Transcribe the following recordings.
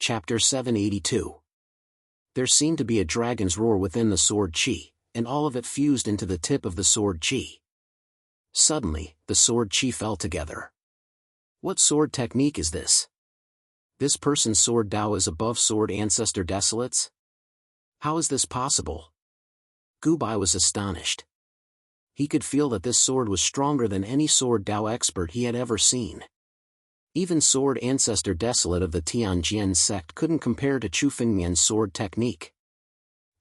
Chapter 782. There seemed to be a dragon's roar within the sword chi, and all of it fused into the tip of the sword chi. Suddenly, the sword chi fell together. What sword technique is this? This person's sword Dao is above sword ancestor Desolate's? How is this possible? Gu Bai was astonished. He could feel that this sword was stronger than any sword Dao expert he had ever seen. Even sword ancestor Desolate of the Tianjian sect couldn't compare to Chu Fengmian's sword technique.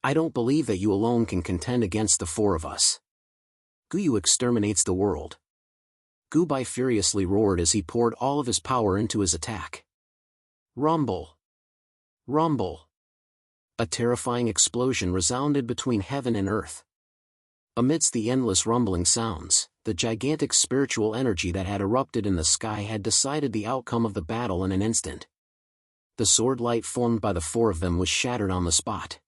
I don't believe that you alone can contend against the four of us. Guyu exterminates the world. Gu Bai furiously roared as he poured all of his power into his attack. Rumble! Rumble! A terrifying explosion resounded between heaven and earth. Amidst the endless rumbling sounds, the gigantic spiritual energy that had erupted in the sky had decided the outcome of the battle in an instant. The sword light formed by the four of them was shattered on the spot.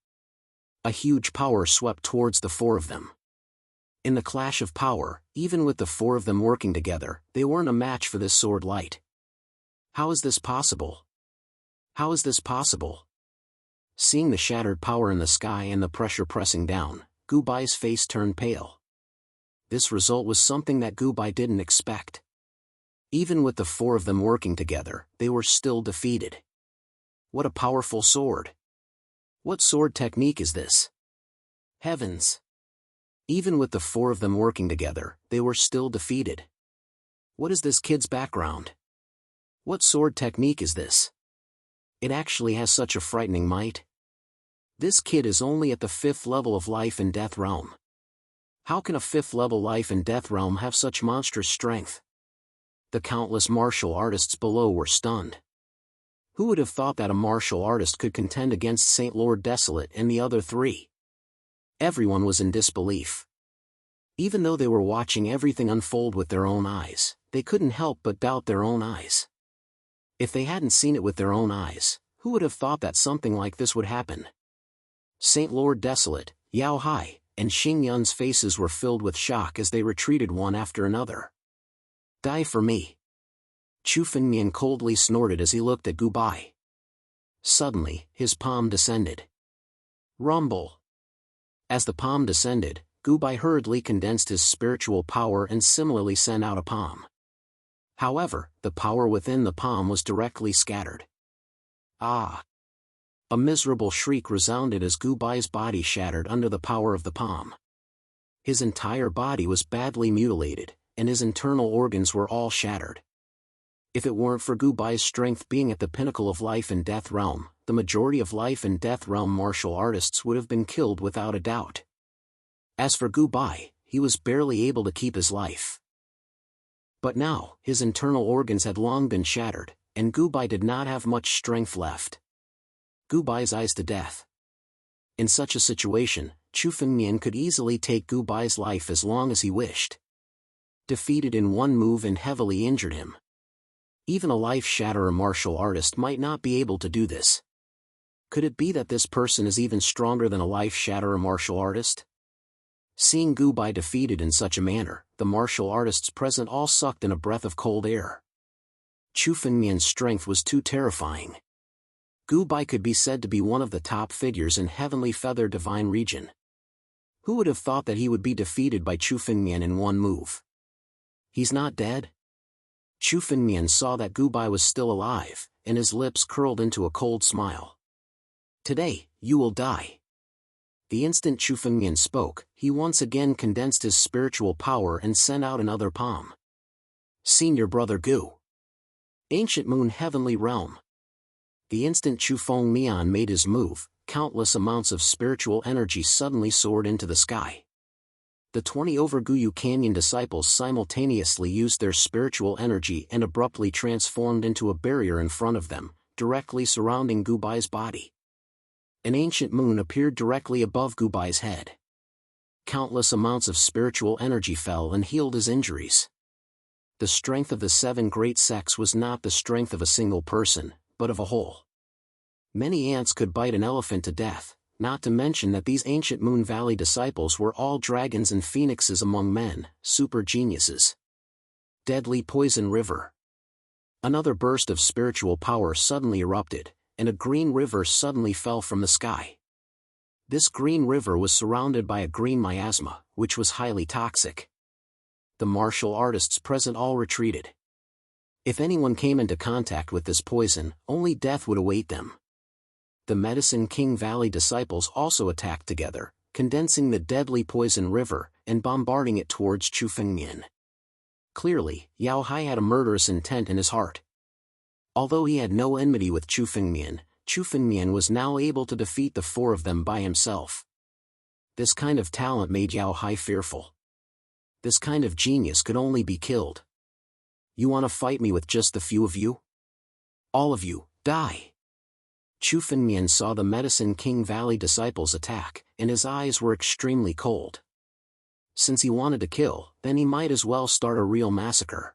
A huge power swept towards the four of them. In the clash of power, even with the four of them working together, they weren't a match for this sword light. How is this possible? How is this possible? Seeing the shattered power in the sky and the pressure pressing down, Gu Bai's face turned pale. This result was something that Gu Bai didn't expect. Even with the four of them working together, they were still defeated. What a powerful sword! What sword technique is this? Heavens! Even with the four of them working together, they were still defeated. What is this kid's background? What sword technique is this? It actually has such a frightening might. This kid is only at the 5th level of life and death realm. How can a 5th level life and death realm have such monstrous strength? The countless martial artists below were stunned. Who would have thought that a martial artist could contend against Saint Lord Desolate and the other three? Everyone was in disbelief. Even though they were watching everything unfold with their own eyes, they couldn't help but doubt their own eyes. If they hadn't seen it with their own eyes, who would have thought that something like this would happen? Saint Lord Desolate, Yao Hai, and Xing Yun's faces were filled with shock as they retreated one after another. Die for me! Chu Fengmian coldly snorted as he looked at Gu Bai. Suddenly, his palm descended. Rumble! As the palm descended, Gu Bai hurriedly condensed his spiritual power and similarly sent out a palm. However, the power within the palm was directly scattered. Ah! A miserable shriek resounded as Gu Bai's body shattered under the power of the palm. His entire body was badly mutilated, and his internal organs were all shattered. If it weren't for Gu Bai's strength being at the pinnacle of life and death realm, the majority of life and death realm martial artists would have been killed without a doubt. As for Gu Bai, he was barely able to keep his life. But now, his internal organs had long been shattered, and Gu Bai did not have much strength left. Gu Bai's eyes to death. In such a situation, Chu Fengmian could easily take Gu Bai's life as long as he wished. Defeated in one move and heavily injured him. Even a life-shatterer martial artist might not be able to do this. Could it be that this person is even stronger than a life-shatterer martial artist? Seeing Gu Bai defeated in such a manner, the martial artists present all sucked in a breath of cold air. Chu Fengmian's strength was too terrifying. Gu Bai could be said to be one of the top figures in Heavenly Feather Divine Region. Who would have thought that he would be defeated by Chu Fengmian in one move? He's not dead? Chu Fengmian saw that Gu Bai was still alive, and his lips curled into a cold smile. Today, you will die. The instant Chu Fengmian spoke, he once again condensed his spiritual power and sent out another palm. Senior brother Gu. Ancient Moon Heavenly Realm. The instant Chu Fengmian made his move, countless amounts of spiritual energy suddenly soared into the sky. The 20 over Guyu Canyon disciples simultaneously used their spiritual energy and abruptly transformed into a barrier in front of them, directly surrounding Gu Bai's body. An ancient moon appeared directly above Gu Bai's head. Countless amounts of spiritual energy fell and healed his injuries. The strength of the 7 great sects was not the strength of a single person, but of a whole. Many ants could bite an elephant to death, not to mention that these ancient Moon Valley disciples were all dragons and phoenixes among men, super geniuses. Deadly Poison River. Another burst of spiritual power suddenly erupted, and a green river suddenly fell from the sky. This green river was surrounded by a green miasma, which was highly toxic. The martial artists present all retreated. If anyone came into contact with this poison, only death would await them. The Medicine King Valley disciples also attacked together, condensing the deadly poison river and bombarding it towards Chu Fengmian. Clearly, Yao Hai had a murderous intent in his heart. Although he had no enmity with Chu Fengmian was now able to defeat the four of them by himself. This kind of talent made Yao Hai fearful. This kind of genius could only be killed. You want to fight me with just the few of you? All of you, die! Chu Fengmian saw the Medicine King Valley disciples attack, and his eyes were extremely cold. Since he wanted to kill, then he might as well start a real massacre.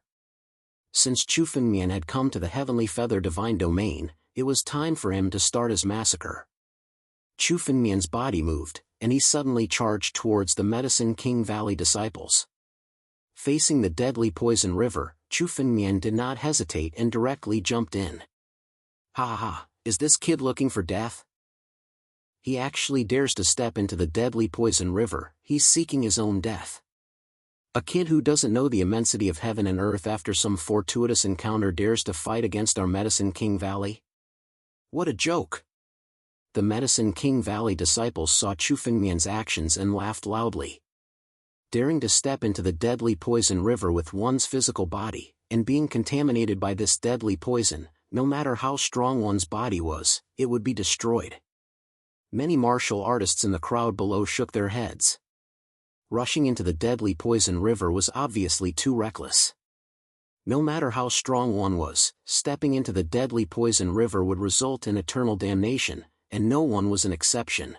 Since Chu Fengmian had come to the Heavenly Feather Divine Domain, it was time for him to start his massacre. Chu Fengmian's body moved, and he suddenly charged towards the Medicine King Valley disciples. Facing the deadly poison river, Chu Fengmian did not hesitate and directly jumped in. Ha ha, is this kid looking for death? He actually dares to step into the deadly poison river, he's seeking his own death. A kid who doesn't know the immensity of heaven and earth after some fortuitous encounter dares to fight against our Medicine King Valley? What a joke! The Medicine King Valley disciples saw Chu Fengmian's actions and laughed loudly. Daring to step into the deadly poison river with one's physical body, and being contaminated by this deadly poison, no matter how strong one's body was, it would be destroyed. Many martial artists in the crowd below shook their heads. Rushing into the deadly poison river was obviously too reckless. No matter how strong one was, stepping into the deadly poison river would result in eternal damnation, and no one was an exception.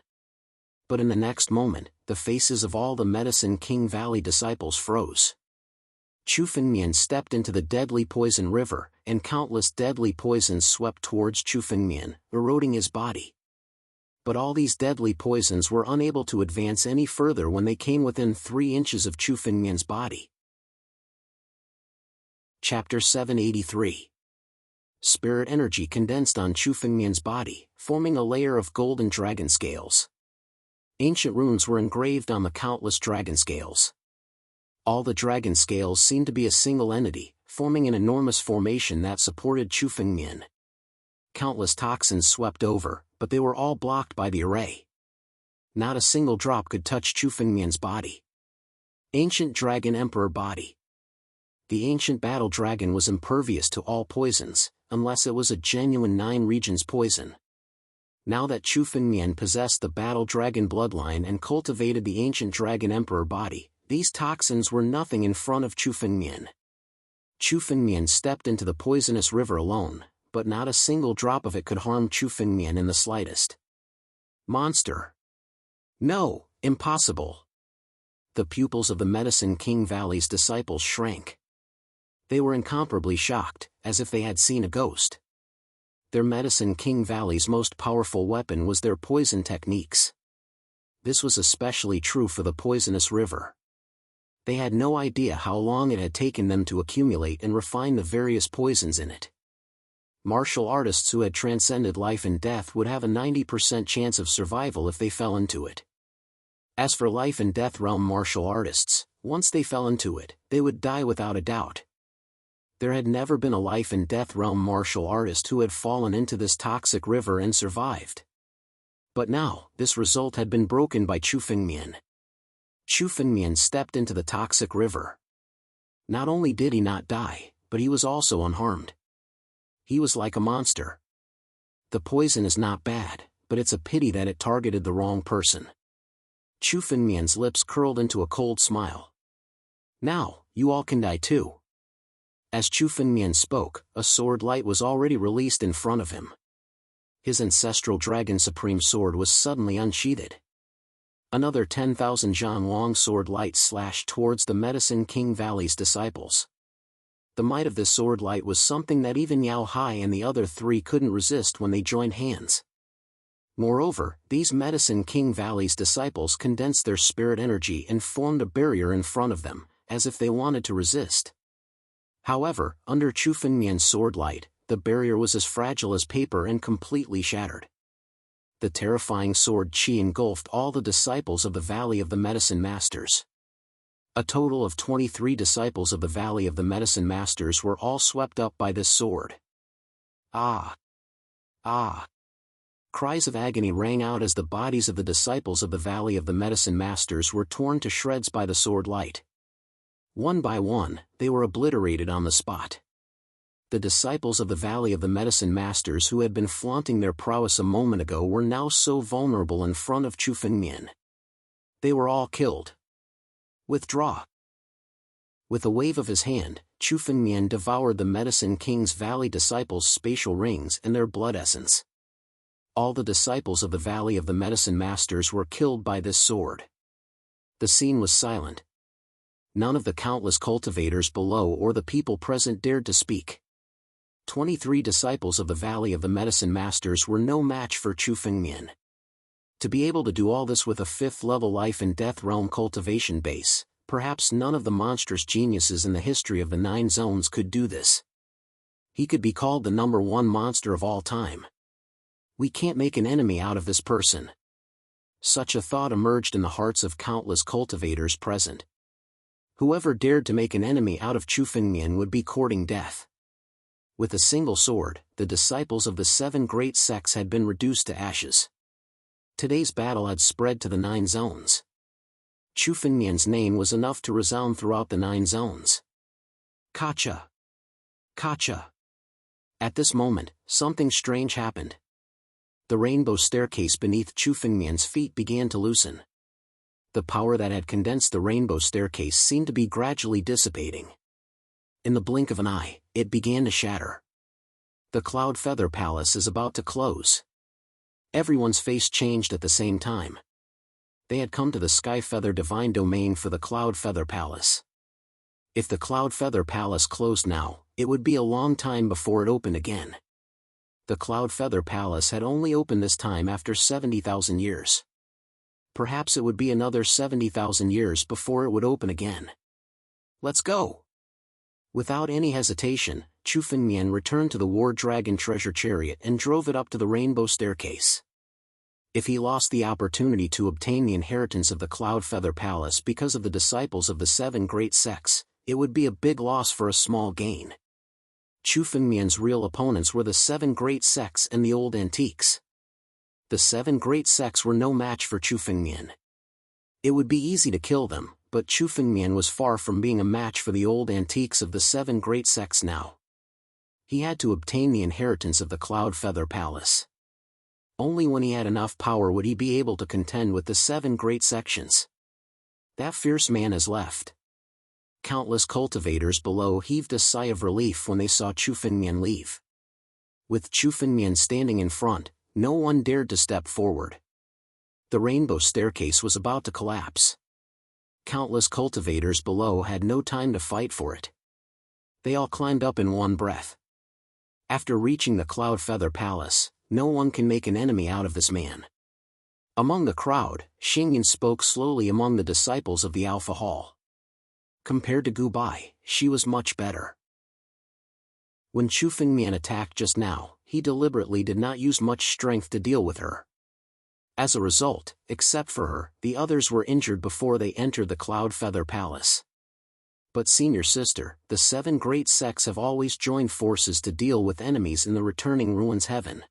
But in the next moment, the faces of all the Medicine King Valley disciples froze. Chu Fengmian stepped into the deadly poison river, and countless deadly poisons swept towards Chu Fengmian, eroding his body. But all these deadly poisons were unable to advance any further when they came within 3 inches of Chu Fengmian's body. Chapter 783. Spirit energy condensed on Chu Fengmian's body, forming a layer of golden dragon scales. Ancient runes were engraved on the countless dragon scales. All the dragon scales seemed to be a single entity, forming an enormous formation that supported Chu Fengmian. Countless toxins swept over, but they were all blocked by the array. Not a single drop could touch Chu Fengmian's body. Ancient Dragon Emperor Body. The ancient battle dragon was impervious to all poisons, unless it was a genuine 9 regions poison. Now that Chu Fengmian possessed the battle dragon bloodline and cultivated the ancient dragon emperor body, these toxins were nothing in front of Chu Fengmian. Chu Fengmian stepped into the poisonous river alone, but not a single drop of it could harm Chu Fengmian in the slightest. Monster! No, impossible! The pupils of the Medicine King Valley's disciples shrank. They were incomparably shocked, as if they had seen a ghost. Their Medicine King Valley's most powerful weapon was their poison techniques. This was especially true for the poisonous river. They had no idea how long it had taken them to accumulate and refine the various poisons in it. Martial artists who had transcended life and death would have a 90% chance of survival if they fell into it. As for life and death realm martial artists, once they fell into it, they would die without a doubt. There had never been a life and death realm martial artist who had fallen into this toxic river and survived. But now, this result had been broken by Chu Fengmian. Chu Fengmian stepped into the toxic river. Not only did he not die, but he was also unharmed. He was like a monster. The poison is not bad, but it's a pity that it targeted the wrong person. Chu Fengmian's lips curled into a cold smile. Now, you all can die too. As Chu Fengmian spoke, a sword light was already released in front of him. His ancestral Dragon Supreme sword was suddenly unsheathed. Another 10,000 Jianwang sword light slashed towards the Medicine King Valley's disciples. The might of this sword light was something that even Yao Hai and the other 3 couldn't resist when they joined hands. Moreover, these Medicine King Valley's disciples condensed their spirit energy and formed a barrier in front of them, as if they wanted to resist. However, under Chu Fengmian's sword light, the barrier was as fragile as paper and completely shattered. The terrifying sword qi engulfed all the disciples of the Valley of the Medicine Masters. A total of 23 disciples of the Valley of the Medicine Masters were all swept up by this sword. Ah! Ah! Cries of agony rang out as the bodies of the disciples of the Valley of the Medicine Masters were torn to shreds by the sword light. One by one, they were obliterated on the spot. The disciples of the Valley of the Medicine Masters who had been flaunting their prowess a moment ago were now so vulnerable in front of Chu Fengmian. They were all killed. Withdraw. With a wave of his hand, Chu Fengmian devoured the Medicine King's Valley disciples' spatial rings and their blood essence. All the disciples of the Valley of the Medicine Masters were killed by this sword. The scene was silent. None of the countless cultivators below or the people present dared to speak. 23 disciples of the Valley of the Medicine Masters were no match for Chu Fengmian. To be able to do all this with a 5th-level life and death realm cultivation base, perhaps none of the monstrous geniuses in the history of the 9 zones could do this. He could be called the #1 monster of all time. We can't make an enemy out of this person. Such a thought emerged in the hearts of countless cultivators present. Whoever dared to make an enemy out of Chu Fengmian would be courting death. With a single sword, the disciples of the 7 great sects had been reduced to ashes. Today's battle had spread to the 9 zones. Chu Fengmian's name was enough to resound throughout the 9 zones. Kacha! Kacha! At this moment, something strange happened. The rainbow staircase beneath Chu Fengmian's feet began to loosen. The power that had condensed the rainbow staircase seemed to be gradually dissipating. In the blink of an eye, it began to shatter. The Cloud Feather Palace is about to close. Everyone's face changed at the same time. They had come to the Sky Feather Divine Domain for the Cloud Feather Palace. If the Cloud Feather Palace closed now, it would be a long time before it opened again. The Cloud Feather Palace had only opened this time after 70,000 years. Perhaps it would be another 70,000 years before it would open again. Let's go! Without any hesitation, Chu Fengmian returned to the War Dragon treasure chariot and drove it up to the rainbow staircase. If he lost the opportunity to obtain the inheritance of the Cloud Feather Palace because of the disciples of the 7 great sects, it would be a big loss for a small gain. Chu Fengmian's real opponents were the 7 great sects and the old antiques. The 7 great sects were no match for Chu Fengmian. It would be easy to kill them, but Chu Fengmian was far from being a match for the old antiques of the 7 great sects now. He had to obtain the inheritance of the Cloud Feather Palace. Only when he had enough power would he be able to contend with the 7 great sections. That fierce man has left. Countless cultivators below heaved a sigh of relief when they saw Chu Fengmian leave. With Chu Fengmian standing in front, no one dared to step forward. The rainbow staircase was about to collapse. Countless cultivators below had no time to fight for it. They all climbed up in one breath. After reaching the Cloud Feather Palace, no one can make an enemy out of this man. Among the crowd, Xingyan spoke slowly among the disciples of the Alpha Hall. Compared to Gu Bai, she was much better. When Chu Fengmian attacked just now, he deliberately did not use much strength to deal with her. As a result, except for her, the others were injured before they entered the Cloud Feather Palace. But senior sister, the 7 great sects have always joined forces to deal with enemies in the returning ruins heaven.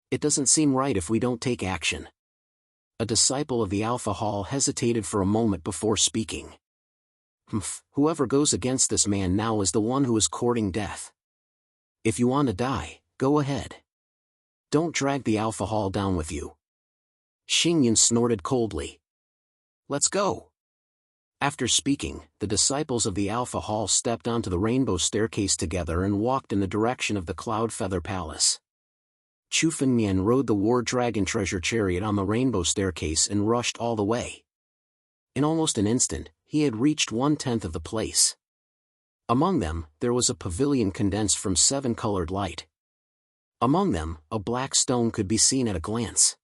It doesn't seem right if we don't take action. A disciple of the Alpha Hall hesitated for a moment before speaking. Whoever goes against this man now is the one who is courting death. If you want to die, go ahead. Don't drag the Alpha Hall down with you. Xingyan snorted coldly. Let's go. After speaking, the disciples of the Alpha Hall stepped onto the rainbow staircase together and walked in the direction of the Cloud Feather Palace. Chu Fengmian rode the War Dragon treasure chariot on the rainbow staircase and rushed all the way. In almost an instant, he had reached 1/10 of the place. Among them, there was a pavilion condensed from 7 colored light. Among them, a black stone could be seen at a glance.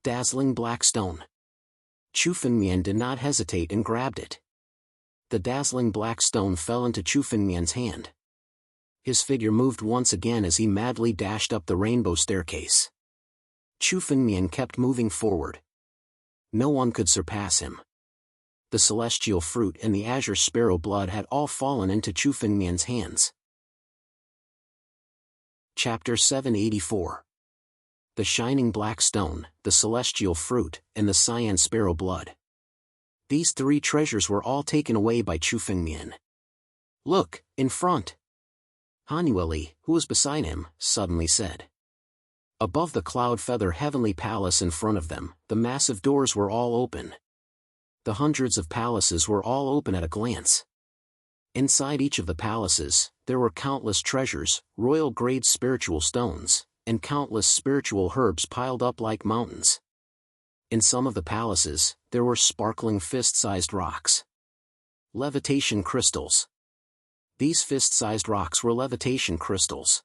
Dazzling black stone. Chu Fengmian did not hesitate and grabbed it. The dazzling black stone fell into Chu Fengmian's hand. His figure moved once again as he madly dashed up the rainbow staircase. Chu Fengmian kept moving forward. No one could surpass him. The celestial fruit and the azure sparrow blood had all fallen into Chu Fengmian's hands. Chapter 784. The shining black stone, the celestial fruit, and the cyan sparrow blood. These three treasures were all taken away by Chu Fengmian. "Look, in front!" Hanueli, who was beside him, suddenly said. Above the cloud feather heavenly palace in front of them, the massive doors were all open. The hundreds of palaces were all open at a glance. Inside each of the palaces, there were countless treasures, royal-grade spiritual stones, and countless spiritual herbs piled up like mountains. In some of the palaces, there were sparkling fist-sized rocks. Levitation crystals. These fist-sized rocks were levitation crystals.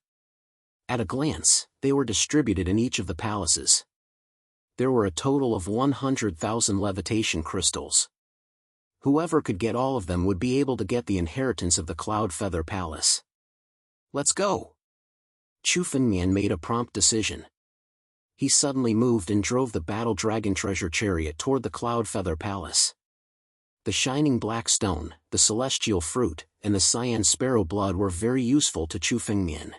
At a glance, they were distributed in each of the palaces. There were a total of 100,000 levitation crystals. Whoever could get all of them would be able to get the inheritance of the Cloud Feather Palace. "Let's go!" Chu Fengmian made a prompt decision. He suddenly moved and drove the Battle Dragon treasure chariot toward the Cloud Feather Palace. The shining black stone, the celestial fruit, and the cyan sparrow blood were very useful to Chu Fengmian.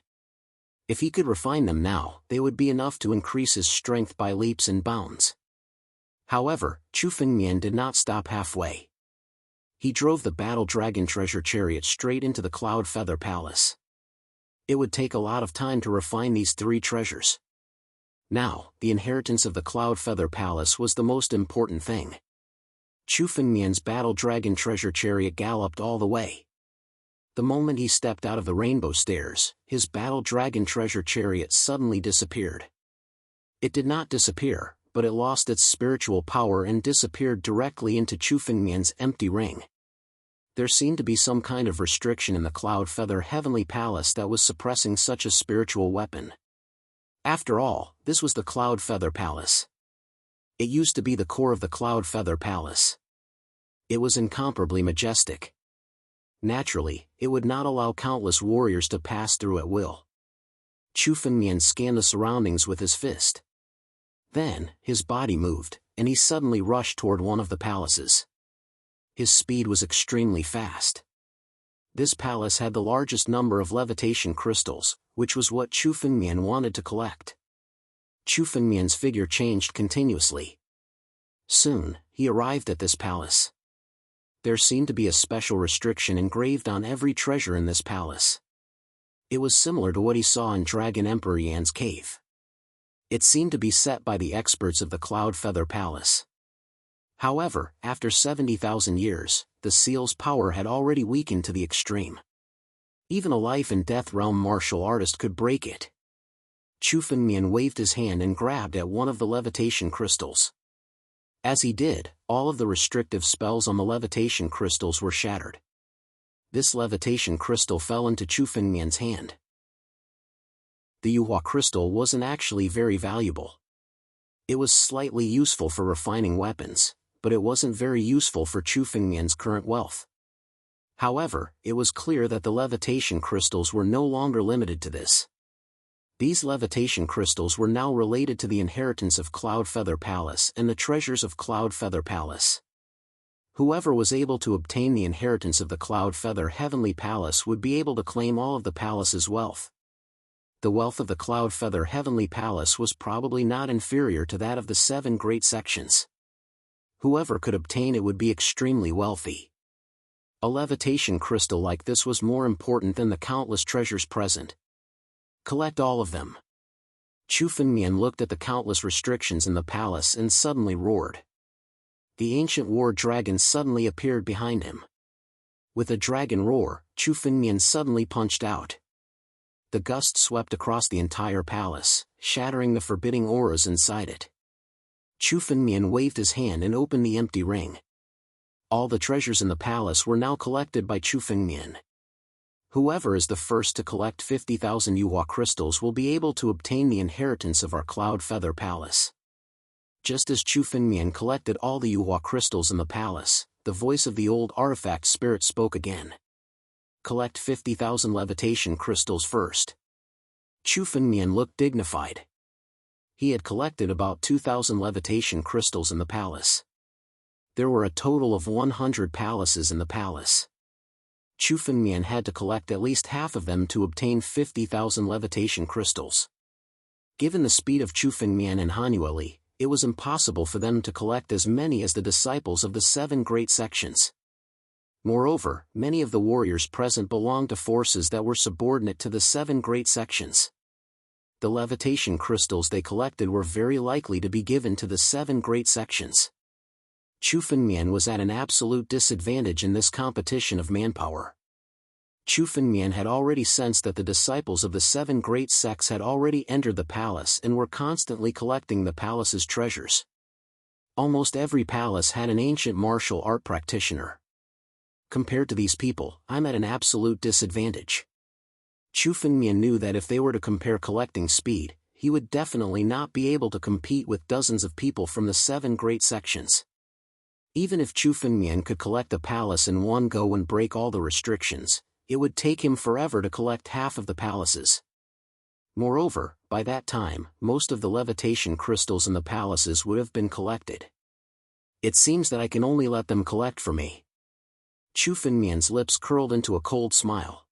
If he could refine them now, they would be enough to increase his strength by leaps and bounds. However, Chu Fengmian did not stop halfway. He drove the Battle Dragon treasure chariot straight into the Cloud Feather Palace. It would take a lot of time to refine these three treasures. Now, the inheritance of the Cloud Feather Palace was the most important thing. Chu Fengmian's Battle Dragon treasure chariot galloped all the way. The moment he stepped out of the rainbow stairs, his Battle Dragon treasure chariot suddenly disappeared. It did not disappear, but it lost its spiritual power and disappeared directly into Chu Fengmian's empty ring. There seemed to be some kind of restriction in the Cloud Feather Heavenly Palace that was suppressing such a spiritual weapon. After all, this was the Cloud Feather Palace. It used to be the core of the Cloud Feather Palace. It was incomparably majestic. Naturally, it would not allow countless warriors to pass through at will. Chu Fengmian scanned the surroundings with his fist. Then, his body moved, and he suddenly rushed toward one of the palaces. His speed was extremely fast. This palace had the largest number of levitation crystals, which was what Chu Fengmian wanted to collect. Chu Fengmian's figure changed continuously. Soon, he arrived at this palace. There seemed to be a special restriction engraved on every treasure in this palace. It was similar to what he saw in Dragon Emperor Yan's cave. It seemed to be set by the experts of the Cloud Feather Palace. However, after 70,000 years, the seal's power had already weakened to the extreme. Even a life and death realm martial artist could break it. Chu Fengmian waved his hand and grabbed at one of the levitation crystals. As he did, all of the restrictive spells on the levitation crystals were shattered. This levitation crystal fell into Chu Fengmian's hand. The Yuhua crystal wasn't actually very valuable. It was slightly useful for refining weapons, but it wasn't very useful for Chu Fengmian's current wealth. However, it was clear that the levitation crystals were no longer limited to this. These levitation crystals were now related to the inheritance of Cloud Feather Palace and the treasures of Cloud Feather Palace. Whoever was able to obtain the inheritance of the Cloud Feather Heavenly Palace would be able to claim all of the palace's wealth. The wealth of the Cloud Feather Heavenly Palace was probably not inferior to that of the 7 great sections. Whoever could obtain it would be extremely wealthy. A levitation crystal like this was more important than the countless treasures present. Collect all of them. Chu Fengmian looked at the countless restrictions in the palace and suddenly roared. The ancient war dragon suddenly appeared behind him. With a dragon roar, Chu Fengmian suddenly punched out. The gust swept across the entire palace, shattering the forbidding auras inside it. Chu Fengmian waved his hand and opened the empty ring. All the treasures in the palace were now collected by Chu Fengmian. Whoever is the first to collect 50,000 Yuhua crystals will be able to obtain the inheritance of our Cloud Feather Palace. Just as Chu Fengmian collected all the Yuhua crystals in the palace, the voice of the old artifact spirit spoke again. collect 50,000 levitation crystals first. Chu Fengmian looked dignified. He had collected about 2,000 levitation crystals in the palace. There were a total of 100 palaces in the palace. Chu Fengmian had to collect at least half of them to obtain 50,000 levitation crystals. Given the speed of Chu Fengmian and Han Yueli, it was impossible for them to collect as many as the disciples of the 7 great sections. Moreover, many of the warriors present belonged to forces that were subordinate to the 7 great sections. The levitation crystals they collected were very likely to be given to the 7 great sections. Chu Fengmian was at an absolute disadvantage in this competition of manpower. Chu Fengmian had already sensed that the disciples of the 7 great sects had already entered the palace and were constantly collecting the palace's treasures. Almost every palace had an ancient martial art practitioner. Compared to these people, I'm at an absolute disadvantage. Chu Fengmian knew that if they were to compare collecting speed, he would definitely not be able to compete with dozens of people from the 7 great sections. Even if Chu Fengmian could collect a palace in one go and break all the restrictions, it would take him forever to collect half of the palaces. Moreover, by that time, most of the levitation crystals in the palaces would have been collected. It seems that I can only let them collect for me. Chu Fengmian's lips curled into a cold smile.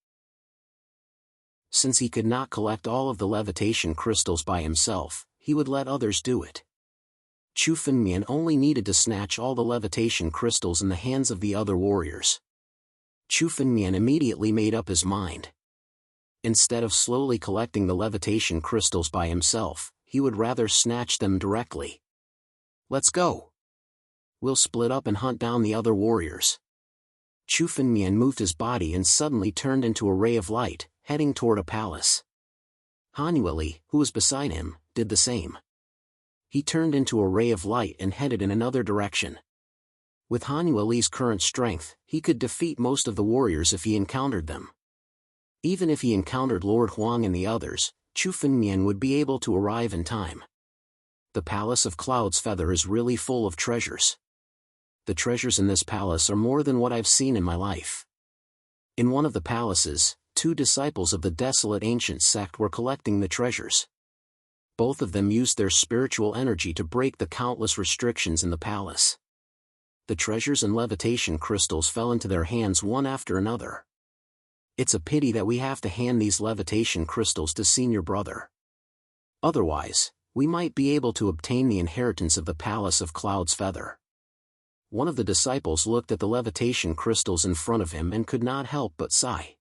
Since he could not collect all of the levitation crystals by himself, he would let others do it. Chu Fengmian only needed to snatch all the levitation crystals in the hands of the other warriors. Chu Fengmian immediately made up his mind. Instead of slowly collecting the levitation crystals by himself, he would rather snatch them directly. Let's go. We'll split up and hunt down the other warriors. Chu Fengmian moved his body and suddenly turned into a ray of light, heading toward a palace. Han Yueli, who was beside him, did the same. He turned into a ray of light and headed in another direction. With Han Yueli's current strength, he could defeat most of the warriors if he encountered them. Even if he encountered Lord Huang and the others, Chu Fengmian would be able to arrive in time. The Palace of Cloud's Feather is really full of treasures. The treasures in this palace are more than what I've seen in my life. In one of the palaces, 2 disciples of the desolate ancient sect were collecting the treasures. Both of them used their spiritual energy to break the countless restrictions in the palace. The treasures and levitation crystals fell into their hands one after another. It's a pity that we have to hand these levitation crystals to senior brother. Otherwise, we might be able to obtain the inheritance of the Palace of Cloud's Feather. One of the disciples looked at the levitation crystals in front of him and could not help but sigh.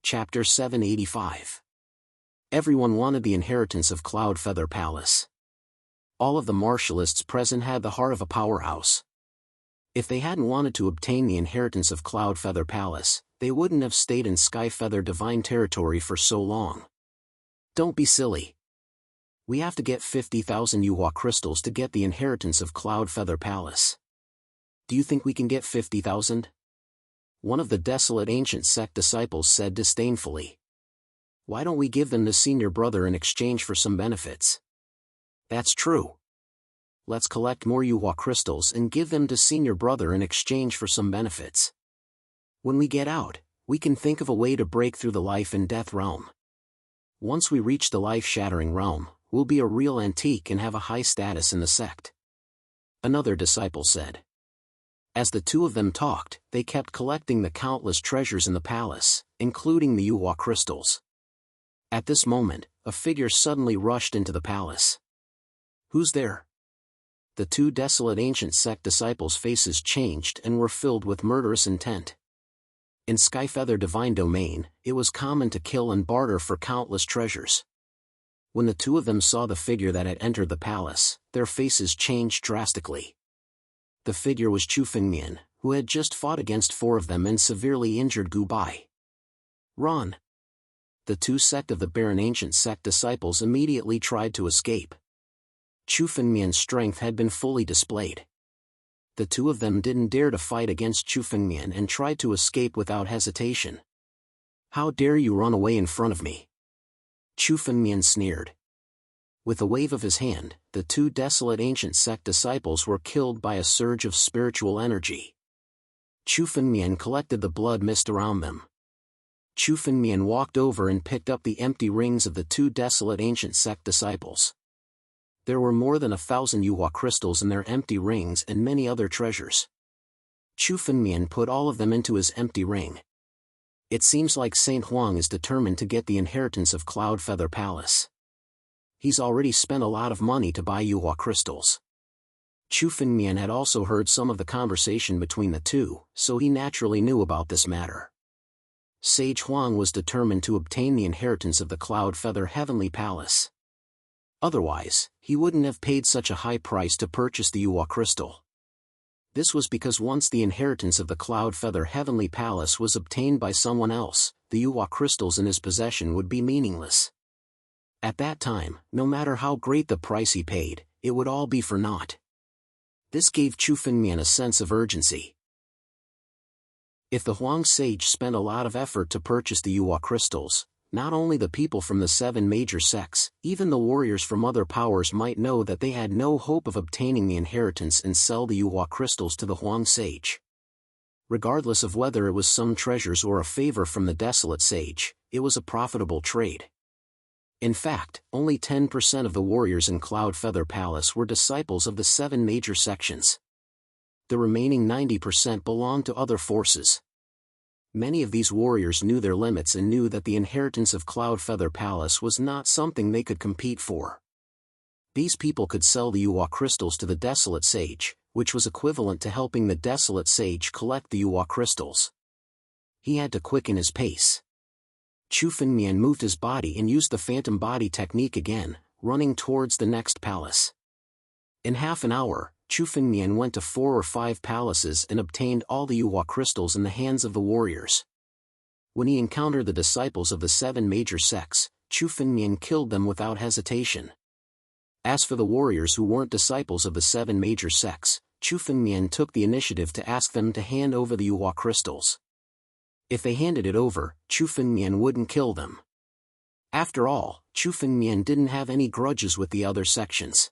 Chapter 785. Everyone wanted the inheritance of Cloud Feather Palace. All of the martialists present had the heart of a powerhouse. If they hadn't wanted to obtain the inheritance of Cloud Feather Palace, they wouldn't have stayed in Sky Feather Divine Territory for so long. Don't be silly. We have to get 50,000 Yuhua crystals to get the inheritance of Cloud Feather Palace. Do you think we can get 50,000? One of the desolate ancient sect disciples said disdainfully. Why don't we give them to senior brother in exchange for some benefits? That's true. Let's collect more Yuhua crystals and give them to senior brother in exchange for some benefits. When we get out, we can think of a way to break through the life and death realm. Once we reach the life-shattering realm, we'll be a real antique and have a high status in the sect. Another disciple said. As the 2 of them talked, they kept collecting the countless treasures in the palace, including the Yuhua crystals. At this moment, a figure suddenly rushed into the palace. Who's there? The 2 desolate ancient sect disciples' faces changed and were filled with murderous intent. In Skyfeather Divine Domain, it was common to kill and barter for countless treasures. When the 2 of them saw the figure that had entered the palace, their faces changed drastically. The figure was Chu Fengmian, who had just fought against 4 of them and severely injured Gu Bai. Run! The 2 sect of the Barren Ancient Sect disciples immediately tried to escape. Chu Fengmian's strength had been fully displayed. The 2 of them didn't dare to fight against Chu Fengmian and tried to escape without hesitation. How dare you run away in front of me? Chu Fengmian sneered. With a wave of his hand, the 2 desolate ancient sect disciples were killed by a surge of spiritual energy. Chu Fengmian collected the blood mist around them. Chu Fengmian walked over and picked up the empty rings of the 2 desolate ancient sect disciples. There were more than 1,000 yuhua crystals in their empty rings and many other treasures. Chu Fengmian put all of them into his empty ring. It seems like Saint Huang is determined to get the inheritance of Cloud Feather Palace. He's already spent a lot of money to buy yuhua crystals. Chu Fengmian had also heard some of the conversation between the two, so he naturally knew about this matter. Sage Huang was determined to obtain the inheritance of the Cloud Feather Heavenly Palace. Otherwise, he wouldn't have paid such a high price to purchase the yuhua crystal. This was because once the inheritance of the Cloud Feather Heavenly Palace was obtained by someone else, the yuhua crystals in his possession would be meaningless. At that time, no matter how great the price he paid, it would all be for naught. This gave Chu Fengmian a sense of urgency. If the Huang sage spent a lot of effort to purchase the yuhua crystals, not only the people from the 7 major sects, even the warriors from other powers might know that they had no hope of obtaining the inheritance and sell the yuhua crystals to the Huang sage. Regardless of whether it was some treasures or a favor from the desolate sage, it was a profitable trade. In fact, only 10% of the warriors in Cloud Feather Palace were disciples of the 7 major sections. The remaining 90% belonged to other forces. Many of these warriors knew their limits and knew that the inheritance of Cloud Feather Palace was not something they could compete for. These people could sell the yuhua crystals to the desolate sage, which was equivalent to helping the desolate sage collect the yuhua crystals. He had to quicken his pace. Chu Fengmian moved his body and used the phantom body technique again, running towards the next palace. In half an hour, Chu Fengmian went to 4 or 5 palaces and obtained all the yuhua crystals in the hands of the warriors. When he encountered the disciples of the 7 major sects, Chu Fengmian killed them without hesitation. As for the warriors who weren't disciples of the 7 major sects, Chu Fengmian took the initiative to ask them to hand over the yuhua crystals. If they handed it over, Chu Fengmian wouldn't kill them. After all, Chu Fengmian didn't have any grudges with the other sections.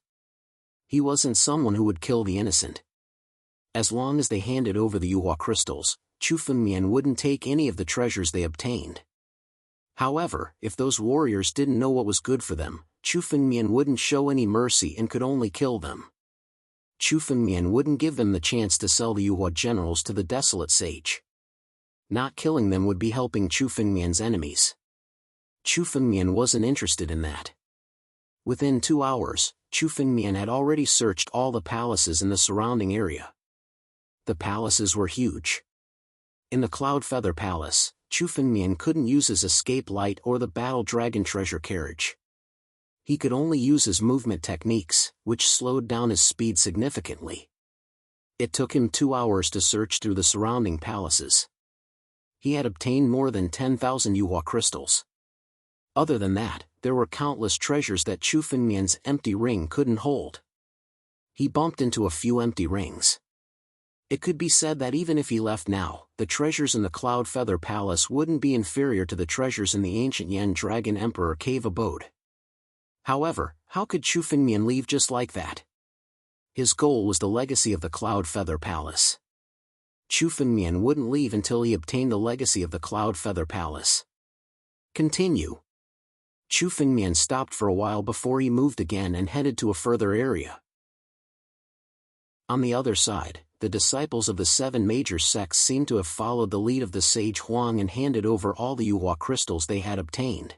He wasn't someone who would kill the innocent. As long as they handed over the yuhua crystals, Chu Fengmian wouldn't take any of the treasures they obtained. However, if those warriors didn't know what was good for them, Chu Fengmian wouldn't show any mercy and could only kill them. Chu Fengmian wouldn't give them the chance to sell the yuhua generals to the desolate sage. Not killing them would be helping Chu Fengmian's enemies. Chu Fengmian wasn't interested in that. Within 2 hours, Chu Fengmian had already searched all the palaces in the surrounding area. The palaces were huge. In the Cloud Feather Palace, Chu Fengmian couldn't use his escape light or the battle dragon treasure carriage. He could only use his movement techniques, which slowed down his speed significantly. It took him 2 hours to search through the surrounding palaces. He had obtained more than 10,000 yuhua crystals. Other than that, there were countless treasures that Chu Fengmian's empty ring couldn't hold. He bumped into a few empty rings. It could be said that even if he left now, the treasures in the Cloud Feather Palace wouldn't be inferior to the treasures in the ancient Yen Dragon Emperor cave abode. However, how could Chu Fengmian leave just like that? His goal was the legacy of the Cloud Feather Palace. Chu Fengmian wouldn't leave until he obtained the legacy of the Cloud Feather Palace. Continue. Chu Fengmian stopped for a while before he moved again and headed to a further area. On the other side, the disciples of the 7 major sects seemed to have followed the lead of the sage Huang and handed over all the yuhua crystals they had obtained.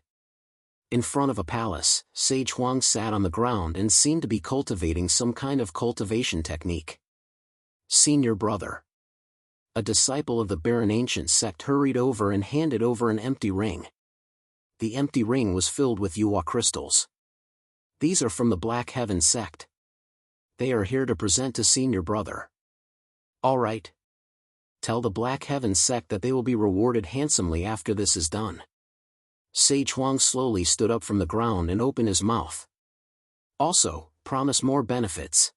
In front of a palace, Sage Huang sat on the ground and seemed to be cultivating some kind of cultivation technique. Senior brother. A disciple of the Baron Ancient sect hurried over and handed over an empty ring. The empty ring was filled with yuhua crystals. These are from the Black Heaven sect. They are here to present to senior brother. All right. Tell the Black Heaven sect that they will be rewarded handsomely after this is done. Sage Huang slowly stood up from the ground and opened his mouth. Also, promise more benefits.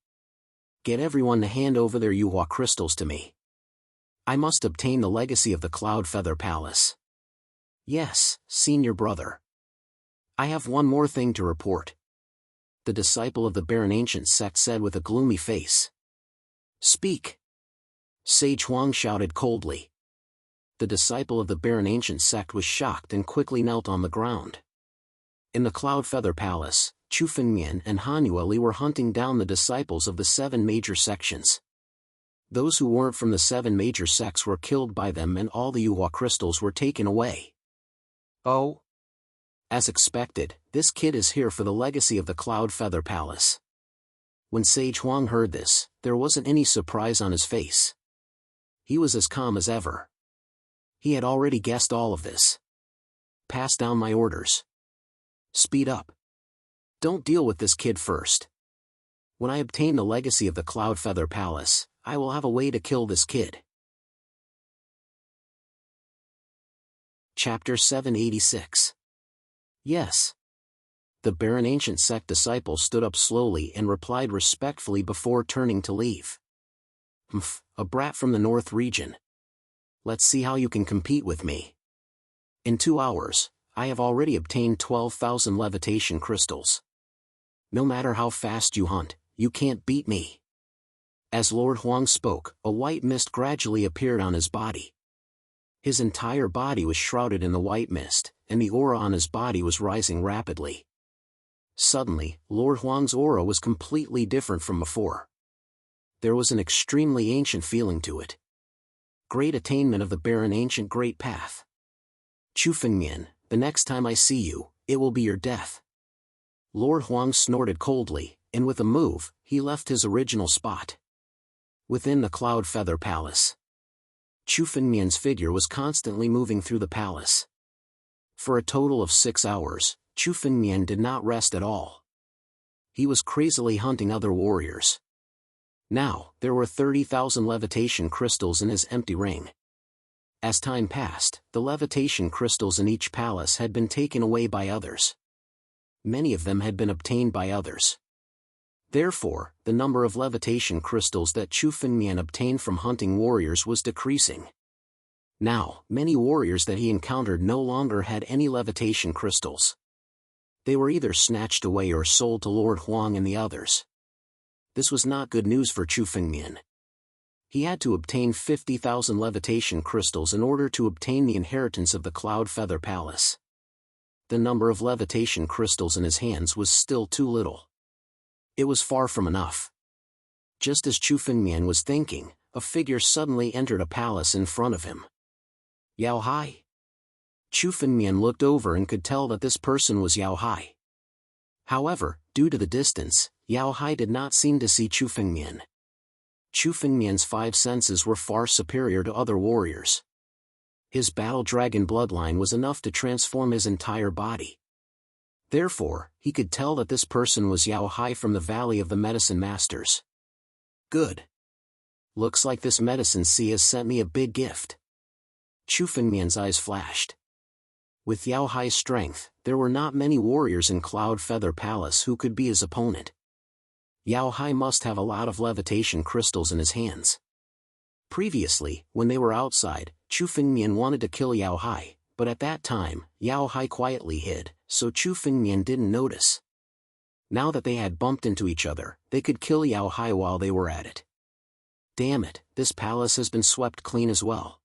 Get everyone to hand over their yuhua crystals to me. I must obtain the legacy of the Cloud Feather Palace. Yes, senior brother. I have one more thing to report. The disciple of the Baron Ancient sect said with a gloomy face. Speak. Sage Huang shouted coldly. The disciple of the barren ancient sect was shocked and quickly knelt on the ground. In the Cloud Feather Palace, Chu Fengmian and Han Yueli were hunting down the disciples of the 7 major sections. Those who weren't from the 7 major sects were killed by them, and all the Yuhua crystals were taken away. Oh? As expected, this kid is here for the legacy of the Cloud Feather Palace. When Sage Huang heard this, there wasn't any surprise on his face. He was as calm as ever. He had already guessed all of this. Pass down my orders. Speed up. Don't deal with this kid first. When I obtain the legacy of the Cloud Feather Palace, I will have a way to kill this kid. Chapter 786. Yes. The barren ancient sect disciple stood up slowly and replied respectfully before turning to leave. Humph, a brat from the north region. Let's see how you can compete with me. In 2 hours, I have already obtained 12,000 levitation crystals. No matter how fast you hunt, you can't beat me. As Lord Huang spoke, a white mist gradually appeared on his body. His entire body was shrouded in the white mist, and the aura on his body was rising rapidly. Suddenly, Lord Huang's aura was completely different from before. There was an extremely ancient feeling to it. Great attainment of the barren ancient great path. Chu Fengmian, the next time I see you, it will be your death. Lord Huang snorted coldly, and with a move, he left his original spot. Within the Cloud Feather Palace, Chu Fengmian's figure was constantly moving through the palace. For a total of 6 hours, Chu Fengmian did not rest at all. He was crazily hunting other warriors. Now, there were 30,000 levitation crystals in his empty ring. As time passed, the levitation crystals in each palace had been taken away by others. Many of them had been obtained by others. Therefore, the number of levitation crystals that Chu Fengmian obtained from hunting warriors was decreasing. Now, many warriors that he encountered no longer had any levitation crystals. They were either snatched away or sold to Lord Huang and the others. This was not good news for Chu Fengmian. He had to obtain 50,000 levitation crystals in order to obtain the inheritance of the Cloud Feather Palace. The number of levitation crystals in his hands was still too little. It was far from enough. Just as Chu Fengmian was thinking, a figure suddenly entered a palace in front of him. Yao Hai? Chu Fengmian looked over and could tell that this person was Yao Hai. However, due to the distance, Yao Hai did not seem to see Chu Fengmian. Chu Fengmian's 5 senses were far superior to other warriors. His battle dragon bloodline was enough to transform his entire body. Therefore, he could tell that this person was Yao Hai from the Valley of the Medicine Masters. Good. Looks like this medicine sea has sent me a big gift. Chu Fengmian's eyes flashed. With Yao Hai's strength, there were not many warriors in Cloud Feather Palace who could be his opponent. Yao Hai must have a lot of levitation crystals in his hands. Previously, when they were outside, Chu Fengmian wanted to kill Yao Hai, but at that time, Yao Hai quietly hid, so Chu Fengmian didn't notice. Now that they had bumped into each other, they could kill Yao Hai while they were at it. Damn it, this palace has been swept clean as well.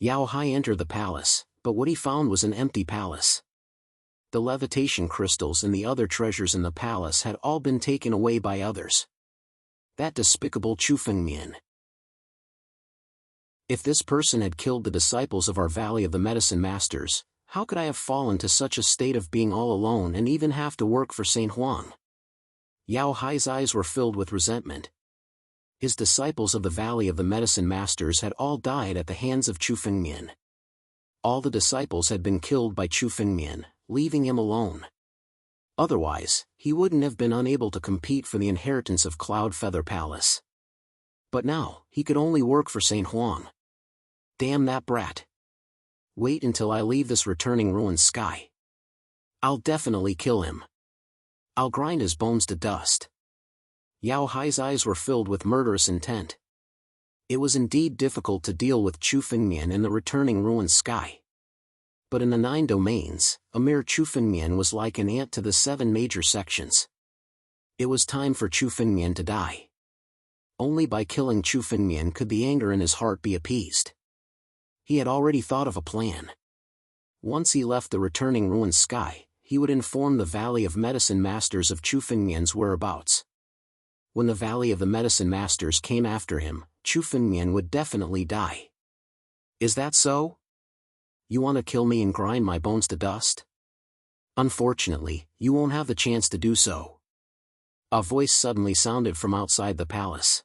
Yao Hai entered the palace, but what he found was an empty palace. The levitation crystals and the other treasures in the palace had all been taken away by others. That despicable Chu Fengmian. If this person had killed the disciples of our Valley of the Medicine Masters, how could I have fallen to such a state of being all alone and even have to work for Saint Huang? Yao Hai's eyes were filled with resentment. His disciples of the Valley of the Medicine Masters had all died at the hands of Chu Fengmian. All the disciples had been killed by Chu Fengmian, leaving him alone. Otherwise, he wouldn't have been unable to compete for the inheritance of Cloud Feather Palace. But now, he could only work for Saint Huang. Damn that brat. Wait until I leave this returning ruined sky. I'll definitely kill him. I'll grind his bones to dust. Yao Hai's eyes were filled with murderous intent. It was indeed difficult to deal with Chu Fengmian in the returning ruined sky. But in the 9 domains, a mere Chu Fengmian was like an ant to the 7 major sections. It was time for Chu Fengmian to die. Only by killing Chu Fengmian could the anger in his heart be appeased. He had already thought of a plan. Once he left the returning ruined sky, he would inform the Valley of Medicine Masters of Chu Fengmian's whereabouts. When the Valley of the Medicine Masters came after him, Chu Fengmian would definitely die. Is that so? You want to kill me and grind my bones to dust? Unfortunately, you won't have the chance to do so. A voice suddenly sounded from outside the palace.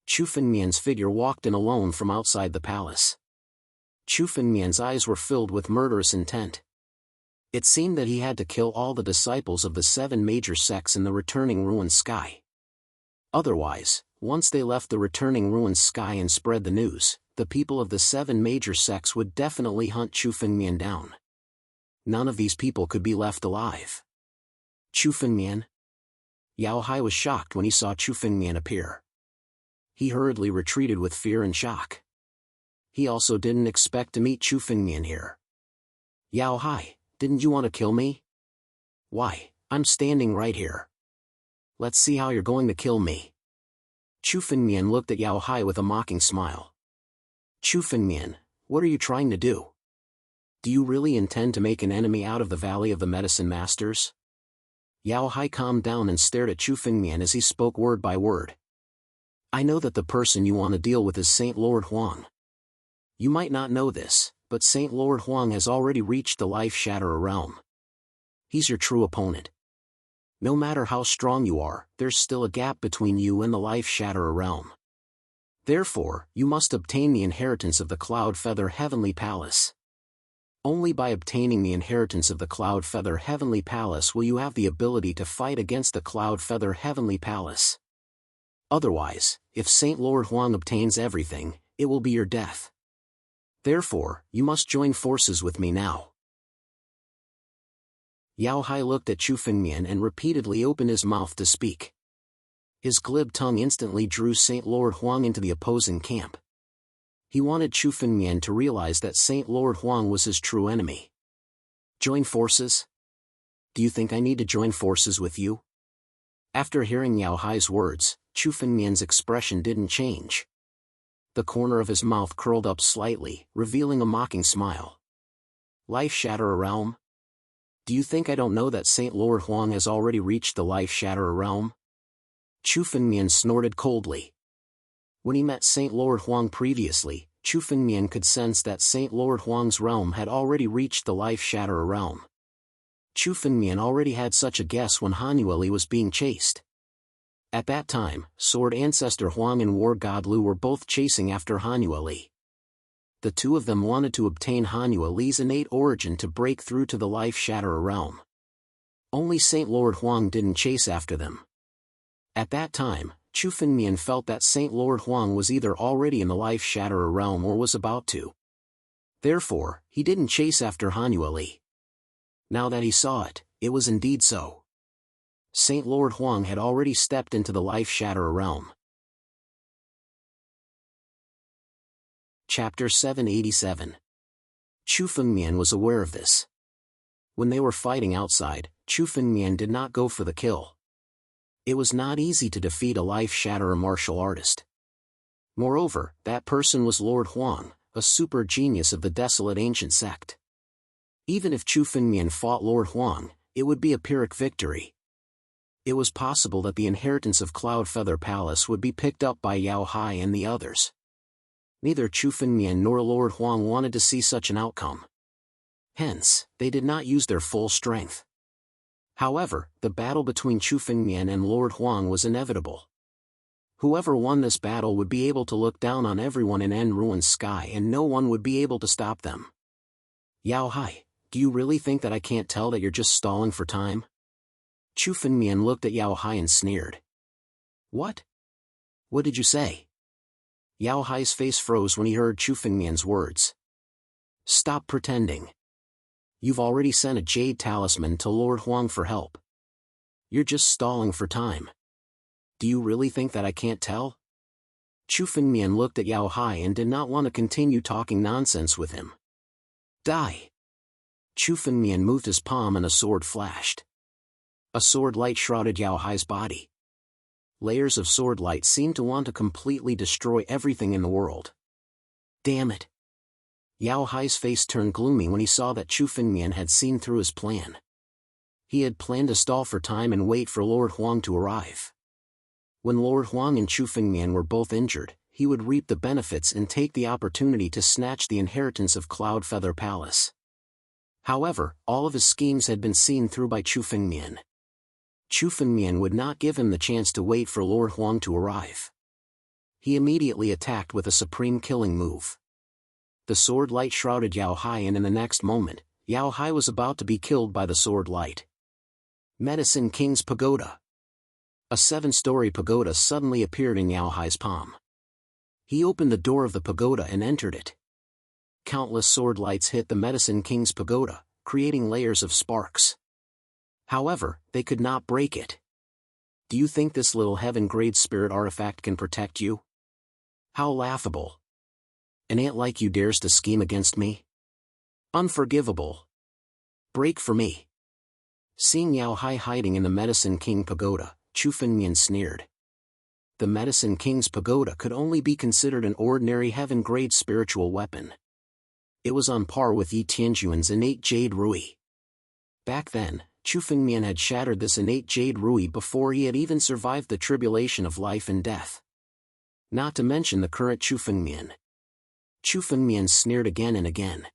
Chu Fengmian's figure walked in alone from outside the palace. Chu Fengmian's eyes were filled with murderous intent. It seemed that he had to kill all the disciples of the 7 major sects in the returning ruined sky. Otherwise, once they left the returning ruined sky and spread the news, the people of the 7 major sects would definitely hunt Chu Fengmian down. None of these people could be left alive. Chu Fengmian? Yao Hai was shocked when he saw Chu Fengmian appear. He hurriedly retreated with fear and shock. He also didn't expect to meet Chu Fengmian here. Yao Hai, didn't you want to kill me? Why, I'm standing right here. Let's see how you're going to kill me. Chu Fengmian looked at Yao Hai with a mocking smile. Chu Fengmian, what are you trying to do? Do you really intend to make an enemy out of the Valley of the Medicine Masters? Yao Hai calmed down and stared at Chu Fengmian as he spoke word by word. I know that the person you want to deal with is Saint Lord Huang. You might not know this, but Saint Lord Huang has already reached the Life Shatterer realm. He's your true opponent. No matter how strong you are, there's still a gap between you and the Life Shatterer realm. Therefore, you must obtain the inheritance of the Cloud Feather Heavenly Palace. Only by obtaining the inheritance of the Cloud Feather Heavenly Palace will you have the ability to fight against the Cloud Feather Heavenly Palace. Otherwise, if Saint Lord Huang obtains everything, it will be your death. Therefore, you must join forces with me now. Yao Hai looked at Chu Fengmian and repeatedly opened his mouth to speak. His glib tongue instantly drew Saint Lord Huang into the opposing camp. He wanted Chu Fengmian to realize that Saint Lord Huang was his true enemy. Join forces? Do you think I need to join forces with you? After hearing Yao Hai's words, Chu Fengmian's expression didn't change. The corner of his mouth curled up slightly, revealing a mocking smile. Life Shatterer realm? Do you think I don't know that Saint Lord Huang has already reached the Life Shatterer realm? Chu Fengmian snorted coldly. When he met Saint Lord Huang previously, Chu Fengmian could sense that Saint Lord Huang's realm had already reached the Life Shatterer realm. Chu Fengmian already had such a guess when Han Yueli was being chased. At that time, Sword Ancestor Huang and War God Lu were both chasing after Han Yueli. The two of them wanted to obtain Han Yueli's innate origin to break through to the Life Shatterer realm. Only Saint Lord Huang didn't chase after them. At that time, Chu Fengmian felt that Saint Lord Huang was either already in the Life Shatterer realm or was about to. Therefore, he didn't chase after Han Yueli. Now that he saw it, it was indeed so. Saint Lord Huang had already stepped into the Life Shatterer realm. Chapter 787. Chu Fengmian was aware of this. When they were fighting outside, Chu Fengmian did not go for the kill. It was not easy to defeat a Life Shatterer martial artist. Moreover, that person was Lord Huang, a super genius of the desolate ancient sect. Even if Chu Fengmian fought Lord Huang, it would be a Pyrrhic victory. It was possible that the inheritance of Cloud Feather Palace would be picked up by Yao Hai and the others. Neither Chu Fengmian nor Lord Huang wanted to see such an outcome. Hence, they did not use their full strength. However, the battle between Chu Fengmian and Lord Huang was inevitable. Whoever won this battle would be able to look down on everyone in End Ruined Sky and no one would be able to stop them. Yao Hai, do you really think that I can't tell that you're just stalling for time? Chu Fengmian looked at Yao Hai and sneered. What? What did you say? Yao Hai's face froze when he heard Chu Fengmian's words. Stop pretending. You've already sent a jade talisman to Lord Huang for help. You're just stalling for time. Do you really think that I can't tell? Chu Fengmian looked at Yao Hai and did not want to continue talking nonsense with him. Die! Chu Fengmian moved his palm and a sword flashed. A sword light shrouded Yao Hai's body. Layers of sword light seemed to want to completely destroy everything in the world. Damn it! Yao Hai's face turned gloomy when he saw that Chu Fengmian had seen through his plan. He had planned to stall for time and wait for Lord Huang to arrive. When Lord Huang and Chu Fengmian were both injured, he would reap the benefits and take the opportunity to snatch the inheritance of Cloud Feather Palace. However, all of his schemes had been seen through by Chu Fengmian. Chu Fengmian would not give him the chance to wait for Lord Huang to arrive. He immediately attacked with a supreme killing move. The sword light shrouded Yao Hai, and in the next moment, Yao Hai was about to be killed by the sword light. Medicine King's Pagoda. A 7-story pagoda suddenly appeared in Yao Hai's palm. He opened the door of the pagoda and entered it. Countless sword lights hit the Medicine King's pagoda, creating layers of sparks. However, they could not break it. Do you think this little heaven-grade spirit artifact can protect you? How laughable. An ant like you dares to scheme against me? Unforgivable. Break for me. Seeing Yao Hai hiding in the Medicine King pagoda, Chu Fengmian sneered. The Medicine King's pagoda could only be considered an ordinary heaven-grade spiritual weapon. It was on par with Yi Tianjuan's innate Jade Rui. Back then, Chu Fengmian had shattered this innate Jade Rui before he had even survived the tribulation of life and death. Not to mention the current Chu Fengmian. Chu Fengmian sneered again and again.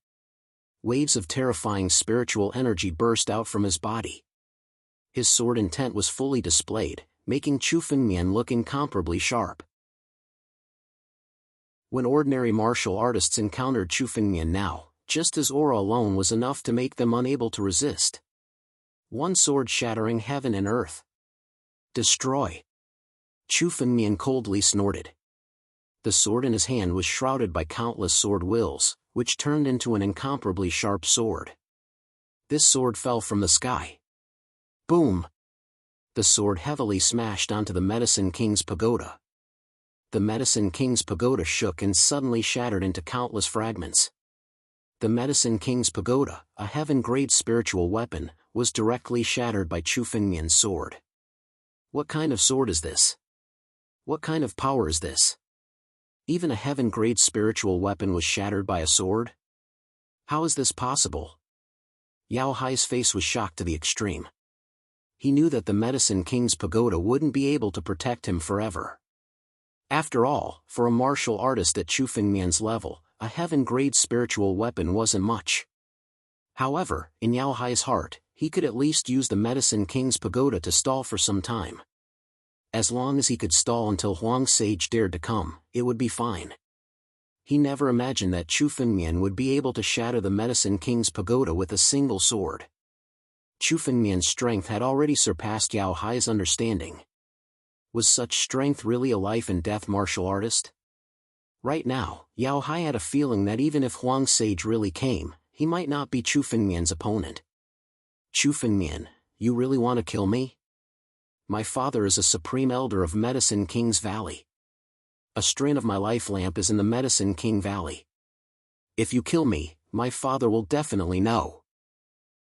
Waves of terrifying spiritual energy burst out from his body. His sword intent was fully displayed, making Chu Fengmian look incomparably sharp. When ordinary martial artists encountered Chu Fengmian now, just his aura alone was enough to make them unable to resist. One sword shattering heaven and earth. Destroy. Chu Fengmian coldly snorted. The sword in his hand was shrouded by countless sword wills, which turned into an incomparably sharp sword. This sword fell from the sky. Boom! The sword heavily smashed onto the Medicine King's pagoda. The Medicine King's pagoda shook and suddenly shattered into countless fragments. The Medicine King's pagoda, a heaven-grade spiritual weapon, was directly shattered by Chu Fengmian's sword. What kind of sword is this? What kind of power is this? Even a heaven-grade spiritual weapon was shattered by a sword? How is this possible? Yao Hai's face was shocked to the extreme. He knew that the Medicine King's pagoda wouldn't be able to protect him forever. After all, for a martial artist at Chu Fengmian's level, a heaven-grade spiritual weapon wasn't much. However, in Yao Hai's heart, he could at least use the Medicine King's pagoda to stall for some time. As long as he could stall until Huang's sage dared to come, it would be fine. He never imagined that Chu Fengmian would be able to shatter the Medicine King's pagoda with a single sword. Chu Fengmian's strength had already surpassed Yao Hai's understanding. Was such strength really a life-and-death martial artist? Right now, Yao Hai had a feeling that even if Huang's sage really came, he might not be Chu Fengmian's opponent. Chu Fengmian, you really want to kill me? My father is a supreme elder of Medicine King's Valley. A strain of my life lamp is in the Medicine King Valley. If you kill me, my father will definitely know.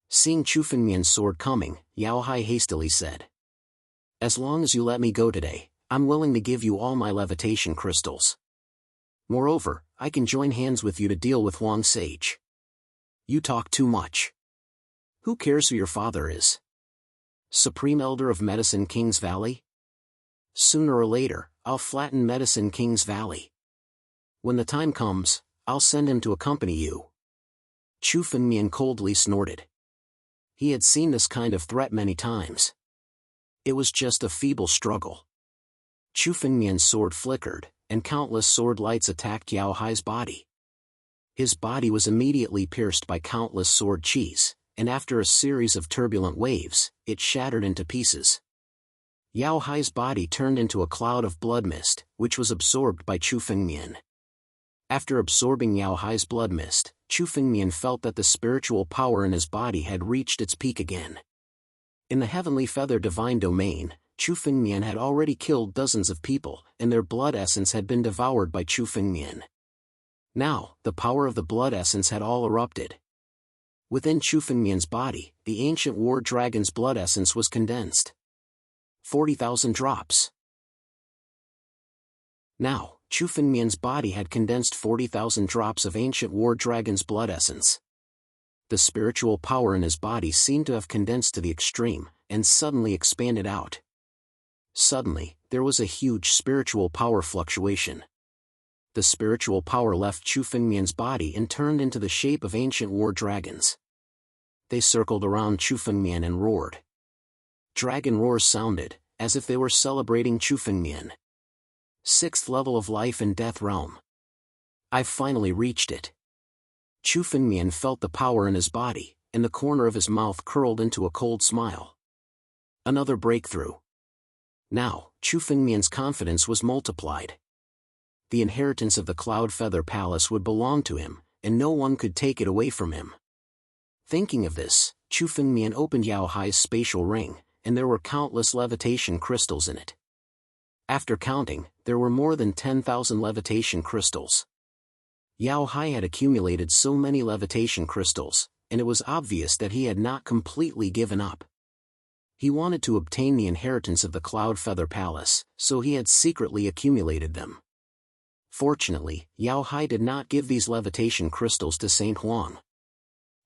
Seeing Chu Fengmian's sword coming, Yao Hai hastily said. As long as you let me go today, I'm willing to give you all my levitation crystals. Moreover, I can join hands with you to deal with Huang's sage. You talk too much. Who cares who your father is? Supreme Elder of Medicine King's Valley? Sooner or later, I'll flatten Medicine King's Valley. When the time comes, I'll send him to accompany you. Chu Fengmian coldly snorted. He had seen this kind of threat many times. It was just a feeble struggle. Chu Fengmian's sword flickered, and countless sword lights attacked Yao Hai's body. His body was immediately pierced by countless sword qis, and after a series of turbulent waves, it shattered into pieces. Yao Hai's body turned into a cloud of blood mist, which was absorbed by Chu Fengmian. After absorbing Yao Hai's blood mist, Chu Fengmian felt that the spiritual power in his body had reached its peak again. In the Heavenly Feather Divine Domain, Chu Fengmian had already killed dozens of people, and their blood essence had been devoured by Chu Fengmian. Now, the power of the blood essence had all erupted. Within Chu Fengmian's body, the ancient war dragon's blood essence was condensed. 40,000 drops. Now, Chu Fengmian's body had condensed 40,000 drops of ancient war dragon's blood essence. The spiritual power in his body seemed to have condensed to the extreme, and suddenly expanded out. Suddenly, there was a huge spiritual power fluctuation. The spiritual power left Chu Fengmian's body and turned into the shape of ancient war dragons. They circled around Chu Fengmian and roared. Dragon roars sounded, as if they were celebrating Chu Fengmian. 6th level of life and death realm. I've finally reached it. Chu Fengmian felt the power in his body, and the corner of his mouth curled into a cold smile. Another breakthrough. Now, Chu Fengmian's confidence was multiplied. The inheritance of the Cloud Feather Palace would belong to him, and no one could take it away from him. Thinking of this, Chu Fengmian opened Yao Hai's spatial ring, and there were countless levitation crystals in it. After counting, there were more than 10,000 levitation crystals. Yao Hai had accumulated so many levitation crystals, and it was obvious that he had not completely given up. He wanted to obtain the inheritance of the Cloud Feather Palace, so he had secretly accumulated them. Fortunately, Yao Hai did not give these levitation crystals to Saint Huang.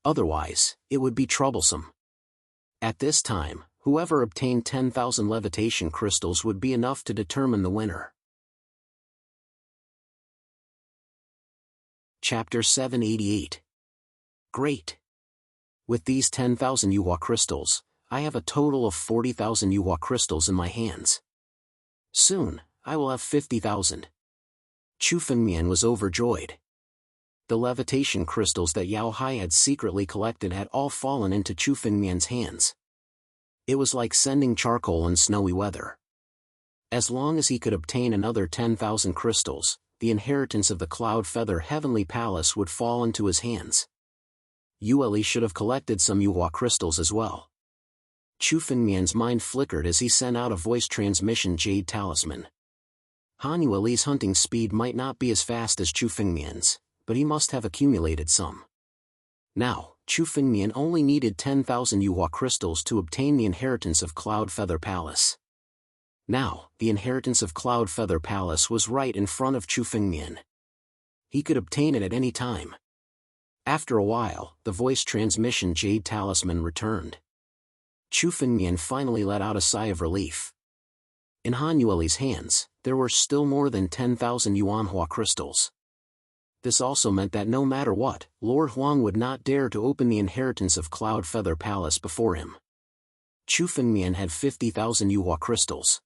Otherwise, it would be troublesome. At this time, whoever obtained 10,000 levitation crystals would be enough to determine the winner. Chapter 788. Great! With these 10,000 Yuhua crystals, I have a total of 40,000 Yuhua crystals in my hands. Soon, I will have 50,000. Chu Fengmian was overjoyed. The levitation crystals that Yao Hai had secretly collected had all fallen into Chu Fengmian's hands. It was like sending charcoal in snowy weather. As long as he could obtain another 10,000 crystals, the inheritance of the Cloud Feather Heavenly Palace would fall into his hands. Yueli should have collected some Yuhua crystals as well. Chu Fengmian's mind flickered as he sent out a voice transmission Jade Talisman. Han Yueli's hunting speed might not be as fast as Chu Fengmian's, but he must have accumulated some. Now, Chu Fengmian only needed 10,000 Yuhua crystals to obtain the inheritance of Cloud Feather Palace. Now, the inheritance of Cloud Feather Palace was right in front of Chu Fengmian. He could obtain it at any time. After a while, the voice transmission Jade Talisman returned. Chu Fengmian finally let out a sigh of relief. In Han Yueli's hands, there were still more than 10,000 Yuanhua crystals. This also meant that no matter what, Lord Huang would not dare to open the inheritance of Cloud Feather Palace before him. Chu Fengmian had 50,000 Yuhua crystals.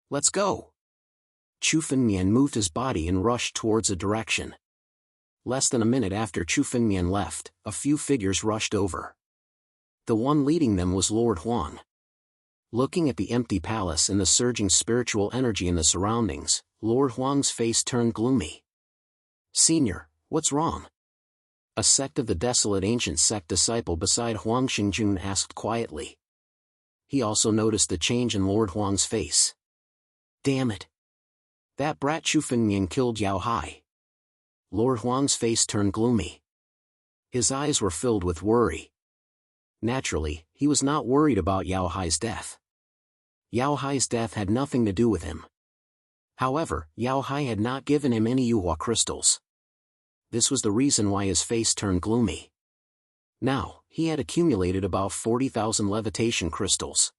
Let's go! Chu Fengmian moved his body and rushed towards a direction. Less than a minute after Chu Fengmian left, a few figures rushed over. The one leading them was Lord Huang. Looking at the empty palace and the surging spiritual energy in the surroundings, Lord Huang's face turned gloomy. Senior, what's wrong? A sect of the desolate ancient sect disciple beside Huang Xingjun asked quietly. He also noticed the change in Lord Huang's face. Damn it! That brat Chu Fengmian killed Yao Hai. Lord Huang's face turned gloomy. His eyes were filled with worry. Naturally, he was not worried about Yao Hai's death. Yao Hai's death had nothing to do with him. However, Yao Hai had not given him any Yuhua crystals. This was the reason why his face turned gloomy. Now, he had accumulated about 40,000 levitation crystals.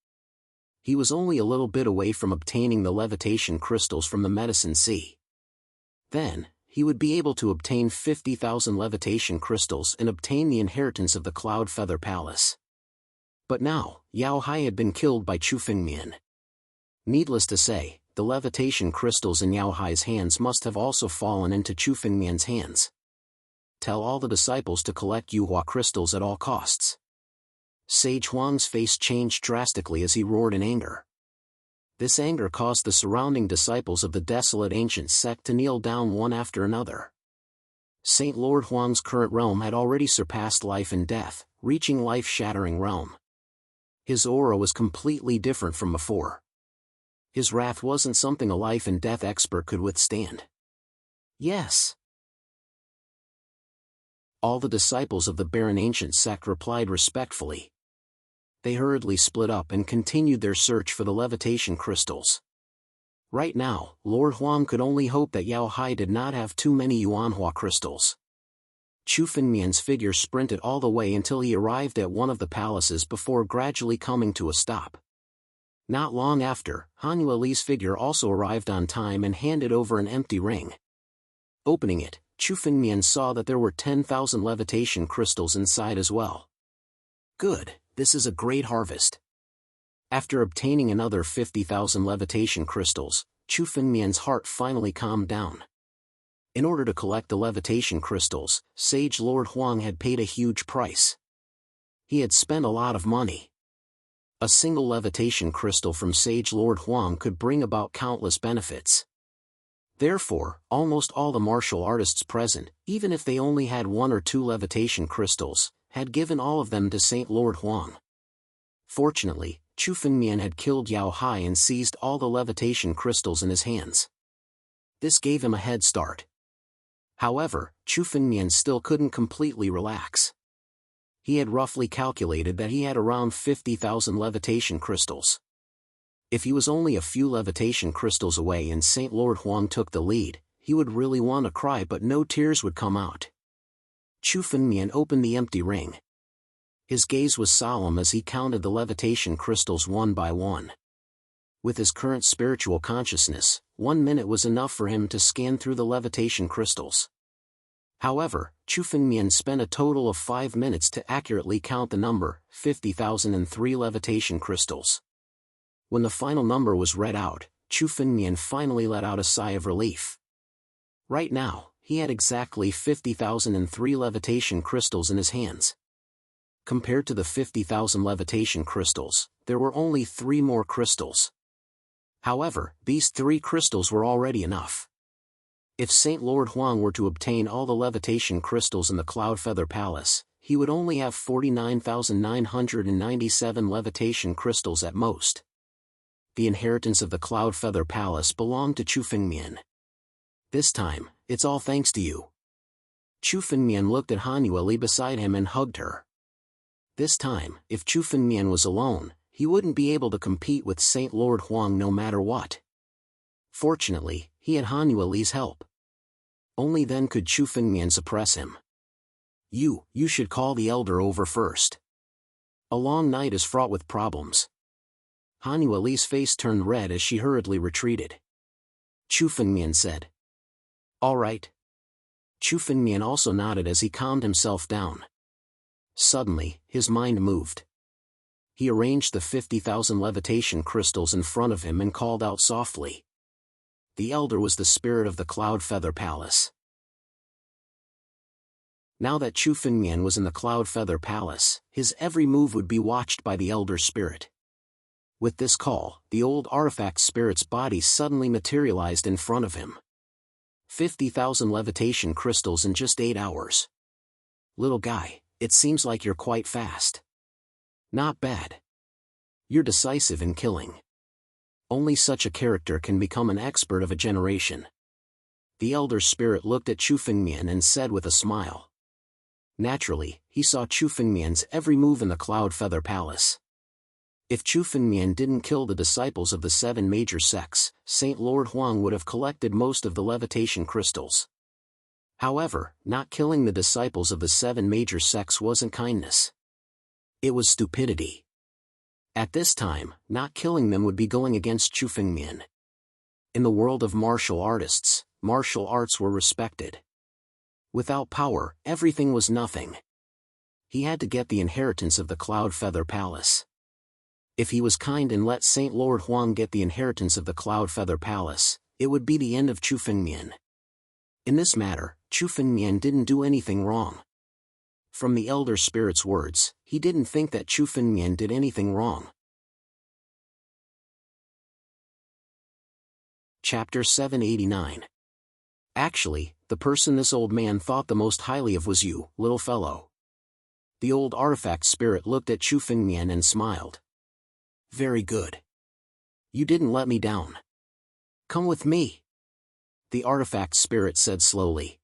He was only a little bit away from obtaining the levitation crystals from the Medicine Sea. Then, he would be able to obtain 50,000 levitation crystals and obtain the inheritance of the Cloud Feather Palace. But now, Yao Hai had been killed by Chu Fengmian. Needless to say, the levitation crystals in Yao Hai's hands must have also fallen into Chu Fengmian's hands. Tell all the disciples to collect Yuhua crystals at all costs. Sage Huang's face changed drastically as he roared in anger. This anger caused the surrounding disciples of the desolate ancient sect to kneel down one after another. Saint Lord Huang's current realm had already surpassed life and death, reaching life-shattering realm. His aura was completely different from before. His wrath wasn't something a life and death expert could withstand. Yes. All the disciples of the barren ancient sect replied respectfully. They hurriedly split up and continued their search for the levitation crystals. Right now, Lord Huang could only hope that Yao Hai did not have too many Yuanhua crystals. Chu Fengmian's figure sprinted all the way until he arrived at one of the palaces before gradually coming to a stop. Not long after, Han Yueli's figure also arrived on time and handed over an empty ring. Opening it, Chu Fengmian saw that there were 10,000 levitation crystals inside as well. Good, this is a great harvest. After obtaining another 50,000 levitation crystals, Chu Fengmian's heart finally calmed down. In order to collect the levitation crystals, Sage Lord Huang had paid a huge price. He had spent a lot of money. A single levitation crystal from Sage Lord Huang could bring about countless benefits. Therefore, almost all the martial artists present, even if they only had 1 or 2 levitation crystals, had given all of them to Saint Lord Huang. Fortunately, Chu Fengmian had killed Yao Hai and seized all the levitation crystals in his hands. This gave him a head start. However, Chu Fengmian still couldn't completely relax. He had roughly calculated that he had around 50,000 levitation crystals. If he was only a few levitation crystals away and Saint Lord Huang took the lead, he would really want to cry but no tears would come out. Chu Fengmian opened the empty ring. His gaze was solemn as he counted the levitation crystals one by one. With his current spiritual consciousness, 1 minute was enough for him to scan through the levitation crystals. However, Chu Fengmian spent a total of 5 minutes to accurately count the number, 50,003 levitation crystals. When the final number was read out, Chu Fengmian finally let out a sigh of relief. Right now, he had exactly 50,003 levitation crystals in his hands. Compared to the 50,000 levitation crystals, there were only 3 more crystals. However, these 3 crystals were already enough. If Saint Lord Huang were to obtain all the levitation crystals in the Cloud Feather Palace, he would only have 49,997 levitation crystals at most. The inheritance of the Cloud Feather Palace belonged to Chu Fengmian. This time, it's all thanks to you. Chu Fengmian looked at Han Yueli beside him and hugged her. This time, if Chu Fengmian was alone, he wouldn't be able to compete with Saint Lord Huang no matter what. Fortunately, he had Han Yueli's help. Only then could Chu Fengmian suppress him. You should call the elder over first. A long night is fraught with problems. Han Yueli's face turned red as she hurriedly retreated. Chu Fengmian said. All right. Chu Fengmian also nodded as he calmed himself down. Suddenly, his mind moved. He arranged the 50,000 levitation crystals in front of him and called out softly. The elder was the spirit of the Cloud Feather Palace. Now that Chu Fengmian was in the Cloud Feather Palace, his every move would be watched by the elder spirit. With this call, the old artifact spirit's body suddenly materialized in front of him. 50,000 levitation crystals in just 8 hours. Little guy, it seems like you're quite fast. Not bad. You're decisive in killing. Only such a character can become an expert of a generation. The elder spirit looked at Chu Fengmian and said with a smile. Naturally, he saw Chu Fengmian's every move in the Cloud Feather Palace. If Chu Fengmian didn't kill the disciples of the 7 major sects, Saint Lord Huang would have collected most of the levitation crystals. However, not killing the disciples of the 7 major sects wasn't kindness. It was stupidity. At this time, not killing them would be going against Chu Fengmian. In the world of martial artists, martial arts were respected. Without power, everything was nothing. He had to get the inheritance of the Cloud Feather Palace. If he was kind and let Saint Lord Huang get the inheritance of the Cloud Feather Palace, it would be the end of Chu Fengmian. In this matter, Chu Fengmian didn't do anything wrong. From the elder spirit's words, he didn't think that Chu Fengmian did anything wrong. Chapter 789. Actually, the person this old man thought the most highly of was you, little fellow. The old artifact spirit looked at Chu Fengmian and smiled. Very good. You didn't let me down. Come with me. The artifact spirit said slowly.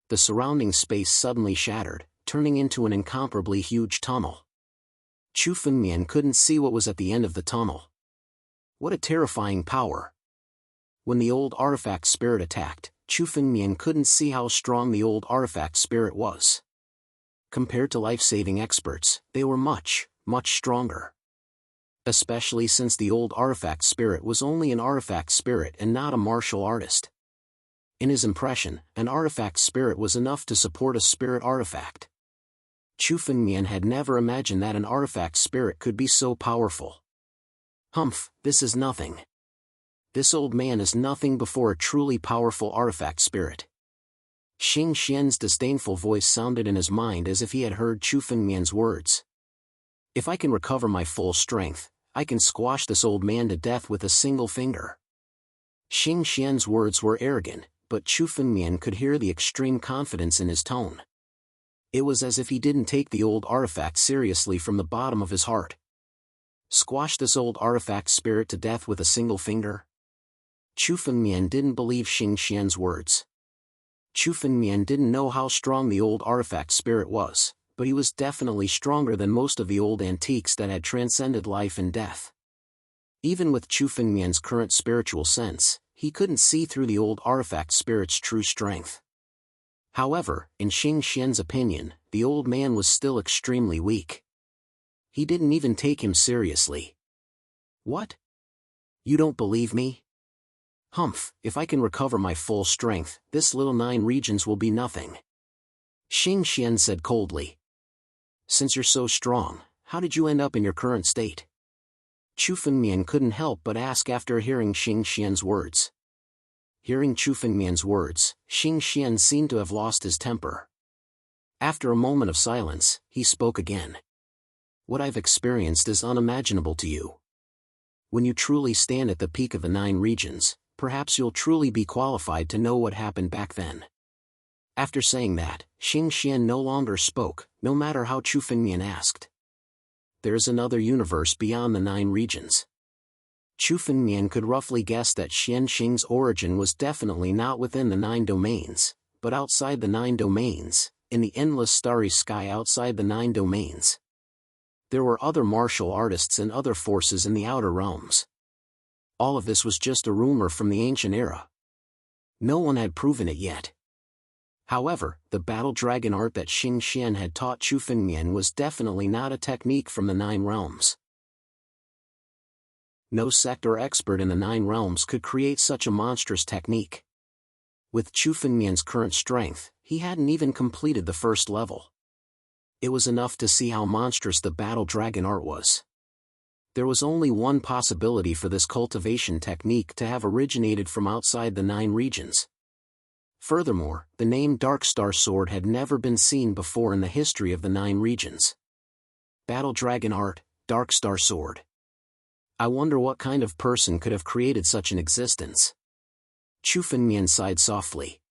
The surrounding space suddenly shattered, turning into an incomparably huge tunnel. Chu Fengmian couldn't see what was at the end of the tunnel. What a terrifying power. When the old artifact spirit attacked, Chu Fengmian couldn't see how strong the old artifact spirit was. Compared to life-saving experts, they were much, much stronger. Especially since the old artifact spirit was only an artifact spirit and not a martial artist. In his impression, an artifact spirit was enough to support a spirit artifact. Chu Fengmian had never imagined that an artifact spirit could be so powerful. Humph, this is nothing. This old man is nothing before a truly powerful artifact spirit. Xing Xian's disdainful voice sounded in his mind as if he had heard Chu Fengmian's words. If I can recover my full strength, I can squash this old man to death with a single finger. Xing Xian's words were arrogant, but Chu Fengmian could hear the extreme confidence in his tone. It was as if he didn't take the old artifact seriously from the bottom of his heart. Squash this old artifact spirit to death with a single finger? Chu Fengmian didn't believe Xing Xian's words. Chu Fengmian didn't know how strong the old artifact spirit was, but he was definitely stronger than most of the old antiques that had transcended life and death. Even with Chu Fengmian's current spiritual sense, he couldn't see through the old artifact spirit's true strength. However, in Xing Xian's opinion, the old man was still extremely weak. He didn't even take him seriously. What? You don't believe me? Humph, if I can recover my full strength, this little 9 regions will be nothing. Xing Xian said coldly. Since you're so strong, how did you end up in your current state? Chu Fengmian couldn't help but ask after hearing Xing Xian's words. Hearing Chu Fengmian's words, Xing Xian seemed to have lost his temper. After a moment of silence, he spoke again. What I've experienced is unimaginable to you. When you truly stand at the peak of the 9 regions, perhaps you'll truly be qualified to know what happened back then. After saying that, Xing Xian no longer spoke, no matter how Chu Fengmian asked. There's another universe beyond the 9 regions. Chu Fengmian could roughly guess that Xian Xing's origin was definitely not within the 9 domains, but outside the 9 domains, in the endless starry sky outside the 9 domains. There were other martial artists and other forces in the outer realms. All of this was just a rumor from the ancient era. No one had proven it yet. However, the battle dragon art that Xing Xian had taught Chu Fengmian was definitely not a technique from the 9 realms. No sect or expert in the 9 realms could create such a monstrous technique. With Chu Fengmian's current strength, he hadn't even completed the first level. It was enough to see how monstrous the battle dragon art was. There was only one possibility for this cultivation technique to have originated from outside the 9 regions. Furthermore, the name Dark Star Sword had never been seen before in the history of the 9 regions. Battle Dragon Art, Dark Star Sword. I wonder what kind of person could have created such an existence. Chu Fengmian sighed softly.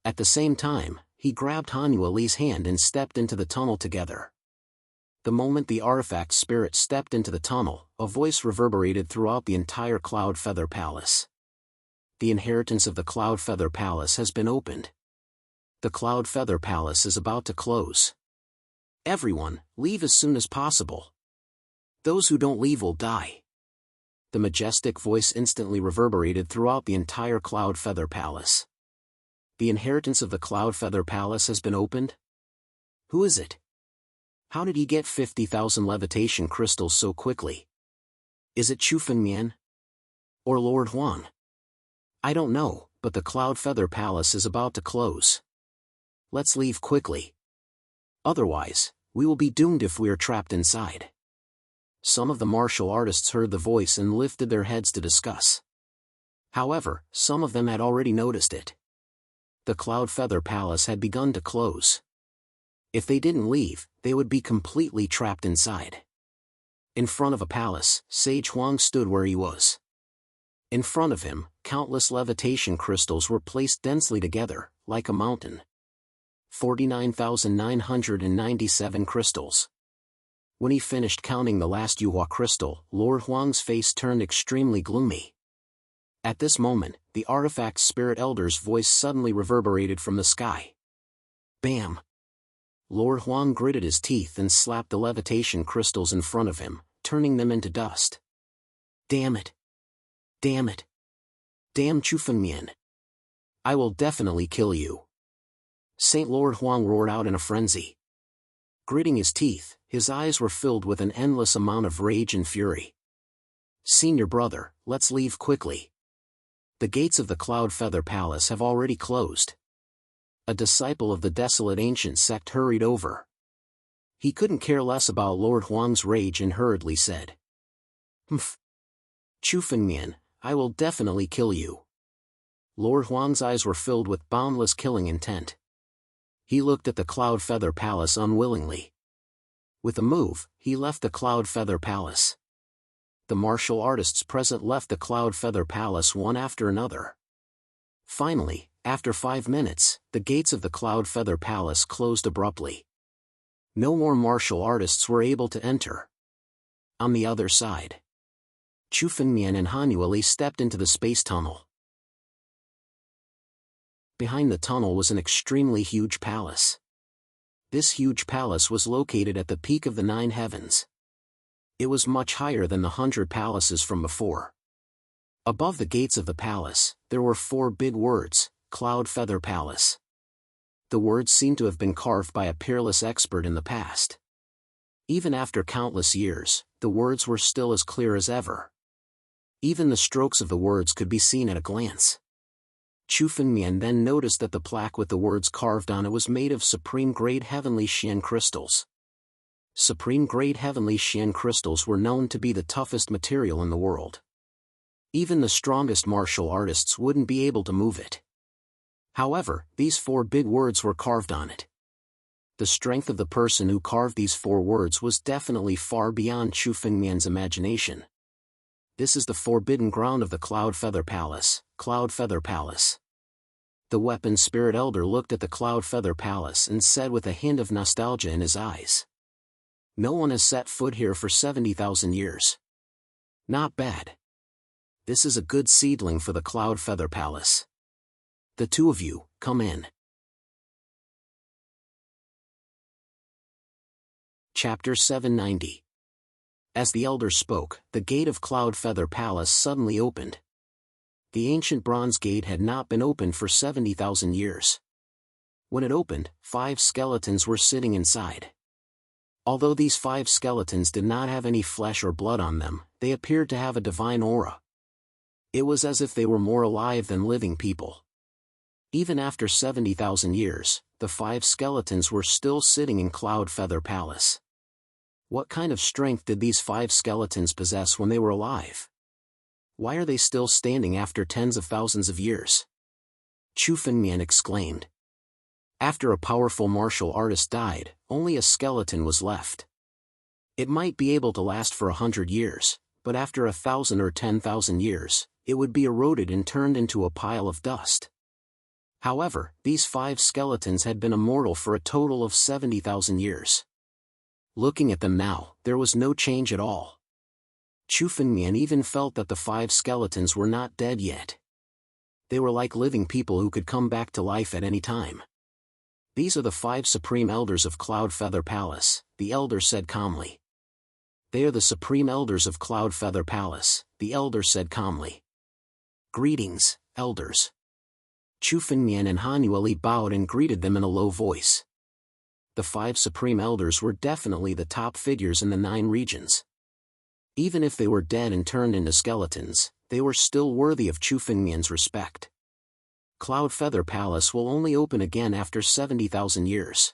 At the same time, he grabbed Han Yueli's hand and stepped into the tunnel together. The moment the artifact spirit stepped into the tunnel, a voice reverberated throughout the entire Cloud Feather Palace. The inheritance of the Cloud Feather Palace has been opened. The Cloud Feather Palace is about to close. Everyone, leave as soon as possible. Those who don't leave will die. The majestic voice instantly reverberated throughout the entire Cloud Feather Palace. The inheritance of the Cloud Feather Palace has been opened? Who is it? How did he get 50,000 levitation crystals so quickly? Is it Chu Fengmian? Or Lord Huang? I don't know, but the Cloud Feather Palace is about to close. Let's leave quickly. Otherwise, we will be doomed if we are trapped inside. Some of the martial artists heard the voice and lifted their heads to discuss. However, some of them had already noticed it. The Cloud Feather Palace had begun to close. If they didn't leave, they would be completely trapped inside. In front of a palace, Sage Huang stood where he was. In front of him, countless levitation crystals were placed densely together, like a mountain. 49,997 crystals. When he finished counting the last Yuhua crystal, Lord Huang's face turned extremely gloomy. At this moment, the artifact spirit elder's voice suddenly reverberated from the sky. Bam! Lord Huang gritted his teeth and slapped the levitation crystals in front of him, turning them into dust. Damn it! Damn it! Damn Chufengmian! I will definitely kill you! Saint Lord Huang roared out in a frenzy. Gritting his teeth, his eyes were filled with an endless amount of rage and fury. Senior brother, let's leave quickly. The gates of the Cloud Feather Palace have already closed. A disciple of the desolate ancient sect hurried over. He couldn't care less about Lord Huang's rage and hurriedly said, "Humph! Chufengmian, I will definitely kill you." Lord Huang's eyes were filled with boundless killing intent. He looked at the Cloud Feather Palace unwillingly. With a move, he left the Cloud Feather Palace. The martial artists present left the Cloud Feather Palace one after another. Finally, after 5 minutes, the gates of the Cloud Feather Palace closed abruptly. No more martial artists were able to enter. On the other side, Chufengmian and Hanueli stepped into the space tunnel. Behind the tunnel was an extremely huge palace. This huge palace was located at the peak of the 9 heavens. It was much higher than the 100 palaces from before. Above the gates of the palace, there were 4 big words, Cloud Feather Palace. The words seemed to have been carved by a peerless expert in the past. Even after countless years, the words were still as clear as ever. Even the strokes of the words could be seen at a glance. Chufengmian then noticed that the plaque with the words carved on it was made of supreme-grade heavenly Xian crystals. Supreme-grade heavenly Xian crystals were known to be the toughest material in the world. Even the strongest martial artists wouldn't be able to move it. However, these 4 big words were carved on it. The strength of the person who carved these 4 words was definitely far beyond Chufengmian's imagination. This is the forbidden ground of the Cloud Feather Palace, Cloud Feather Palace. The Weapon Spirit Elder looked at the Cloud Feather Palace and said with a hint of nostalgia in his eyes, "No one has set foot here for 70,000 years. Not bad. This is a good seedling for the Cloud Feather Palace. The 2 of you, come in." Chapter 790. As the elder spoke, the gate of Cloud Feather Palace suddenly opened. The ancient bronze gate had not been opened for 70,000 years. When it opened, 5 skeletons were sitting inside. Although these 5 skeletons did not have any flesh or blood on them, they appeared to have a divine aura. It was as if they were more alive than living people. Even after 70,000 years, the 5 skeletons were still sitting in Cloud Feather Palace. What kind of strength did these 5 skeletons possess when they were alive? Why are they still standing after tens of thousands of years? Chufengmian exclaimed. After a powerful martial artist died, only a skeleton was left. It might be able to last for 100 years, but after 1,000 or 10,000 years, it would be eroded and turned into a pile of dust. However, these 5 skeletons had been immortal for a total of 70,000 years. Looking at them now, there was no change at all. Chufengmian even felt that the 5 skeletons were not dead yet. They were like living people who could come back to life at any time. "These are the 5 supreme elders of Cloud Feather Palace," the elder said calmly. "They are the supreme elders of Cloud Feather Palace," the elder said calmly. "Greetings, elders." Chufengmian and Hanueli bowed and greeted them in a low voice. The 5 supreme elders were definitely the top figures in the 9 regions. Even if they were dead and turned into skeletons, they were still worthy of Chufengmian's respect. Cloud Feather Palace will only open again after 70,000 years.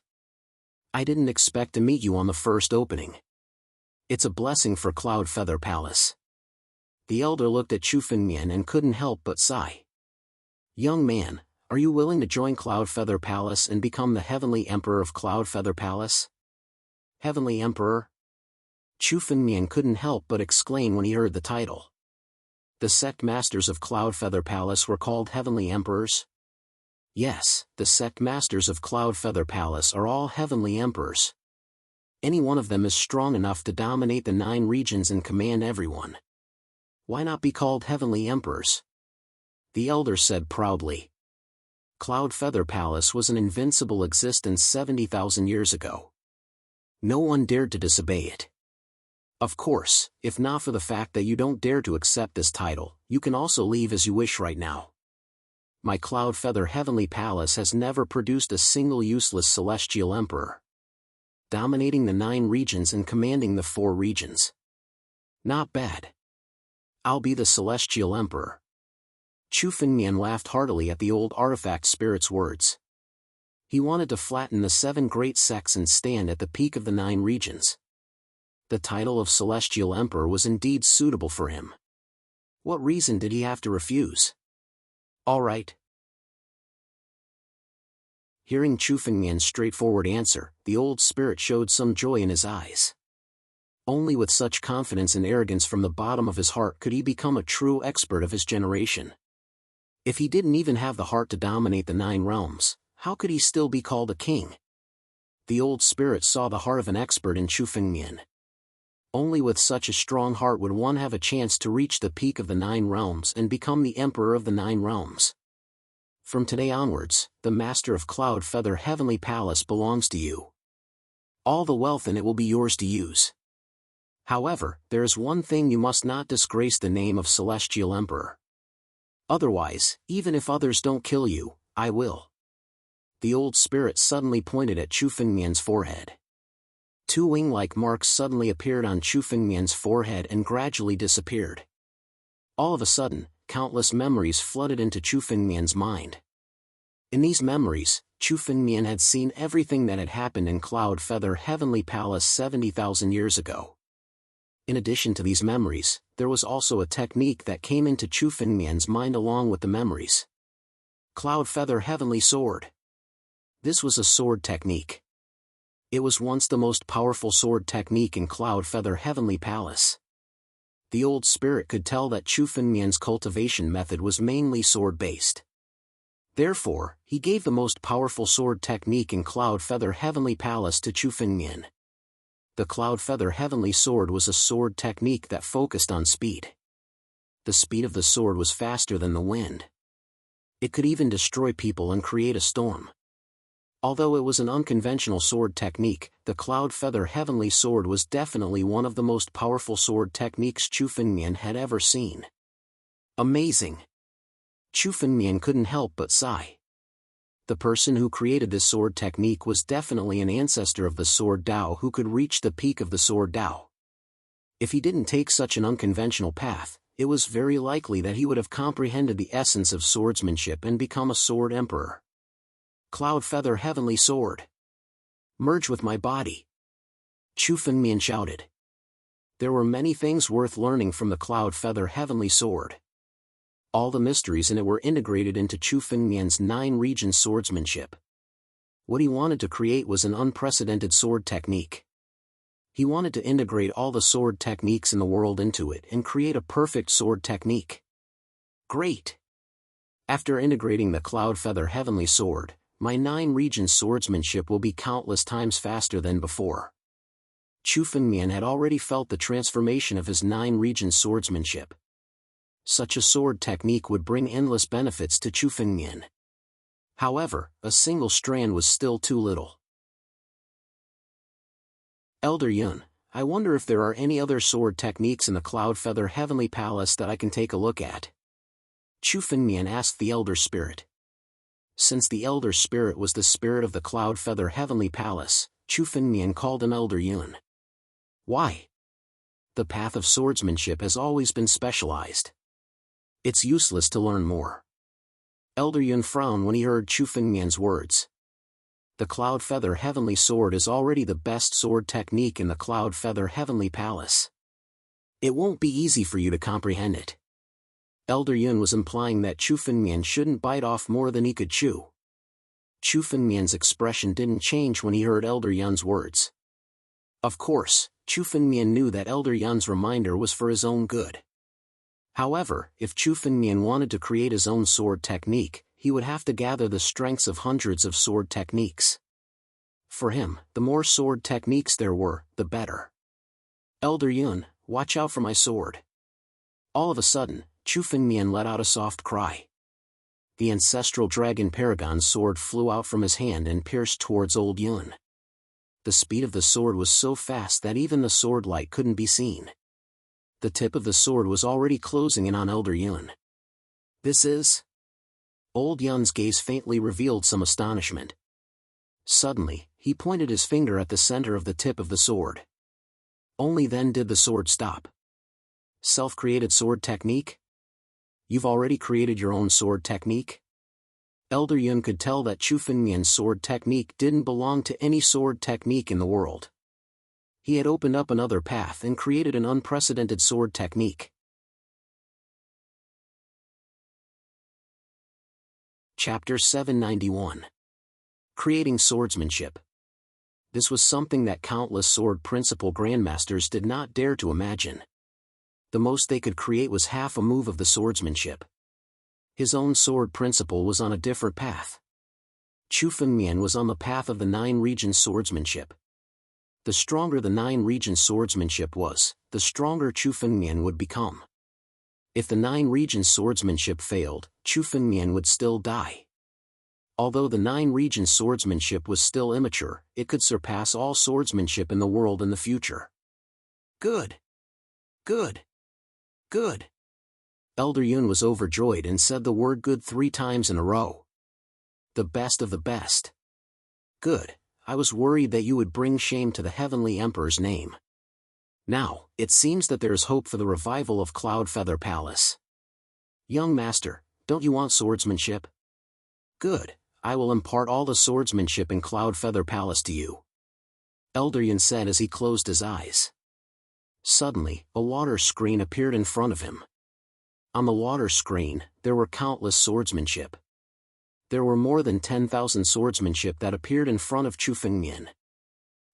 I didn't expect to meet you on the first opening. It's a blessing for Cloud Feather Palace. The elder looked at Chufengmian and couldn't help but sigh. "Young man, are you willing to join Cloud Feather Palace and become the Heavenly Emperor of Cloud Feather Palace?" Heavenly Emperor? Chufengmian couldn't help but exclaim when he heard the title. The sect masters of Cloud Feather Palace were called Heavenly Emperors? Yes, the sect masters of Cloud Feather Palace are all Heavenly Emperors. Any one of them is strong enough to dominate the 9 regions and command everyone. Why not be called Heavenly Emperors? The elder said proudly. Cloud Feather Palace was an invincible existence 70,000 years ago. No one dared to disobey it. Of course, if not for the fact that you don't dare to accept this title, you can also leave as you wish right now. My Cloud Feather Heavenly Palace has never produced a single useless celestial emperor, dominating the 9 regions and commanding the 4 regions. Not bad. I'll be the celestial emperor. Chu Fengmian laughed heartily at the old artifact spirit's words. He wanted to flatten the 7 great sects and stand at the peak of the 9 regions. The title of celestial emperor was indeed suitable for him. What reason did he have to refuse? All right. Hearing Chu Fengmian's straightforward answer, the old spirit showed some joy in his eyes. Only with such confidence and arrogance from the bottom of his heart could he become a true expert of his generation. If he didn't even have the heart to dominate the 9 realms, how could he still be called a king? The old spirit saw the heart of an expert in Chu Fengmian. Only with such a strong heart would one have a chance to reach the peak of the 9 realms and become the emperor of the 9 realms. From today onwards, the master of Cloud Feather Heavenly Palace belongs to you. All the wealth in it will be yours to use. However, there is one thing: you must not disgrace the name of Celestial Emperor. Otherwise, even if others don't kill you, I will. The old spirit suddenly pointed at Chu Fengmian's forehead. 2 wing-like marks suddenly appeared on Chu Fengmian's forehead and gradually disappeared. All of a sudden, countless memories flooded into Chu Fengmian's mind. In these memories, Chu Fengmian had seen everything that had happened in Cloud Feather Heavenly Palace 70,000 years ago. In addition to these memories, there was also a technique that came into Chu Fengmian's mind along with the memories. Cloud Feather Heavenly Sword. This was a sword technique. It was once the most powerful sword technique in Cloud Feather Heavenly Palace. The old spirit could tell that Chu Fengmian's cultivation method was mainly sword-based. Therefore, he gave the most powerful sword technique in Cloud Feather Heavenly Palace to Chu Fengmian. The Cloud Feather Heavenly Sword was a sword technique that focused on speed. The speed of the sword was faster than the wind. It could even destroy people and create a storm. Although it was an unconventional sword technique, the Cloud Feather Heavenly Sword was definitely one of the most powerful sword techniques Chu Fengmian had ever seen. Amazing! Chu Fengmian couldn't help but sigh. The person who created this sword technique was definitely an ancestor of the Sword Dao who could reach the peak of the Sword Dao. If he didn't take such an unconventional path, it was very likely that he would have comprehended the essence of swordsmanship and become a sword emperor. Cloud Feather Heavenly Sword. Merge with my body. Chu Fengmian shouted. There were many things worth learning from the Cloud Feather Heavenly Sword. All the mysteries in it were integrated into Chu Fengmian's 9-region swordsmanship. What he wanted to create was an unprecedented sword technique. He wanted to integrate all the sword techniques in the world into it and create a perfect sword technique. Great! After integrating the Cloud Feather Heavenly Sword, my 9-region swordsmanship will be countless times faster than before. Chu Fengmian had already felt the transformation of his 9-region swordsmanship. Such a sword technique would bring endless benefits to Chu Fengmian. However, a single strand was still too little. Elder Yun, I wonder if there are any other sword techniques in the Cloud Feather Heavenly Palace that I can take a look at. Chu Fengmian asked the Elder Spirit. Since the Elder Spirit was the spirit of the Cloud Feather Heavenly Palace, Chu Fengmian called him Elder Yun. Why? The path of swordsmanship has always been specialized. It's useless to learn more. Elder Yun frowned when he heard Chu Fengmian's words. The Cloud Feather Heavenly Sword is already the best sword technique in the Cloud Feather Heavenly Palace. It won't be easy for you to comprehend it. Elder Yun was implying that Chu Fengmian shouldn't bite off more than he could chew. Chu Fengmian's expression didn't change when he heard Elder Yun's words. Of course, Chu Fengmian knew that Elder Yun's reminder was for his own good. However, if Chu Fengmian wanted to create his own sword technique, he would have to gather the strengths of hundreds of sword techniques. For him, the more sword techniques there were, the better. Elder Yun, watch out for my sword. All of a sudden, Chu Fengmian let out a soft cry. The ancestral dragon Paragon's sword flew out from his hand and pierced towards old Yun. The The speed of the sword was so fast that even the sword light couldn't be seen. The tip of the sword was already closing in on Elder Yun. This is... Old Yun's gaze faintly revealed some astonishment. Suddenly, he pointed his finger at the center of the tip of the sword. Only then did the sword stop. Self-created sword technique? You've already created your own sword technique? Elder Yun could tell that Chu Fengmian's sword technique didn't belong to any sword technique in the world. He had opened up another path and created an unprecedented sword technique. Chapter 791. Creating Swordsmanship. This was something that countless sword principle grandmasters did not dare to imagine. The most they could create was half a move of the swordsmanship. His own sword principle was on a different path. Chu Fengmian was on the path of the 9-region swordsmanship. The stronger the 9-region swordsmanship was, the stronger Chu Fengmian would become. If the 9-region swordsmanship failed, Chu Fengmian would still die. Although the 9-region swordsmanship was still immature, it could surpass all swordsmanship in the world in the future. Good. Good. Good. Elder Yun was overjoyed and said the word good 3 times in a row. The best of the best. Good. I was worried that you would bring shame to the Heavenly Emperor's name. Now, it seems that there is hope for the revival of Cloud Feather Palace. Young master, don't you want swordsmanship? Good, I will impart all the swordsmanship in Cloud Feather Palace to you. Elder Yun said as he closed his eyes. Suddenly, a water screen appeared in front of him. On the water screen, there were countless swordsmanship. There were more than 10,000 swordsmanship that appeared in front of Chu Fengmian.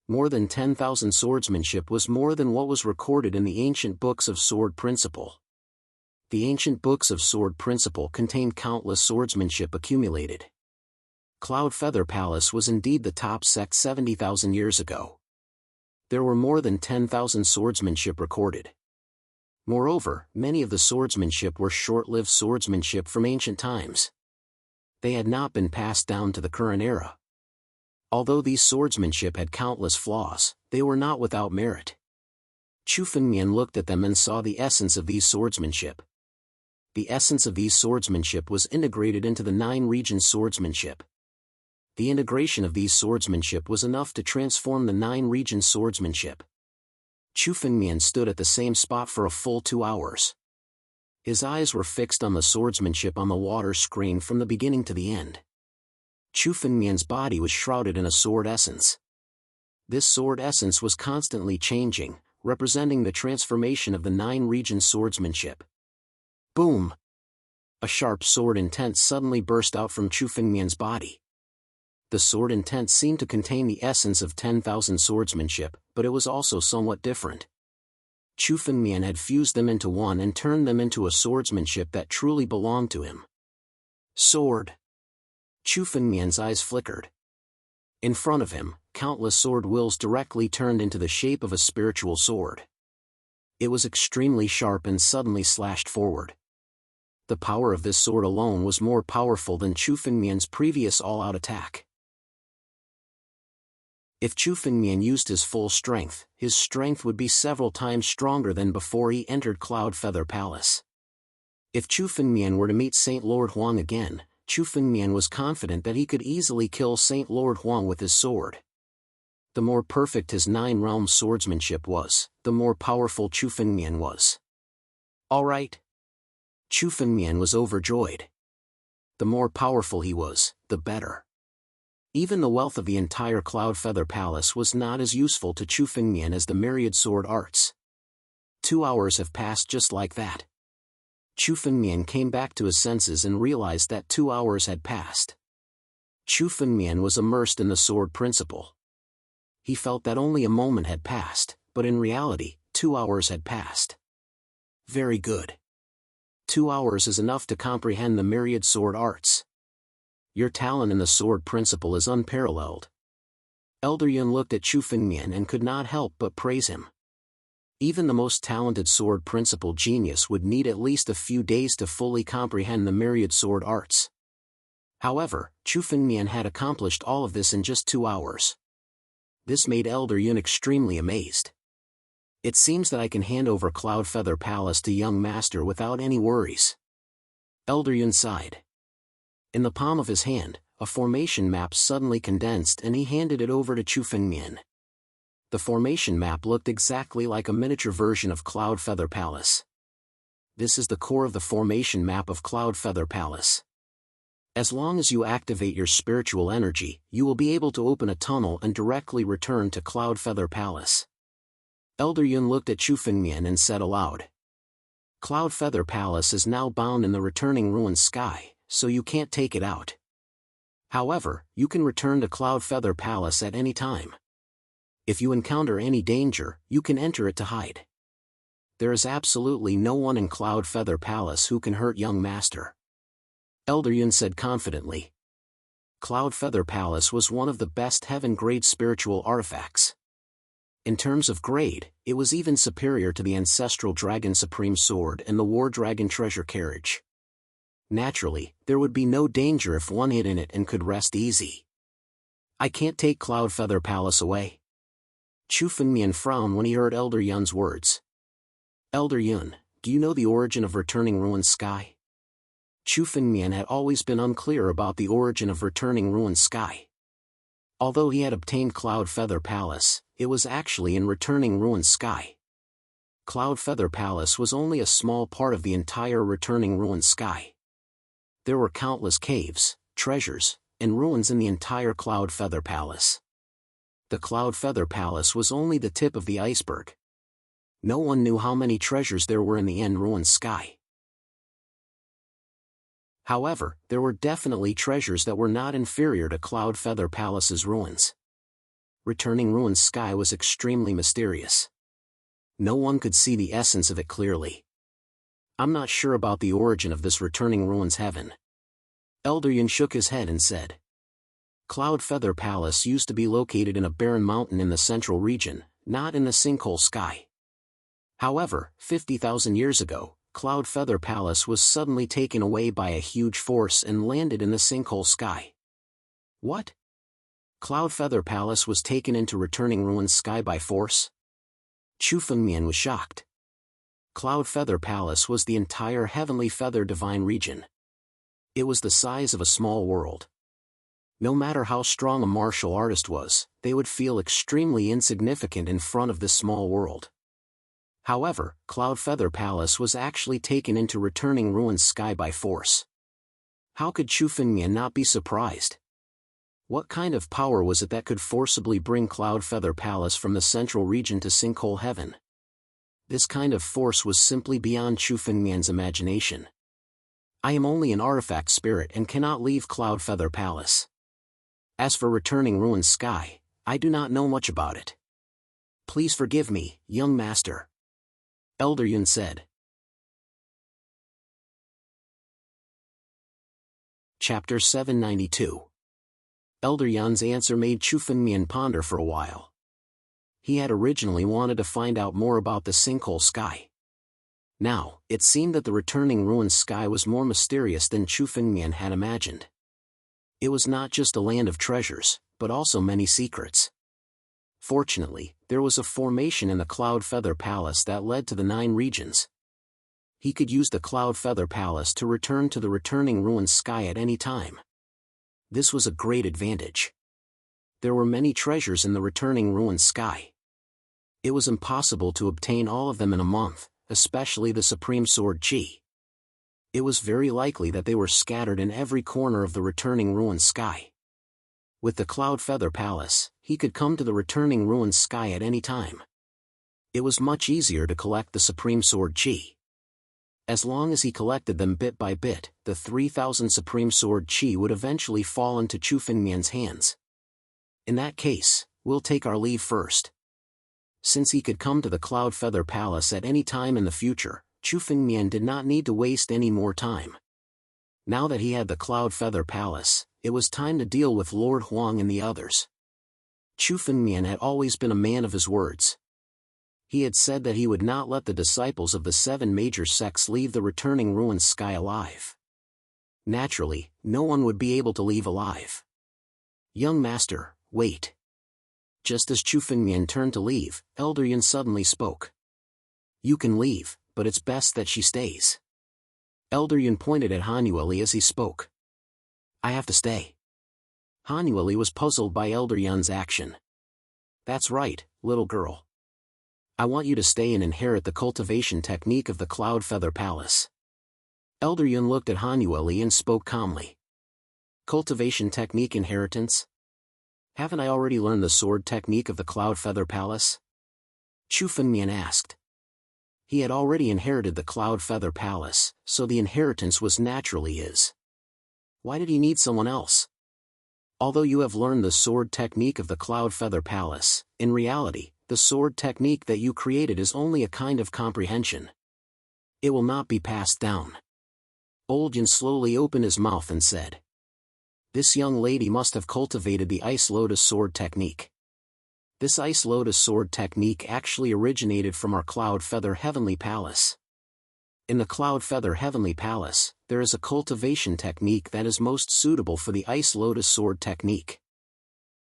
More than 10,000 swordsmanship was more than what was recorded in the ancient books of sword principle. The ancient books of sword principle contained countless swordsmanship accumulated. Cloud Feather Palace was indeed the top sect 70,000 years ago. There were more than 10,000 swordsmanship recorded. Moreover, many of the swordsmanship were short-lived swordsmanship from ancient times. They had not been passed down to the current era. Although these swordsmanship had countless flaws, they were not without merit. Chu Fengmian looked at them and saw the essence of these swordsmanship. The essence of these swordsmanship was integrated into the 9-region swordsmanship. The integration of these swordsmanship was enough to transform the 9-region swordsmanship. Chu Fengmian stood at the same spot for a full 2 hours. His eyes were fixed on the swordsmanship on the water screen from the beginning to the end. Chu Fengmian's body was shrouded in a sword essence. This sword essence was constantly changing, representing the transformation of the 9-region swordsmanship. Boom! A sharp sword intent suddenly burst out from Chu Fengmian's body. The sword intent seemed to contain the essence of 10,000 swordsmanship, but it was also somewhat different. Chu Fengmian had fused them into one and turned them into a swordsmanship that truly belonged to him. Sword! Chu Fengmian's eyes flickered. In front of him, countless sword wills directly turned into the shape of a spiritual sword. It was extremely sharp and suddenly slashed forward. The power of this sword alone was more powerful than Chu Fengmian's previous all-out attack. If Chu Fengmian used his full strength, his strength would be several times stronger than before he entered Cloud Feather Palace. If Chu Fengmian were to meet Saint Lord Huang again, Chu Fengmian was confident that he could easily kill Saint Lord Huang with his sword. The more perfect his 9-realm swordsmanship was, the more powerful Chu Fengmian was. All right. Chu Fengmian was overjoyed. The more powerful he was, the better. Even the wealth of the entire Cloud Feather Palace was not as useful to Chu Fengmian as the myriad sword arts. 2 hours have passed just like that. Chu Fengmian came back to his senses and realized that 2 hours had passed. Chu Fengmian was immersed in the sword principle. He felt that only a moment had passed, but in reality, 2 hours had passed. Very good. 2 hours is enough to comprehend the myriad sword arts. Your talent in the sword principle is unparalleled. Elder Yun looked at Chu Fengmian and could not help but praise him. Even the most talented sword principle genius would need at least a few days to fully comprehend the myriad sword arts. However, Chu Fengmian had accomplished all of this in just 2 hours. This made Elder Yun extremely amazed. It seems that I can hand over Cloud Feather Palace to young master without any worries. Elder Yun sighed. In the palm of his hand, a formation map suddenly condensed and he handed it over to Chu Fengmian. The formation map looked exactly like a miniature version of Cloud Feather Palace. This is the core of the formation map of Cloud Feather Palace. As long as you activate your spiritual energy, you will be able to open a tunnel and directly return to Cloud Feather Palace. Elder Yun looked at Chu Fengmian and said aloud. Cloud Feather Palace is now bound in the returning ruined sky, so you can't take it out. However, you can return to Cloud Feather Palace at any time. If you encounter any danger, you can enter it to hide. There is absolutely no one in Cloud Feather Palace who can hurt young master. Elder Yun said confidently. Cloud Feather Palace was one of the best heaven-grade spiritual artifacts. In terms of grade, it was even superior to the Ancestral Dragon Supreme Sword and the War Dragon Treasure Carriage. Naturally, there would be no danger if one hid in it and could rest easy. I can't take Cloud Feather Palace away. Chu Fengmian frowned when he heard Elder Yun's words. Elder Yun, do you know the origin of returning ruined sky? Chu Fengmian had always been unclear about the origin of returning ruined sky. Although he had obtained Cloud Feather Palace, it was actually in returning ruined sky. Cloud Feather Palace was only a small part of the entire returning ruined sky. There were countless caves, treasures, and ruins in the entire Cloud Feather Palace. The Cloud Feather Palace was only the tip of the iceberg. No one knew how many treasures there were in the end ruined sky. However, there were definitely treasures that were not inferior to Cloud Feather Palace's ruins. Returning ruined sky was extremely mysterious. No one could see the essence of it clearly. I'm not sure about the origin of this returning ruins heaven. Elder Yun shook his head and said. Cloud Feather Palace used to be located in a barren mountain in the central region, not in the sinkhole sky. However, 50,000 years ago, Cloud Feather Palace was suddenly taken away by a huge force and landed in the sinkhole sky. What? Cloud Feather Palace was taken into returning ruined sky by force? Chu Fengmian was shocked. Cloud Feather Palace was the entire Heavenly Feather Divine region. It was the size of a small world. No matter how strong a martial artist was, they would feel extremely insignificant in front of this small world. However, Cloud Feather Palace was actually taken into returning ruined sky by force. How could Chu Fengmian not be surprised? What kind of power was it that could forcibly bring Cloud Feather Palace from the central region to sinkhole heaven? This kind of force was simply beyond Chu Fengmian's imagination. I am only an artifact spirit and cannot leave Cloud Feather Palace. As for returning ruined sky, I do not know much about it. Please forgive me, young master. Elder Yun said. Chapter 792. Elder Yun's answer made Chu Fengmian ponder for a while. He had originally wanted to find out more about the sinkhole sky. Now, it seemed that the returning ruined sky was more mysterious than Chu Fengmian had imagined. It was not just a land of treasures, but also many secrets. Fortunately, there was a formation in the Cloud Feather Palace that led to the 9 regions. He could use the Cloud Feather Palace to return to the returning ruined sky at any time. This was a great advantage. There were many treasures in the returning ruined sky. It was impossible to obtain all of them in a month, especially the Supreme Sword Chi. It was very likely that they were scattered in every corner of the returning ruined sky. With the Cloud Feather Palace, he could come to the returning ruined sky at any time. It was much easier to collect the Supreme Sword Chi. As long as he collected them bit by bit, the 3,000 Supreme Sword Chi would eventually fall into Chu Fengmian's hands. In that case, we'll take our leave first. Since he could come to the Cloud Feather Palace at any time in the future, Chu Fengmian did not need to waste any more time. Now that he had the Cloud Feather Palace, it was time to deal with Lord Huang and the others. Chu Fengmian had always been a man of his words. He had said that he would not let the disciples of the 7 major sects leave the returning ruined sky alive. Naturally, no one would be able to leave alive. Young master, wait. Just as Chu Fengmian turned to leave, Elder Yun suddenly spoke. You can leave, but it's best that she stays. Elder Yun pointed at Han Yueli as he spoke. I have to stay. Han Yueli was puzzled by Elder Yun's action. That's right, little girl. I want you to stay and inherit the cultivation technique of the Cloud Feather Palace. Elder Yun looked at Han Yueli and spoke calmly. Cultivation technique inheritance? Haven't I already learned the sword technique of the Cloud Feather Palace? Chu Fengmian asked. He had already inherited the Cloud Feather Palace, so the inheritance was naturally his. Why did he need someone else? Although you have learned the sword technique of the Cloud Feather Palace, in reality, the sword technique that you created is only a kind of comprehension. It will not be passed down. Old Yun slowly opened his mouth and said. This young lady must have cultivated the Ice Lotus Sword technique. This Ice Lotus Sword technique actually originated from our Cloud Feather Heavenly Palace. In the Cloud Feather Heavenly Palace, there is a cultivation technique that is most suitable for the Ice Lotus Sword technique.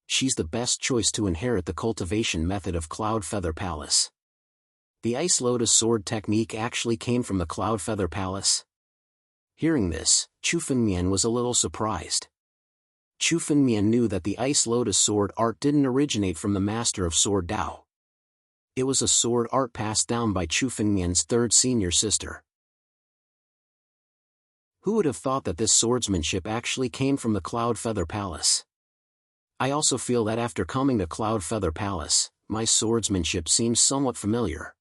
She's the best choice to inherit the cultivation method of Cloud Feather Palace. The Ice Lotus Sword technique actually came from the Cloud Feather Palace. Hearing this, Chu Fengmian was a little surprised. Chu Fengmian knew that the Ice Lotus Sword art didn't originate from the Master of Sword Dao. It was a sword art passed down by Chu Fengmian's third senior sister. Who would have thought that this swordsmanship actually came from the Cloud Feather Palace? I also feel that after coming to Cloud Feather Palace, my swordsmanship seems somewhat familiar.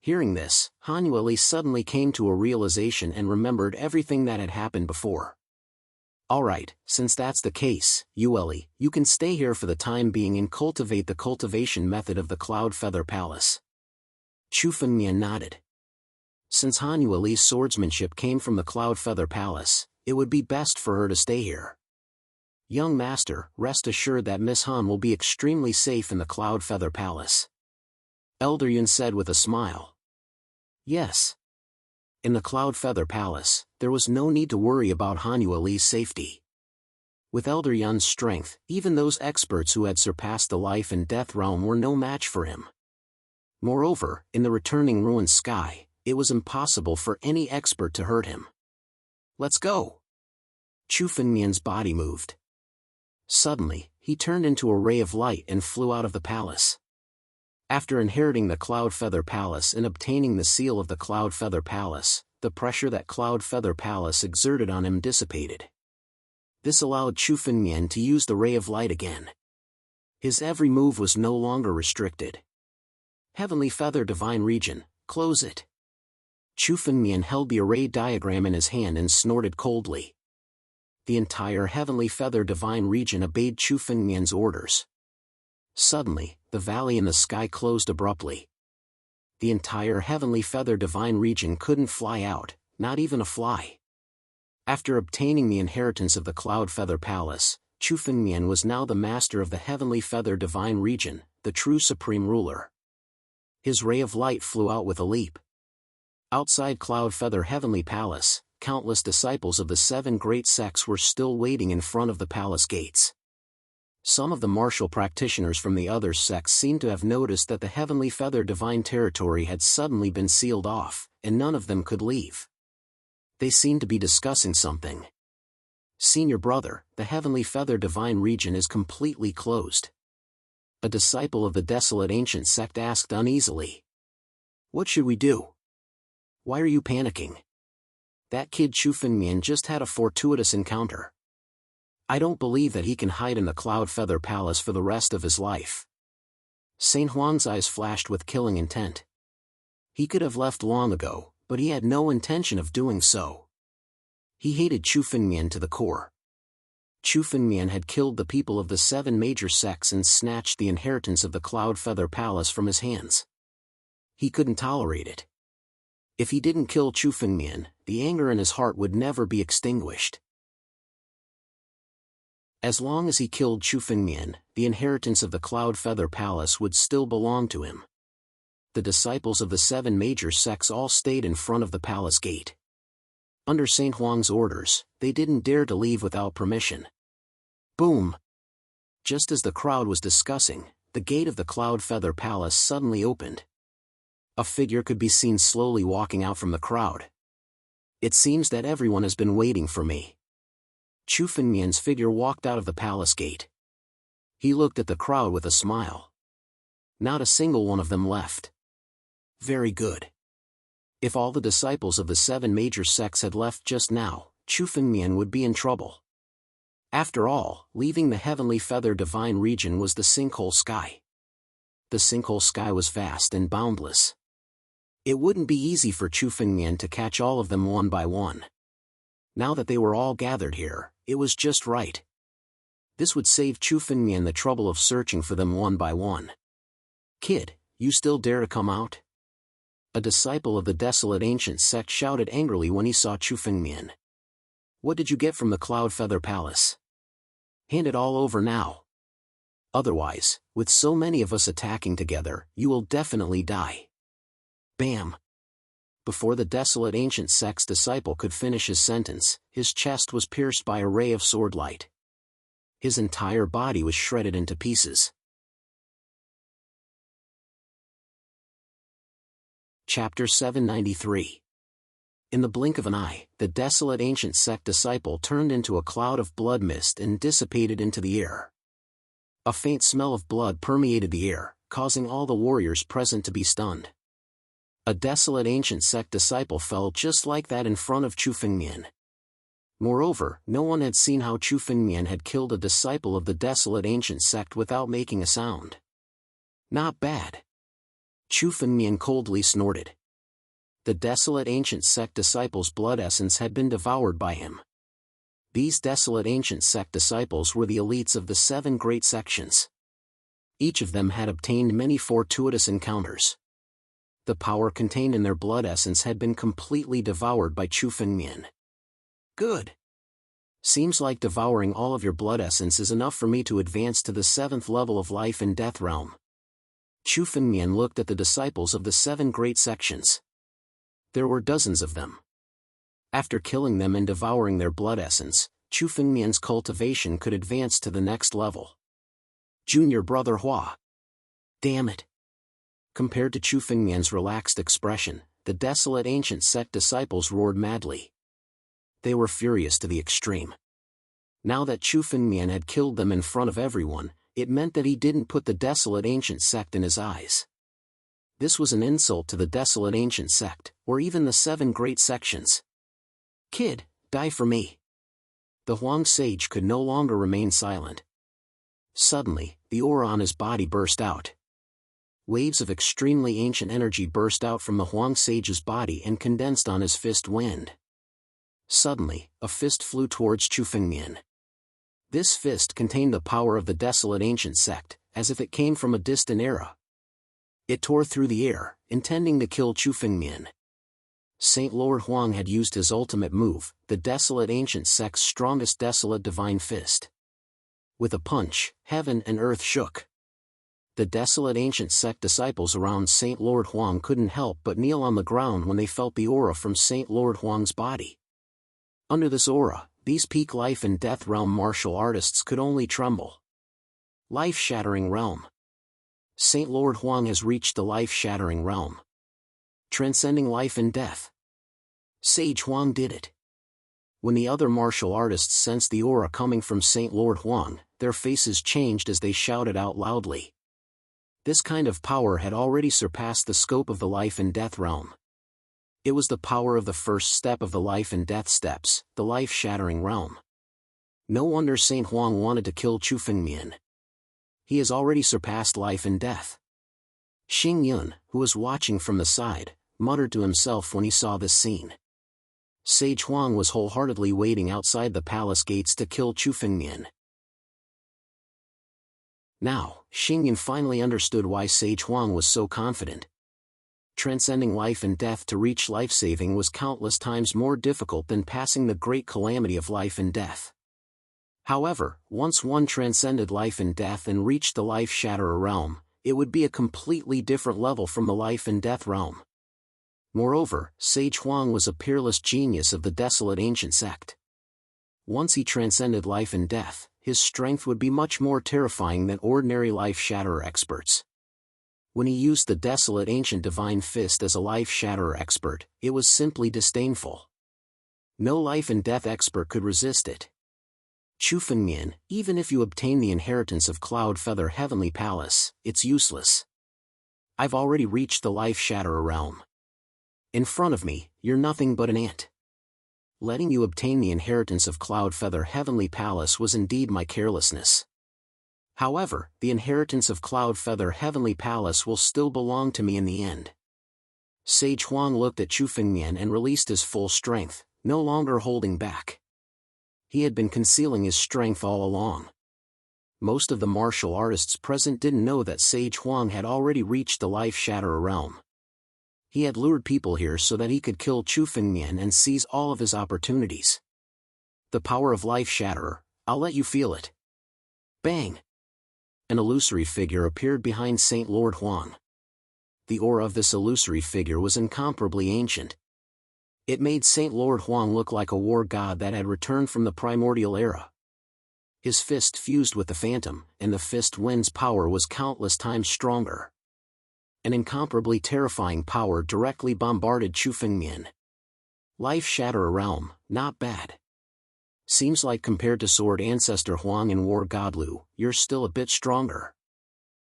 Hearing this, Han Yueli suddenly came to a realization and remembered everything that had happened before. Alright, since that's the case, Yueli, you can stay here for the time being and cultivate the cultivation method of the Cloud Feather Palace. Chu Fengmian nodded. Since Han Yueli's swordsmanship came from the Cloud Feather Palace, it would be best for her to stay here. Young master, rest assured that Miss Han will be extremely safe in the Cloud Feather Palace. Elder Yun said with a smile. Yes. In the Cloud Feather Palace, there was no need to worry about Han Yueli's safety. With Elder Yun's strength, even those experts who had surpassed the life and death realm were no match for him. Moreover, in the returning ruined sky, it was impossible for any expert to hurt him. Let's go! Chu Fengmian's body moved. Suddenly, he turned into a ray of light and flew out of the palace. After inheriting the Cloud Feather Palace and obtaining the seal of the Cloud Feather Palace, the pressure that Cloud Feather Palace exerted on him dissipated. This allowed Chu Fengmian to use the ray of light again. His every move was no longer restricted. Heavenly Feather Divine Region, close it. Chu Fengmian held the array diagram in his hand and snorted coldly. The entire Heavenly Feather Divine Region obeyed Chu Fengmian's orders. Suddenly, the valley in the sky closed abruptly. The entire Heavenly Feather Divine Region couldn't fly out, not even a fly. After obtaining the inheritance of the Cloud Feather Palace, Chu Fengmian was now the master of the Heavenly Feather Divine Region, the true supreme ruler. His ray of light flew out with a leap. Outside Cloud Feather Heavenly Palace, countless disciples of the 7 great sects were still waiting in front of the palace gates. Some of the martial practitioners from the other sects seemed to have noticed that the Heavenly Feather Divine Territory had suddenly been sealed off, and none of them could leave. They seemed to be discussing something. Senior brother, the Heavenly Feather Divine Region is completely closed. A disciple of the Desolate Ancient Sect asked uneasily. What should we do? Why are you panicking? That kid Chu Fengmian just had a fortuitous encounter. I don't believe that he can hide in the Cloud Feather Palace for the rest of his life. Saint Huang's eyes flashed with killing intent. He could have left long ago, but he had no intention of doing so. He hated Chu Fengmian to the core. Chu Fengmian had killed the people of the 7 major sects and snatched the inheritance of the Cloud Feather Palace from his hands. He couldn't tolerate it. If he didn't kill Chu Fengmian, the anger in his heart would never be extinguished. As long as he killed Chu Fengmian, the inheritance of the Cloud Feather Palace would still belong to him. The disciples of the 7 major sects all stayed in front of the palace gate. Under Saint Huang's orders, they didn't dare to leave without permission. Boom! Just as the crowd was discussing, the gate of the Cloud Feather Palace suddenly opened. A figure could be seen slowly walking out from the crowd. It seems that everyone has been waiting for me. Chu Fengmian's figure walked out of the palace gate. He looked at the crowd with a smile. Not a single one of them left. Very good. If all the disciples of the 7 major sects had left just now, Chu Fengmian would be in trouble. After all, leaving the Heavenly Feather Divine region was the Sinkhole Sky. The Sinkhole Sky was vast and boundless. It wouldn't be easy for Chu Fengmian to catch all of them one by one. Now that they were all gathered here, it was just right. This would save Chu Fengmian the trouble of searching for them one by one. Kid, you still dare to come out? A disciple of the Desolate Ancient Sect shouted angrily when he saw Chu Fengmian. What did you get from the Cloud Feather Palace? Hand it all over now. Otherwise, with so many of us attacking together, you will definitely die. Bam! Before the Desolate Ancient Sect's disciple could finish his sentence, his chest was pierced by a ray of sword light. His entire body was shredded into pieces. Chapter 793. In the blink of an eye, the Desolate Ancient Sect disciple turned into a cloud of blood mist and dissipated into the air. A faint smell of blood permeated the air, causing all the warriors present to be stunned. A Desolate Ancient Sect disciple fell just like that in front of Chu Fengmian. Moreover, no one had seen how Chu Fengmian had killed a disciple of the Desolate Ancient Sect without making a sound. Not bad. Chu Fengmian coldly snorted. The Desolate Ancient Sect disciples' blood essence had been devoured by him. These Desolate Ancient Sect disciples were the elites of the 7 great sections. Each of them had obtained many fortuitous encounters. The power contained in their blood essence had been completely devoured by Chu Fengmian. Good. Seems like devouring all of your blood essence is enough for me to advance to the 7th level of life and death realm. Chu Fengmian looked at the disciples of the 7 great sections. There were dozens of them. After killing them and devouring their blood essence, Chu Fengmian's cultivation could advance to the next level. Junior brother Hua. Damn it. Compared to Chu Fengmian's relaxed expression, the Desolate Ancient Sect disciples roared madly. They were furious to the extreme. Now that Chu Fengmian had killed them in front of everyone, it meant that he didn't put the Desolate Ancient Sect in his eyes. This was an insult to the Desolate Ancient Sect, or even the 7 great sections. Kid, die for me. The Huang sage could no longer remain silent. Suddenly, the aura on his body burst out. Waves of extremely ancient energy burst out from the Huang sage's body and condensed on his fist wind. Suddenly, a fist flew towards Chu Fengmian. This fist contained the power of the Desolate Ancient Sect, as if it came from a distant era. It tore through the air, intending to kill Chu Fengmian. Saint Lord Huang had used his ultimate move, the Desolate Ancient Sect's strongest Desolate Divine Fist. With a punch, heaven and earth shook. The Desolate Ancient Sect disciples around Saint Lord Huang couldn't help but kneel on the ground when they felt the aura from Saint Lord Huang's body. Under this aura, these peak life and death realm martial artists could only tremble. Life-shattering realm. Saint Lord Huang has reached the life-shattering realm. Transcending life and death. Sage Huang did it. When the other martial artists sensed the aura coming from Saint Lord Huang, their faces changed as they shouted out loudly. This kind of power had already surpassed the scope of the life and death realm. It was the power of the first step of the life and death steps, the life-shattering realm. No wonder Saint Huang wanted to kill Chu Fengmian. He has already surpassed life and death. Xing Yun, who was watching from the side, muttered to himself when he saw this scene. Sage Huang was wholeheartedly waiting outside the palace gates to kill Chu Fengmian. Now, Xing Yun finally understood why Sage Huang was so confident. Transcending life and death to reach life-saving was countless times more difficult than passing the great calamity of life and death. However, once one transcended life and death and reached the life-shatterer realm, it would be a completely different level from the life and death realm. Moreover, Sage Huang was a peerless genius of the Desolate Ancient Sect. Once he transcended life and death, his strength would be much more terrifying than ordinary life-shatterer experts. When he used the desolate ancient divine fist as a life-shatterer expert, it was simply disdainful. No life-and-death expert could resist it. Chu Fengmian, even if you obtain the inheritance of Cloud Feather Heavenly Palace, it's useless. I've already reached the life-shatterer realm. In front of me, you're nothing but an ant. Letting you obtain the inheritance of Cloud Feather Heavenly Palace was indeed my carelessness. However, the inheritance of Cloud Feather Heavenly Palace will still belong to me in the end. Sage Huang looked at Chu Fengmian and released his full strength, no longer holding back. He had been concealing his strength all along. Most of the martial artists present didn't know that Sage Huang had already reached the life-shatterer realm. He had lured people here so that he could kill Chu Fengmian and seize all of his opportunities. The power of life-shatterer, I'll let you feel it. Bang! An illusory figure appeared behind Saint Lord Huang. The aura of this illusory figure was incomparably ancient. It made Saint Lord Huang look like a war god that had returned from the primordial era. His fist fused with the phantom, and the fist wind's power was countless times stronger. An incomparably terrifying power directly bombarded Chu Fengmian. Life-shatterer realm, not bad. Seems like compared to Sword Ancestor Huang and War God Lu, you're still a bit stronger.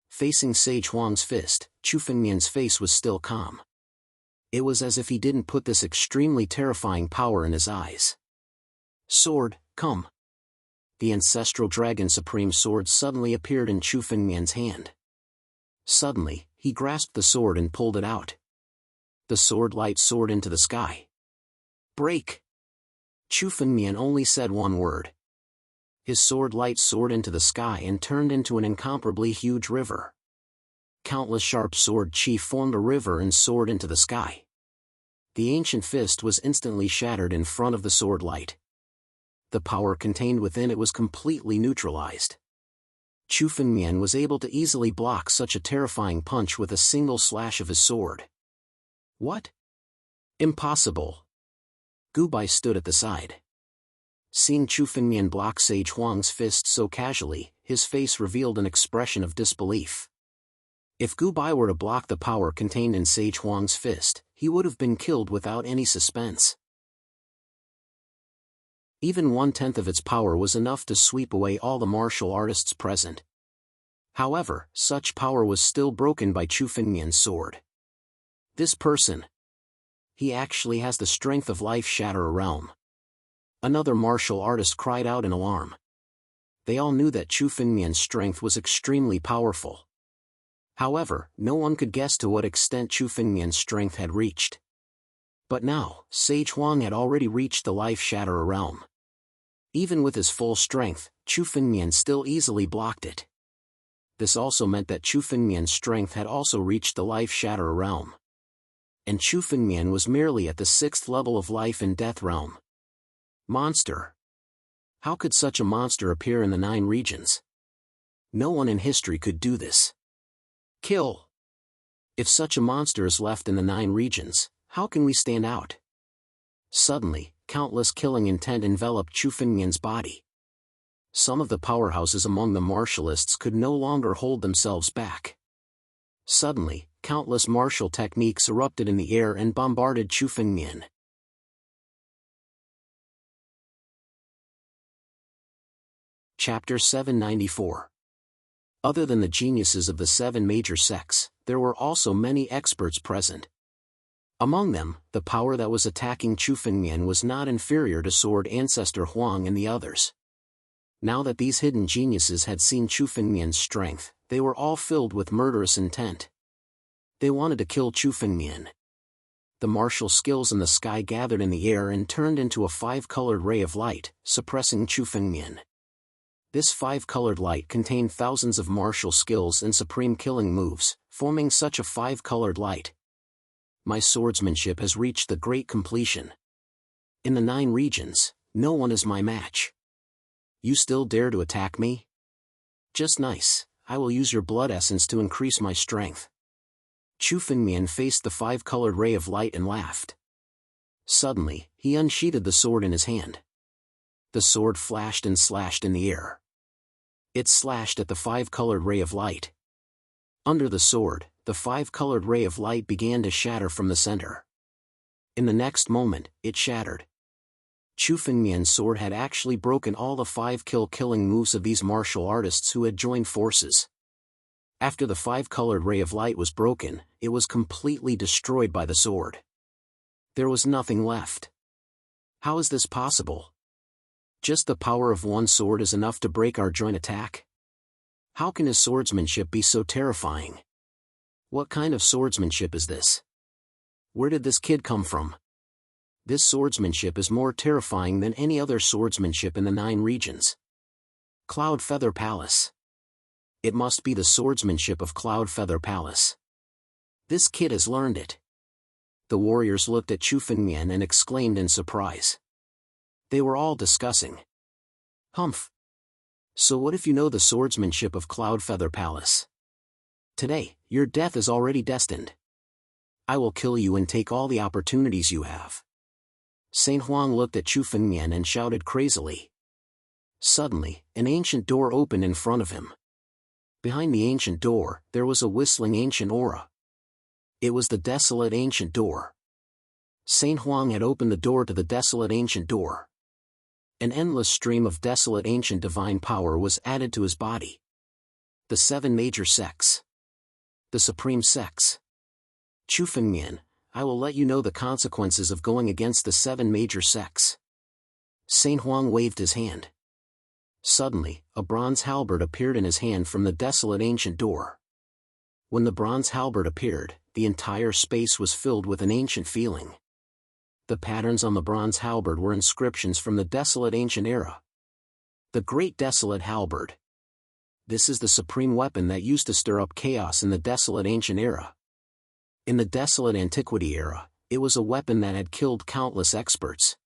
Facing Sage Huang's fist, Chu Fengmian's face was still calm. It was as if he didn't put this extremely terrifying power in his eyes. Sword, come. The ancestral dragon supreme sword suddenly appeared in Chu Fengmian's hand. Suddenly, he grasped the sword and pulled it out. The sword light soared into the sky. Break! Chu Fengmian only said one word. His sword light soared into the sky and turned into an incomparably huge river. Countless sharp sword chi formed a river and soared into the sky. The ancient fist was instantly shattered in front of the sword light. The power contained within it was completely neutralized. Chu Fengmian was able to easily block such a terrifying punch with a single slash of his sword. What? Impossible. Gu Bai stood at the side. Seeing Chu Fengmian block Sage Huang's fist so casually, his face revealed an expression of disbelief. If Gu Bai were to block the power contained in Sage Huang's fist, he would have been killed without any suspense. Even 1/10 of its power was enough to sweep away all the martial artists present. However, such power was still broken by Chu Fengmian's sword. This person. He actually has the strength of life-shatterer realm. Another martial artist cried out in alarm. They all knew that Chu Fengmian's strength was extremely powerful. However, no one could guess to what extent Chu Fengmian's strength had reached. But now, Sage Huang had already reached the life-shatterer realm. Even with his full strength, Chu Fengmian still easily blocked it. This also meant that Chu Fengmian's strength had also reached the life-shatterer realm. And Chu Fengmian was merely at the 6th level of life and death realm. Monster. How could such a monster appear in the 9 regions? No one in history could do this. Kill. If such a monster is left in the 9 regions, how can we stand out? Suddenly, countless killing intent enveloped Chu Fengmian's body. Some of the powerhouses among the martialists could no longer hold themselves back. Suddenly, countless martial techniques erupted in the air and bombarded Chu Fengmian. Chapter 794. Other than the geniuses of the 7 major sects, there were also many experts present. Among them, the power that was attacking Chu Fengmian was not inferior to Sword Ancestor Huang and the others. Now that these hidden geniuses had seen Chu Fengmian's strength, they were all filled with murderous intent. They wanted to kill Chu Fengmian. The martial skills in the sky gathered in the air and turned into a 5-colored ray of light, suppressing Chu Fengmian. This 5-colored light contained thousands of martial skills and supreme killing moves, forming such a 5-colored light. My swordsmanship has reached the great completion. In the 9 regions, no one is my match. You still dare to attack me? Just nice, I will use your blood essence to increase my strength. Chu Fengmian faced the 5-colored ray of light and laughed. Suddenly, he unsheathed the sword in his hand. The sword flashed and slashed in the air. It slashed at the five-colored ray of light. Under the sword, the five-colored ray of light began to shatter from the center. In the next moment, it shattered. Chu Fengmian's sword had actually broken all the 5 killing moves of these martial artists who had joined forces. After the five-colored ray of light was broken, it was completely destroyed by the sword. There was nothing left. How is this possible? Just the power of one sword is enough to break our joint attack? How can his swordsmanship be so terrifying? What kind of swordsmanship is this? Where did this kid come from? This swordsmanship is more terrifying than any other swordsmanship in the 9 regions. Cloud Feather Palace. It must be the swordsmanship of Cloud Feather Palace. This kid has learned it. The warriors looked at Chu Fengmian and exclaimed in surprise. They were all discussing. Humph. So what if you know the swordsmanship of Cloud Feather Palace? Today, your death is already destined. I will kill you and take all the opportunities you have. Saint Huang looked at Chu Fengmian and shouted crazily. Suddenly, an ancient door opened in front of him. Behind the ancient door, there was a whistling ancient aura. It was the desolate ancient door. Saint Huang had opened the door to the desolate ancient door. An endless stream of desolate ancient divine power was added to his body. The 7 major sects. The supreme sects. Chu Fengmian, I will let you know the consequences of going against the 7 major sects. Saint Huang waved his hand. Suddenly, a bronze halberd appeared in his hand from the desolate ancient door. When the bronze halberd appeared, the entire space was filled with an ancient feeling. The patterns on the bronze halberd were inscriptions from the desolate ancient era. The Great Desolate Halberd. This is the supreme weapon that used to stir up chaos in the desolate ancient era. In the desolate antiquity era, it was a weapon that had killed countless experts.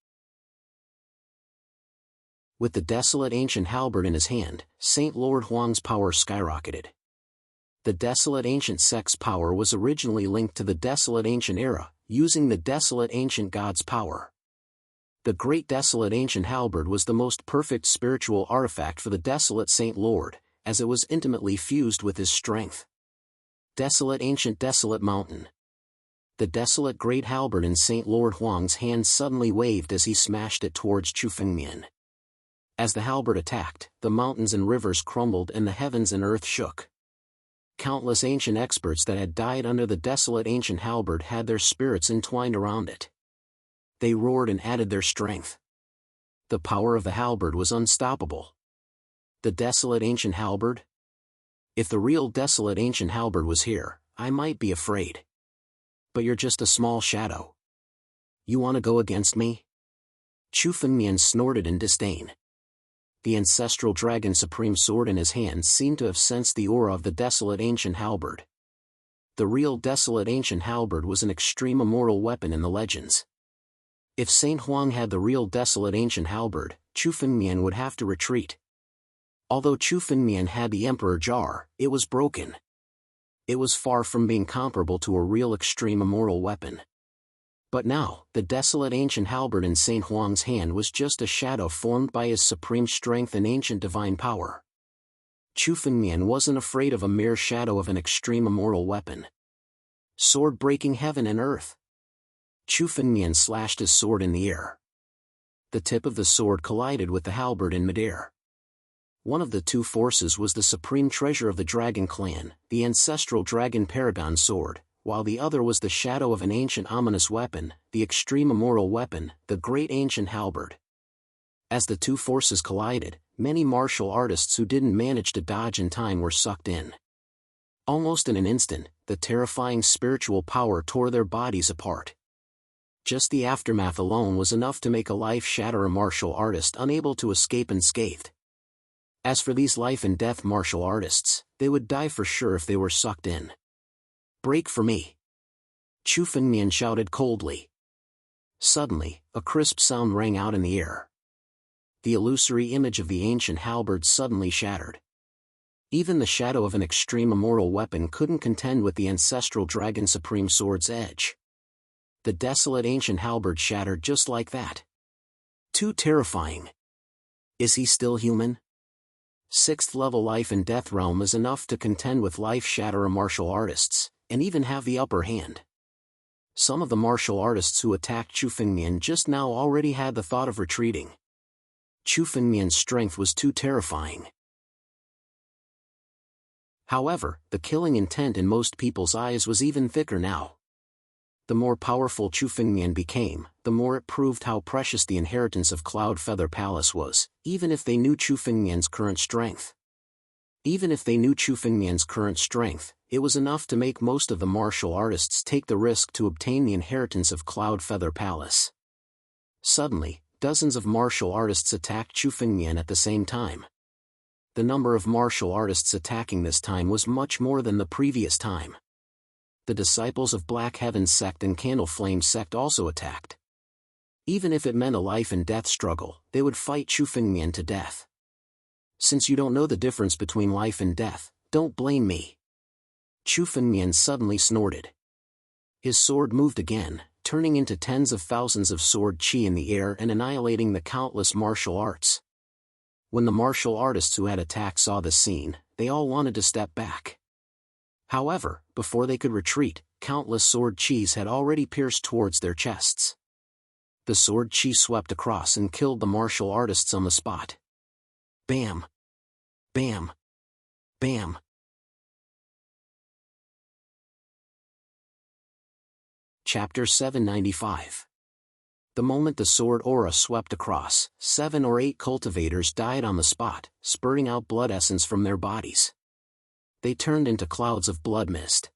With the desolate ancient halberd in his hand, Saint Lord Huang's power skyrocketed. The desolate ancient sect's power was originally linked to the desolate ancient era, using the desolate ancient god's power. The Great Desolate Ancient Halberd was the most perfect spiritual artifact for the desolate Saint Lord, as it was intimately fused with his strength. Desolate Ancient Desolate Mountain. The desolate Great Halberd in Saint Lord Huang's hand suddenly waved as he smashed it towards Chu Fengmian. As the halberd attacked, the mountains and rivers crumbled and the heavens and earth shook. Countless ancient experts that had died under the desolate ancient halberd had their spirits entwined around it. They roared and added their strength. The power of the halberd was unstoppable. The desolate ancient halberd? If the real desolate ancient halberd was here, I might be afraid. But you're just a small shadow. You want to go against me? Chu Fengmian snorted in disdain. The ancestral dragon supreme sword in his hand seemed to have sensed the aura of the desolate ancient halberd. The real desolate ancient halberd was an extreme immortal weapon in the legends. If Saint Huang had the real desolate ancient halberd, Chu Fengmian would have to retreat. Although Chu Fengmian had the Emperor Jar, it was broken. It was far from being comparable to a real extreme immortal weapon. But now, the desolate ancient halberd in Saint Huang's hand was just a shadow formed by his supreme strength and ancient divine power. Chu Fengmian wasn't afraid of a mere shadow of an extreme immortal weapon. Sword breaking heaven and earth. Chu Fengmian slashed his sword in the air. The tip of the sword collided with the halberd in midair. One of the two forces was the supreme treasure of the dragon clan, the ancestral dragon paragon sword, while the other was the shadow of an ancient ominous weapon, the extreme immortal weapon, the great ancient halberd. As the two forces collided, many martial artists who didn't manage to dodge in time were sucked in. Almost in an instant, the terrifying spiritual power tore their bodies apart. Just the aftermath alone was enough to make a life-shatterer martial artist unable to escape unscathed. As for these life-and-death martial artists, they would die for sure if they were sucked in. Break for me! Chu Fengmian shouted coldly. Suddenly, a crisp sound rang out in the air. The illusory image of the ancient halberd suddenly shattered. Even the shadow of an extreme immortal weapon couldn't contend with the ancestral dragon supreme sword's edge. The desolate ancient halberd shattered just like that. Too terrifying. Is he still human? 6th level life and death realm is enough to contend with life-shatterer martial artists, and even have the upper hand. Some of the martial artists who attacked Chu Fengmian just now already had the thought of retreating. Chu Fengmian's strength was too terrifying. However, the killing intent in most people's eyes was even thicker now. The more powerful Chu Fengmian became, the more it proved how precious the inheritance of Cloud Feather Palace was, even if they knew Chu Fengmian's current strength. Even if they knew Chu Fengmian's current strength, it was enough to make most of the martial artists take the risk to obtain the inheritance of Cloud Feather Palace. Suddenly, dozens of martial artists attacked Chu Fengmian at the same time. The number of martial artists attacking this time was much more than the previous time. The disciples of Black Heaven Sect and Candle Flame Sect also attacked. Even if it meant a life and death struggle, they would fight Chu Fengmian to death. Since you don't know the difference between life and death, don't blame me. Chu Fengmian suddenly snorted. His sword moved again, turning into tens of thousands of sword chi in the air and annihilating the countless martial arts. When the martial artists who had attacked saw this scene, they all wanted to step back. However, before they could retreat, countless sword chis had already pierced towards their chests. The sword chi swept across and killed the martial artists on the spot. Bam! Bam! Bam! Chapter 795. The moment the sword aura swept across, 7 or 8 cultivators died on the spot, spurting out blood essence from their bodies. They turned into clouds of blood mist.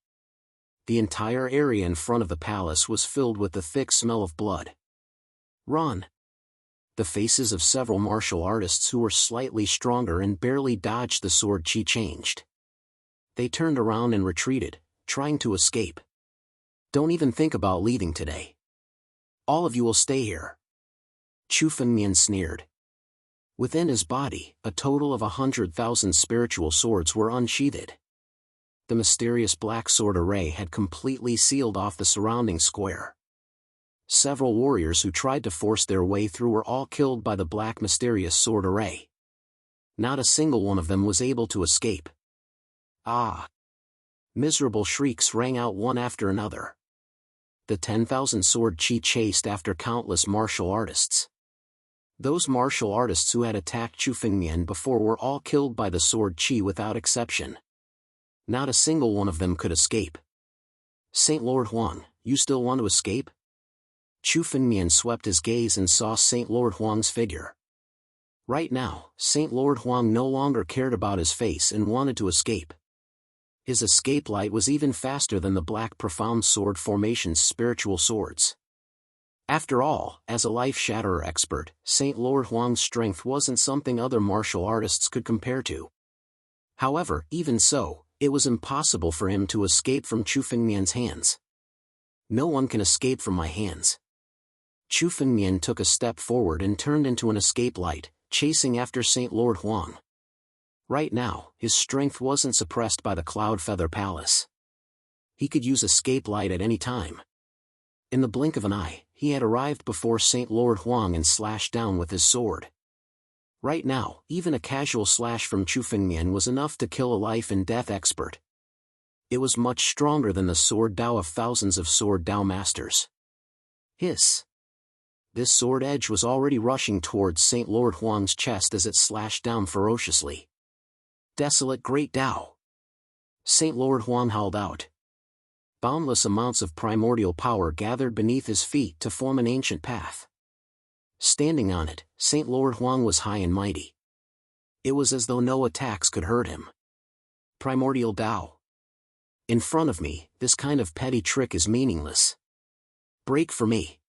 The entire area in front of the palace was filled with the thick smell of blood. Run! The faces of several martial artists who were slightly stronger and barely dodged the sword chi changed. They turned around and retreated, trying to escape. Don't even think about leaving today. All of you will stay here. Chu Fengmian sneered. Within his body, a total of 100,000 spiritual swords were unsheathed. The mysterious black sword array had completely sealed off the surrounding square. Several warriors who tried to force their way through were all killed by the black mysterious sword array. Not a single one of them was able to escape. Ah! Miserable shrieks rang out one after another. The 10,000 sword chi chased after countless martial artists. Those martial artists who had attacked Chu Fengmian before were all killed by the sword chi without exception. Not a single one of them could escape. Saint Lord Huang, you still want to escape? Chu Fengmian swept his gaze and saw Saint Lord Huang's figure. Right now, Saint Lord Huang no longer cared about his face and wanted to escape. His escape light was even faster than the Black Profound Sword Formation's spiritual swords. After all, as a life-shatterer expert, Saint Lord Huang's strength wasn't something other martial artists could compare to. However, even so, it was impossible for him to escape from Chu Fengmian's hands. No one can escape from my hands. Chu Fengmian took a step forward and turned into an escape light, chasing after Saint Lord Huang. Right now, his strength wasn't suppressed by the Cloud Feather Palace. He could use escape light at any time. In the blink of an eye, he had arrived before Saint Lord Huang and slashed down with his sword. Right now, even a casual slash from Chu Fengmian was enough to kill a life and death expert. It was much stronger than the sword Dao of thousands of sword Dao masters. Hiss! This sword edge was already rushing towards Saint Lord Huang's chest as it slashed down ferociously. Desolate Great Dao! Saint Lord Huang howled out. Boundless amounts of primordial power gathered beneath his feet to form an ancient path. Standing on it, Saint Lord Huang was high and mighty. It was as though no attacks could hurt him. Primordial Dao. In front of me, this kind of petty trick is meaningless. Break for me.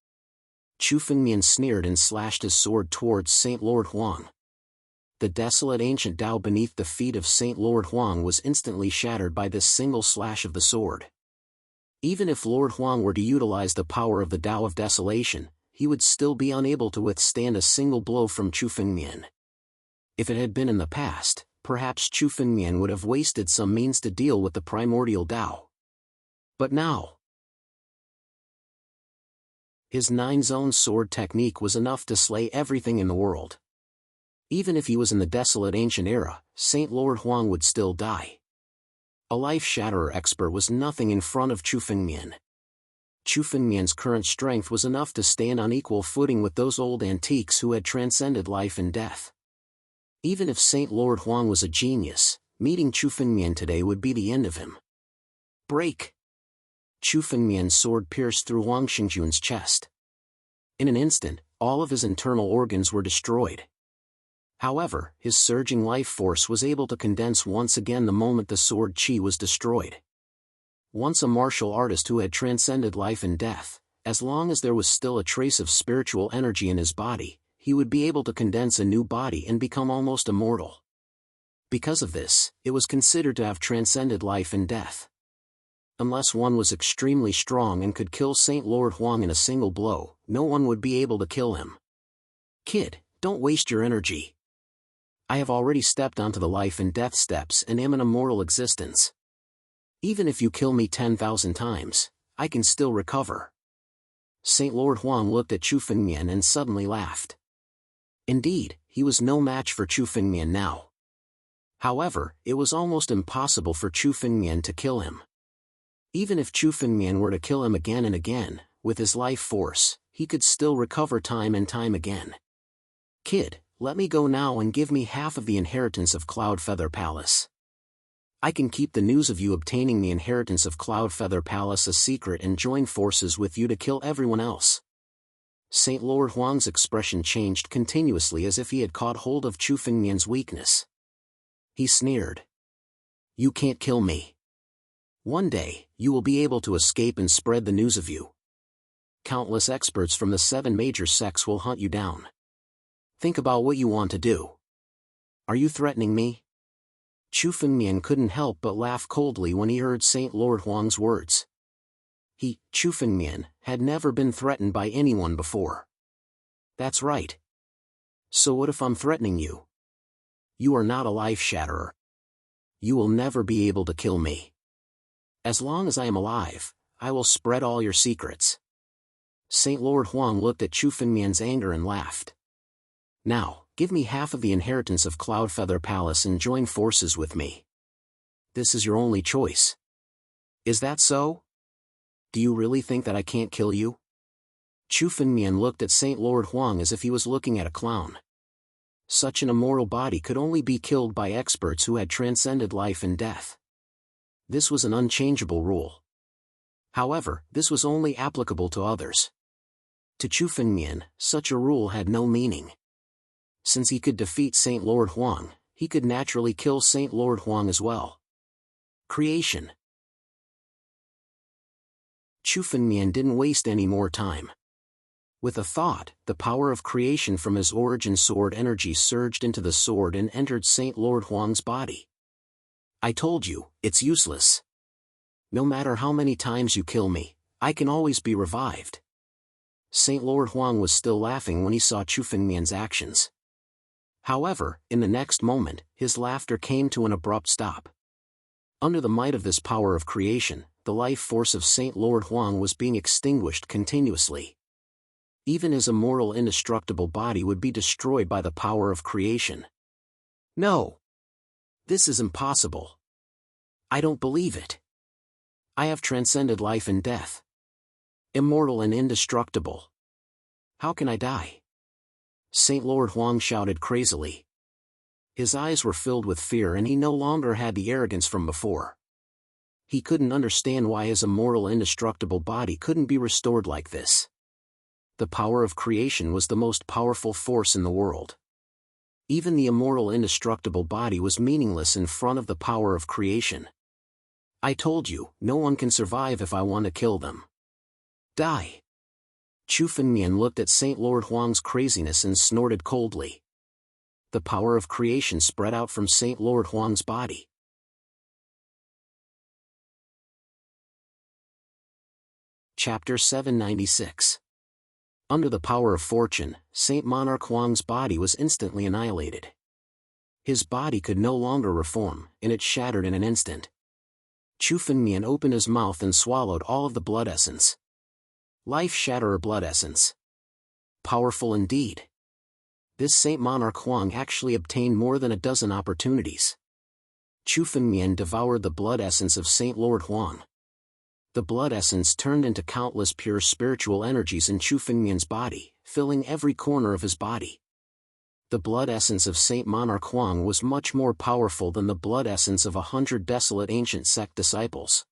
Chu Fengmian sneered and slashed his sword towards Saint Lord Huang. The desolate ancient Dao beneath the feet of Saint Lord Huang was instantly shattered by this single slash of the sword. Even if Lord Huang were to utilize the power of the Dao of Desolation, he would still be unable to withstand a single blow from Chu Fengmian. If it had been in the past, perhaps Chu Fengmian would have wasted some means to deal with the primordial Dao. But now, his 9-zone sword technique was enough to slay everything in the world. Even if he was in the desolate ancient era, Saint Lord Huang would still die. A life-shatterer expert was nothing in front of Chu Fengmian. Chu Fengmian's current strength was enough to stand on equal footing with those old antiques who had transcended life and death. Even if Saint Lord Huang was a genius, meeting Chu Fengmian today would be the end of him. Break! Chu Fengmian's sword pierced through Wang Xingjuan's chest. In an instant, all of his internal organs were destroyed. However, his surging life force was able to condense once again the moment the sword qi was destroyed. Once a martial artist who had transcended life and death, as long as there was still a trace of spiritual energy in his body, he would be able to condense a new body and become almost immortal. Because of this, it was considered to have transcended life and death. Unless one was extremely strong and could kill Saint Lord Huang in a single blow, no one would be able to kill him. Kid, don't waste your energy. I have already stepped onto the life and death steps and am an immortal existence. Even if you kill me 10,000 times, I can still recover. Saint Lord Huang looked at Chu Fengmian and suddenly laughed. Indeed, he was no match for Chu Fengmian now. However, it was almost impossible for Chu Fengmian to kill him. Even if Chu Fengmian were to kill him again and again, with his life force, he could still recover time and time again. Kid, let me go now and give me half of the inheritance of Cloud Feather Palace. I can keep the news of you obtaining the inheritance of Cloud Feather Palace a secret and join forces with you to kill everyone else. Saint Lord Huang's expression changed continuously as if he had caught hold of Chu Fengmian's weakness. He sneered. You can't kill me. One day, you will be able to escape and spread the news of you. Countless experts from the 7 major sects will hunt you down. Think about what you want to do. Are you threatening me? Chu Fengmian couldn't help but laugh coldly when he heard Saint Lord Huang's words. He, Chu Fengmian, had never been threatened by anyone before. That's right. So what if I'm threatening you? You are not a life-shatterer. You will never be able to kill me. As long as I am alive, I will spread all your secrets. Saint Lord Huang looked at Chu Fengmian's anger and laughed. Now, give me half of the inheritance of Cloud Feather Palace and join forces with me. This is your only choice. Is that so? Do you really think that I can't kill you? Chu Fengmian looked at Saint Lord Huang as if he was looking at a clown. Such an immortal body could only be killed by experts who had transcended life and death. This was an unchangeable rule. However, this was only applicable to others. To Chu Fengmian, such a rule had no meaning. Since he could defeat Saint Lord Huang, he could naturally kill Saint Lord Huang as well. Creation. Chu Fengmian didn't waste any more time. With a thought, the power of creation from his origin sword energy surged into the sword and entered Saint Lord Huang's body. I told you, it's useless. No matter how many times you kill me, I can always be revived. Saint Lord Huang was still laughing when he saw Chu Fengmian's actions. However, in the next moment, his laughter came to an abrupt stop. Under the might of this power of creation, the life force of Saint Lord Huang was being extinguished continuously. Even his immortal indestructible body would be destroyed by the power of creation. No! This is impossible. I don't believe it. I have transcended life and death. Immortal and indestructible. How can I die? Saint Lord Huang shouted crazily. His eyes were filled with fear and he no longer had the arrogance from before. He couldn't understand why his immortal indestructible body couldn't be restored like this. The power of creation was the most powerful force in the world. Even the immortal indestructible body was meaningless in front of the power of creation. I told you, no one can survive if I want to kill them. Die! Chu Fengmian looked at Saint Lord Huang's craziness and snorted coldly. The power of creation spread out from Saint Lord Huang's body. Chapter 796. Under the power of fortune, Saint Monarch Huang's body was instantly annihilated. His body could no longer reform, and it shattered in an instant. Chu Fengmian opened his mouth and swallowed all of the blood essence. Life-shatterer blood essence. Powerful indeed. this Saint Monarch Huang actually obtained more than a dozen opportunities. Chu Fengmian devoured the blood essence of Saint Lord Huang. The blood essence turned into countless pure spiritual energies in Chu Fengmian's body, filling every corner of his body. The blood essence of Saint Monarch Huang was much more powerful than the blood essence of 100 desolate ancient sect disciples.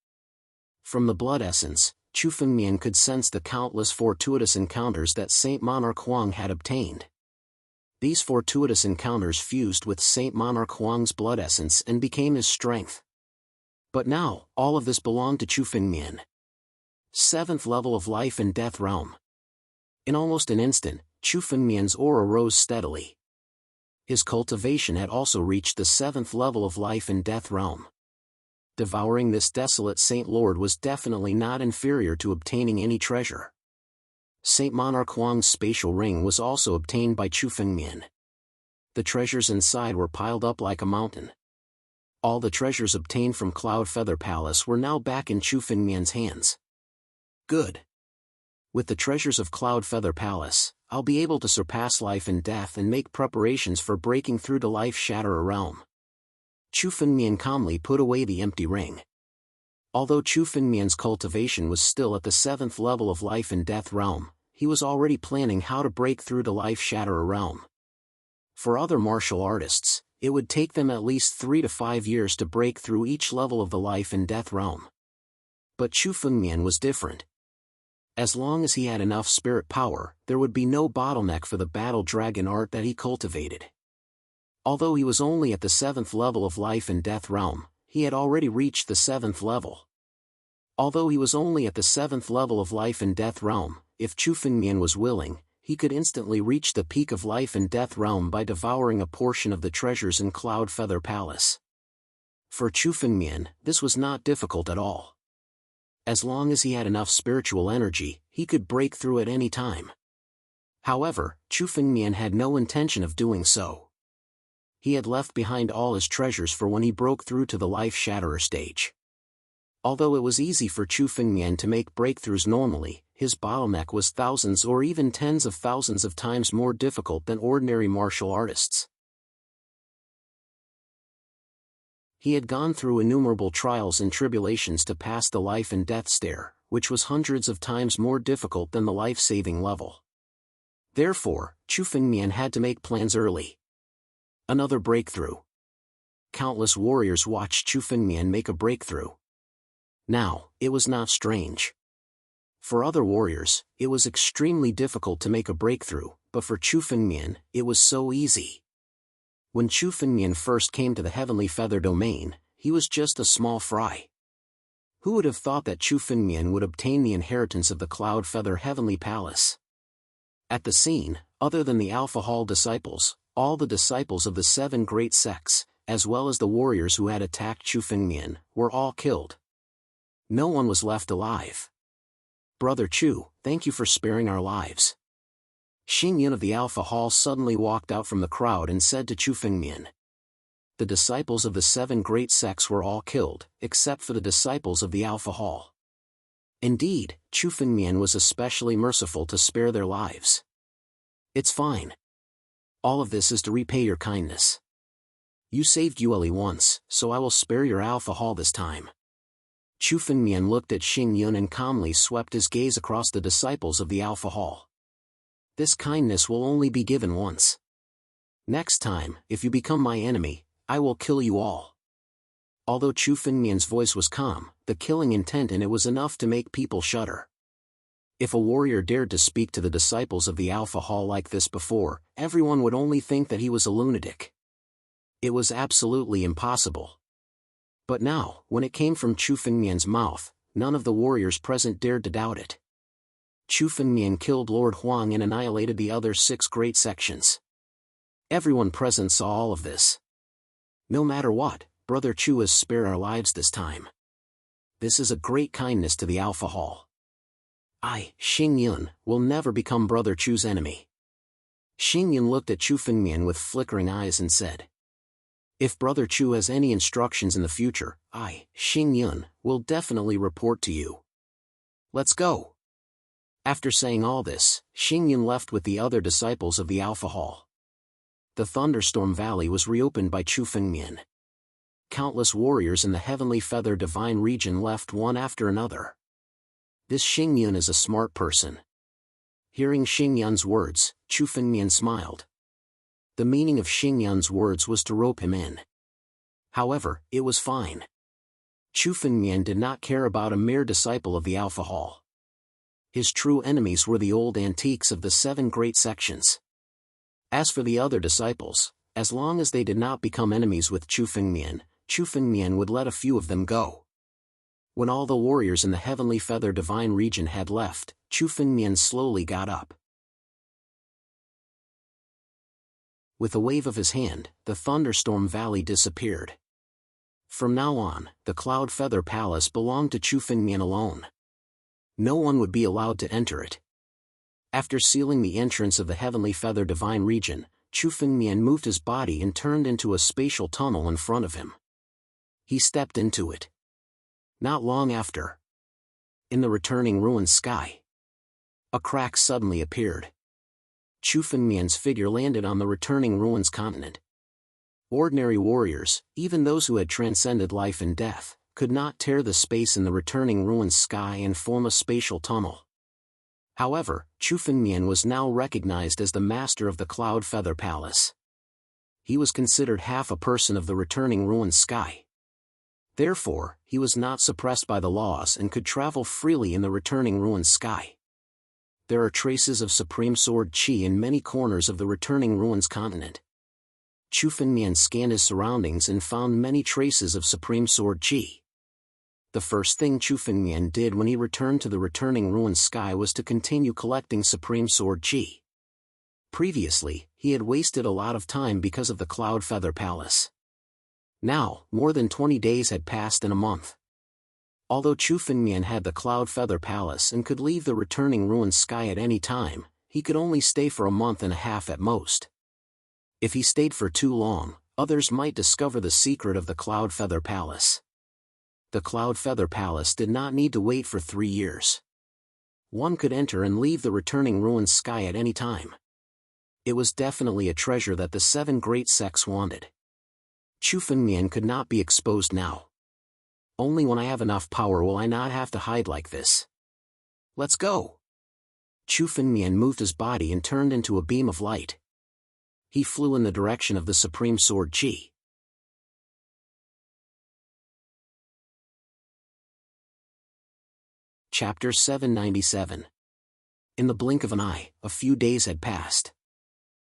From the blood essence, Chu Fengmian could sense the countless fortuitous encounters that Saint Monarch Huang had obtained. These fortuitous encounters fused with Saint Monarch Huang's blood essence and became his strength. But now, all of this belonged to Chu Fengmian. 7th level of life and death realm. In almost an instant, Chu Fengmian's aura rose steadily. His cultivation had also reached the 7th level of life and death realm. Devouring this desolate Saint Lord was definitely not inferior to obtaining any treasure. Saint Monarch Huang's spatial ring was also obtained by Chu Fengmian. The treasures inside were piled up like a mountain. All the treasures obtained from Cloud Feather Palace were now back in Chu Fengmian's hands. Good. With the treasures of Cloud Feather Palace, I'll be able to surpass life and death and make preparations for breaking through to Life Shatterer realm. Chu Fengmian calmly put away the empty ring. Although Chu Fengmian's cultivation was still at the 7th level of life and death realm, he was already planning how to break through to Life Shatterer realm. For other martial artists, it would take them at least 3 to 5 years to break through each level of the life and death realm. But Chu Fengmian was different. As long as he had enough spirit power, there would be no bottleneck for the battle dragon art that he cultivated. Although he was only at the 7th level of life and death realm, he had already reached the 7th level. Although he was only at the 7th level of life and death realm, if Chu Fengmian was willing, he could instantly reach the peak of life and death realm by devouring a portion of the treasures in Cloud Feather Palace. For Chu Fengmian, this was not difficult at all. As long as he had enough spiritual energy, he could break through at any time. However, Chu Fengmian had no intention of doing so. He had left behind all his treasures for when he broke through to the Life Shatterer stage. Although it was easy for Chu Fengmian to make breakthroughs normally, his bottleneck was thousands or even tens of thousands of times more difficult than ordinary martial artists. He had gone through innumerable trials and tribulations to pass the life and death stair, which was hundreds of times more difficult than the life-saving level. Therefore, Chu Fengmian had to make plans early. Another breakthrough. Countless warriors watched Chu Fengmian make a breakthrough. Now, it was not strange. For other warriors, it was extremely difficult to make a breakthrough, but for Chu Fengmian, it was so easy. When Chu Fengmian first came to the Heavenly Feather Domain, he was just a small fry. Who would have thought that Chu Fengmian would obtain the inheritance of the Cloud Feather Heavenly Palace? At the scene, other than the Alpha Hall disciples, all the disciples of the 7 great sects, as well as the warriors who had attacked Chu Fengmian, were all killed. No one was left alive. Brother Chu, thank you for sparing our lives. Xing of the Alpha Hall suddenly walked out from the crowd and said to Chu Fengmian. The disciples of the 7 great sects were all killed, except for the disciples of the Alpha Hall. Indeed, Chu Fengmian was especially merciful to spare their lives. It's fine. All of this is to repay your kindness. You saved Yueli once, so I will spare your Alpha Hall this time. Chu Fengmian looked at Xing Yun and calmly swept his gaze across the disciples of the Alpha Hall. This kindness will only be given once. Next time, if you become my enemy, I will kill you all. Although Chu Fengmian's voice was calm, the killing intent in it was enough to make people shudder. If a warrior dared to speak to the disciples of the Alpha Hall like this before, everyone would only think that he was a lunatic. It was absolutely impossible. But now, when it came from Chu Fengmian's mouth, none of the warriors present dared to doubt it. Chu Fengmian killed Lord Huang and annihilated the other 6 great sections. Everyone present saw all of this. No matter what, Brother Chu has spared our lives this time. This is a great kindness to the Alpha Hall. I, Xing Yun, will never become Brother Chu's enemy. Xing Yun looked at Chu Fengmian with flickering eyes and said, if Brother Chu has any instructions in the future, I, Xing Yun, will definitely report to you. Let's go. After saying all this, Xing Yun left with the other disciples of the Alpha Hall. the Thunderstorm Valley was reopened by Chu Fengmian. Countless warriors in the Heavenly Feather Divine region left one after another. This Xingyun is a smart person. Hearing Xingyun's words, Chu Fengmian smiled. The meaning of Xingyun's words was to rope him in. However, it was fine. Chu Fengmian did not care about a mere disciple of the Alpha Hall. His true enemies were the old antiques of the 7 great sections. As for the other disciples, as long as they did not become enemies with Chu Fengmian would let a few of them go. When all the warriors in the Heavenly Feather Divine region had left, Chu Fengmian slowly got up. With a wave of his hand, the Thunderstorm Valley disappeared. From now on, the Cloud Feather Palace belonged to Chu Fengmian alone. No one would be allowed to enter it. After sealing the entrance of the Heavenly Feather Divine region, Chu Fengmian moved his body and turned into a spatial tunnel in front of him. He stepped into it. Not long after, in the returning ruined sky, a crack suddenly appeared. Chu Fengmian's figure landed on the returning ruins continent. Ordinary warriors, even those who had transcended life and death, could not tear the space in the returning ruins sky and form a spatial tunnel. However, Chu Fengmian was now recognized as the master of the Cloud Feather Palace. He was considered half a person of the returning ruins sky. Therefore, he was not suppressed by the laws and could travel freely in the returning ruins sky. There are traces of Supreme Sword Qi in many corners of the returning ruins continent. Chu Fengmian scanned his surroundings and found many traces of Supreme Sword Qi. The first thing Chu Fengmian did when he returned to the returning ruins sky was to continue collecting Supreme Sword Qi. Previously, he had wasted a lot of time because of the Cloud Feather Palace. Now, more than 20 days had passed in a month. Although Chu Fengmian had the Cloud Feather Palace and could leave the returning ruins sky at any time, he could only stay for a month and a half at most. If he stayed for too long, others might discover the secret of the Cloud Feather Palace. The Cloud Feather Palace did not need to wait for 3 years. One could enter and leave the returning ruins sky at any time. It was definitely a treasure that the 7 great sects wanted. Chu Fengmian could not be exposed now. Only when I have enough power will I not have to hide like this. Let's go! Chu Fengmian moved his body and turned into a beam of light. He flew in the direction of the Supreme Sword Qi. Chapter 797. In the blink of an eye, a few days had passed.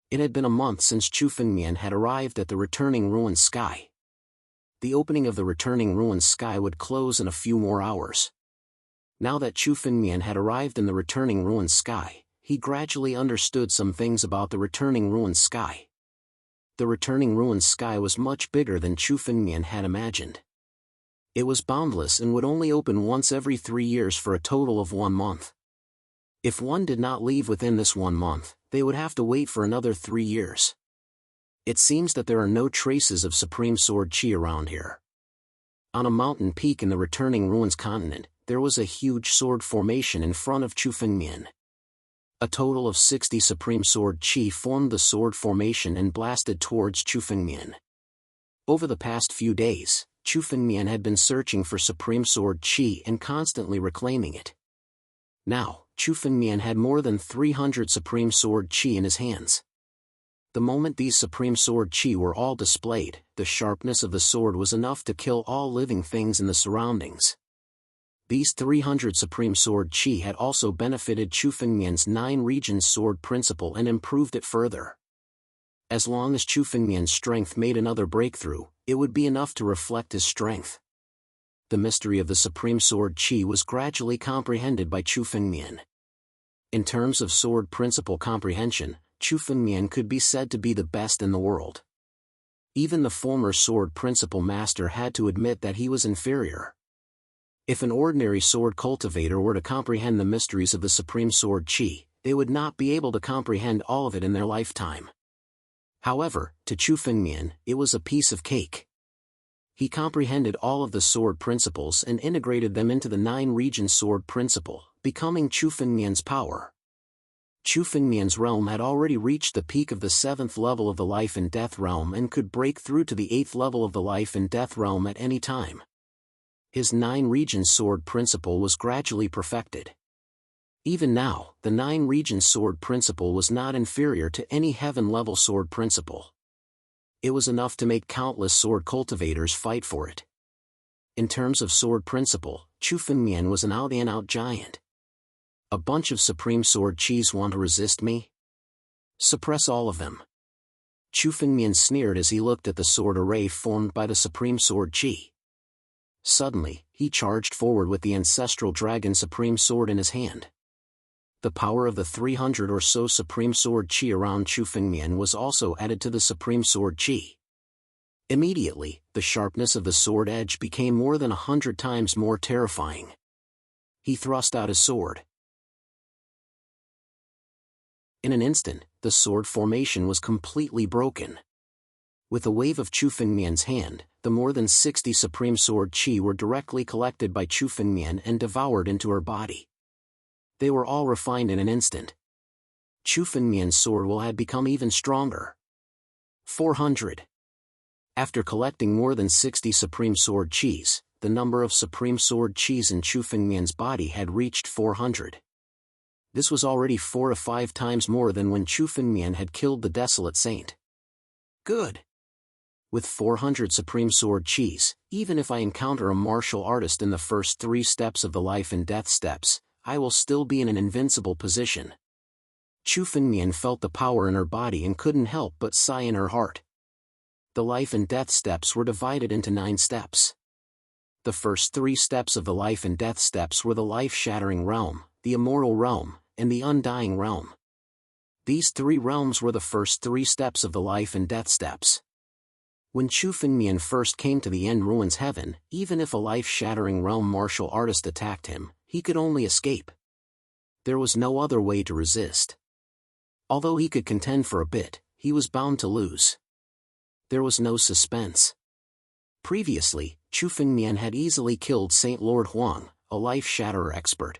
It had been a month since Chu Fengmian had arrived at the returning ruins sky. The opening of the returning ruins sky would close in a few more hours. Now that Chu Fengmian had arrived in the returning ruins sky, he gradually understood some things about the returning ruins sky. The returning ruins sky was much bigger than Chu Fengmian had imagined. It was boundless and would only open once every 3 years for a total of 1 month. If one did not leave within this 1 month, they would have to wait for another 3 years. It seems that there are no traces of Supreme Sword Qi around here. On a mountain peak in the returning ruins continent, there was a huge sword formation in front of Chu Fengmian. A total of 60 Supreme Sword Qi formed the sword formation and blasted towards Chu Fengmian. Over the past few days, Chu Fengmian had been searching for Supreme Sword Qi and constantly reclaiming it. Now, Chu Fengmian had more than 300 Supreme Sword Qi in his hands. The moment these Supreme Sword Qi were all displayed, the sharpness of the sword was enough to kill all living things in the surroundings. These 300 Supreme Sword Qi had also benefited Chu Fengmian's 9 regions sword principle and improved it further. As long as Chu Fengmian's strength made another breakthrough, it would be enough to reflect his strength. The mystery of the Supreme Sword Qi was gradually comprehended by Chu Fengmian. In terms of sword principle comprehension, Chu Fengmian could be said to be the best in the world. Even the former sword principle master had to admit that he was inferior. If an ordinary sword cultivator were to comprehend the mysteries of the Supreme Sword Qi, they would not be able to comprehend all of it in their lifetime. However, to Chu Fengmian, it was a piece of cake. He comprehended all of the sword principles and integrated them into the 9 region sword principle, becoming Chu Fengmian's power. Chu Fengmian's realm had already reached the peak of the 7th level of the life and death realm and could break through to the 8th level of the life and death realm at any time. His 9-region sword principle was gradually perfected. Even now, the 9-region sword principle was not inferior to any heaven-level sword principle. It was enough to make countless sword cultivators fight for it. In terms of sword principle, Chu Fengmian was an out-and-out giant. A bunch of supreme sword chis want to resist me? Suppress all of them. Chu Fengmian sneered as he looked at the sword array formed by the supreme sword chi. Suddenly, he charged forward with the ancestral dragon supreme sword in his hand. The power of the 300 or so supreme sword chi around Chu Fengmian was also added to the supreme sword chi. Immediately, the sharpness of the sword edge became more than 100 times more terrifying. He thrust out his sword. In an instant, the sword formation was completely broken. With a wave of Chu Fengmian's hand, the more than 60 supreme sword chi were directly collected by Chu Fengmian and devoured into her body. They were all refined in an instant. Chu Fengmian's sword had become even stronger. 400. After collecting more than 60 supreme sword chis, the number of supreme sword chis in Chu Fengmian's body had reached 400. This was already 4 to 5 times more than when Chu Fengmian had killed the desolate saint. Good. With 400 supreme sword chis, even if I encounter a martial artist in the first 3 steps of the life and death steps, I will still be in an invincible position. Chu Fengmian felt the power in her body and couldn't help but sigh in her heart. The life and death steps were divided into 9 steps. The first 3 steps of the life and death steps were the life-shattering realm, the immortal realm, and the undying realm. These 3 realms were the first 3 steps of the life and death steps. When Chu Fengmian first came to the End Ruins Heaven, even if a life-shattering realm martial artist attacked him, he could only escape. There was no other way to resist. Although he could contend for a bit, he was bound to lose. There was no suspense. Previously, Chu Fengmian had easily killed Saint Lord Huang, a life-shatterer expert.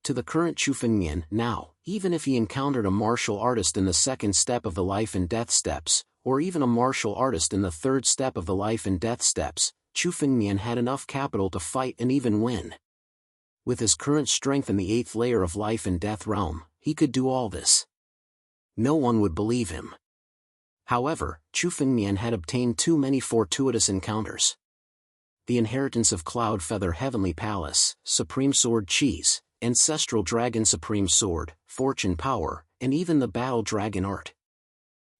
To the current Chu Fengmian, now, even if he encountered a martial artist in the 2nd step of the life and death steps, or even a martial artist in the 3rd step of the life and death steps, Chu Fengmian had enough capital to fight and even win. With his current strength in the 8th layer of life and death realm, he could do all this. No one would believe him. However, Chu Fengmian had obtained too many fortuitous encounters. The inheritance of Cloud Feather Heavenly Palace, Supreme Sword Chis, Ancestral Dragon Supreme Sword, Fortune Power, and even the Battle Dragon Art.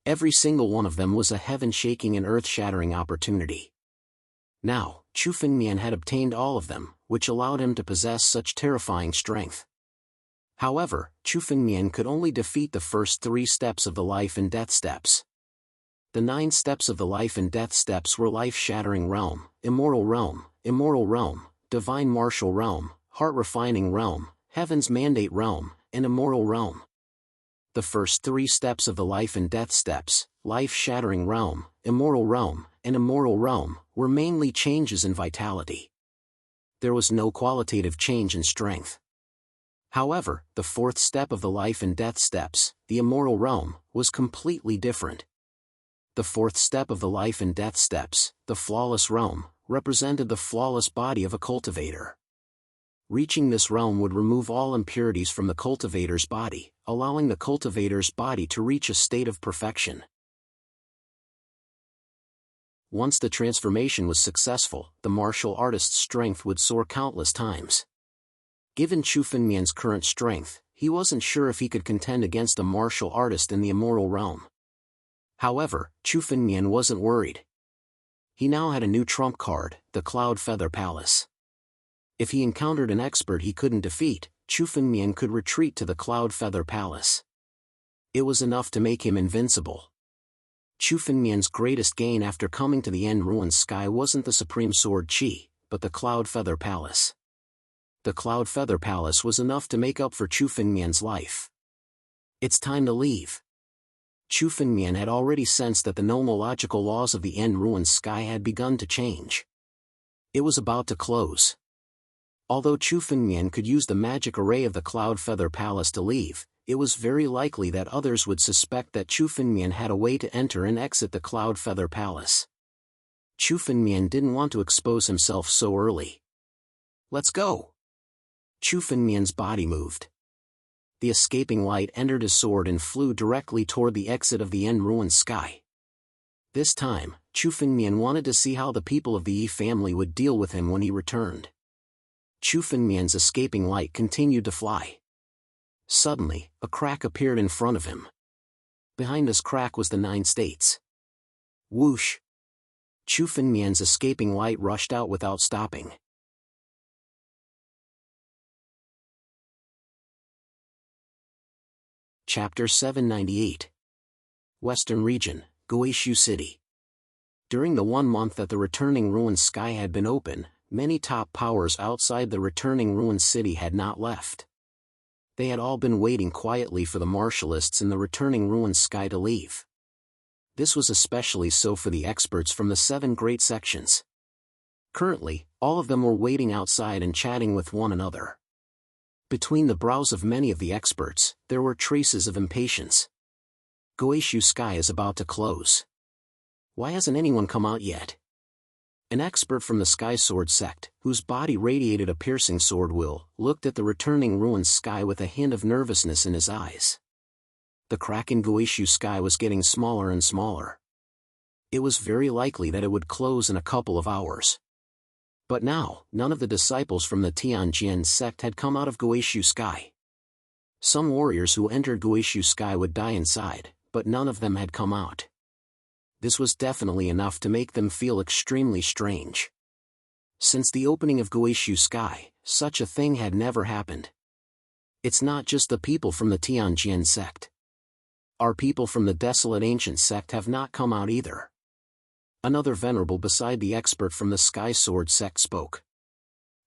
Every single one of them was a heaven-shaking and earth-shattering opportunity. Now, Chu Fengmian had obtained all of them, which allowed him to possess such terrifying strength. However, Chu Fengmian could only defeat the first 3 steps of the life and death steps. The 9 steps of the life and death steps were life-shattering realm, immortal realm, divine martial realm, heart-refining realm, heaven's mandate realm, and immortal realm. The first 3 steps of the life and death steps, life-shattering realm, and immortal realm, were mainly changes in vitality. There was no qualitative change in strength. However, the 4th step of the life and death steps, the immortal realm, was completely different. The 4th step of the life and death steps, the flawless realm, represented the flawless body of a cultivator. Reaching this realm would remove all impurities from the cultivator's body, allowing the cultivator's body to reach a state of perfection. Once the transformation was successful, the martial artist's strength would soar countless times. Given Chu Fengmian's current strength, he wasn't sure if he could contend against a martial artist in the immortal realm. However, Chu Fengmian wasn't worried. He now had a new trump card, the Cloud Feather Palace. If he encountered an expert he couldn't defeat, Chu Fengmian could retreat to the Cloud Feather Palace. It was enough to make him invincible. Chu Fengmian's greatest gain after coming to the End Ruins Sky wasn't the Supreme Sword Chi, but the Cloud Feather Palace. The Cloud Feather Palace was enough to make up for Chu Fengmian's life. It's time to leave. Chu Fengmian had already sensed that the nomological laws of the End Ruins Sky had begun to change. It was about to close. Although Chu Fengmian could use the magic array of the Cloud Feather Palace to leave, it was very likely that others would suspect that Chu Fengmian had a way to enter and exit the Cloud Feather Palace. Chu Fengmian didn't want to expose himself so early. "Let's go!" Chu Fengmian's body moved. The escaping light entered his sword and flew directly toward the exit of the end ruined sky. This time, Chu Fengmian wanted to see how the people of the Yi family would deal with him when he returned. Chu Fengmian's escaping light continued to fly. Suddenly, a crack appeared in front of him. Behind this crack was the 9 states. Whoosh! Chu Fengmian's escaping light rushed out without stopping. Chapter 798. Western Region, Guishu City. During the 1 month that the returning ruined sky had been open, many top powers outside the returning ruined city had not left. They had all been waiting quietly for the martialists in the returning ruined sky to leave. This was especially so for the experts from the 7 great sections. Currently, all of them were waiting outside and chatting with one another. Between the brows of many of the experts, there were traces of impatience. Guishu Sky is about to close. Why hasn't anyone come out yet? An expert from the Sky Sword sect, whose body radiated a piercing sword will, looked at the returning ruined sky with a hint of nervousness in his eyes. The crack in Guishu Sky was getting smaller and smaller. It was very likely that it would close in a couple of hours. But now, none of the disciples from the Tianjian sect had come out of Guishu Sky. Some warriors who entered Guishu Sky would die inside, but none of them had come out. This was definitely enough to make them feel extremely strange. Since the opening of Guishu Sky, such a thing had never happened. It's not just the people from the Tianjian sect. Our people from the Desolate Ancient sect have not come out either. Another venerable beside the expert from the Sky Sword sect spoke.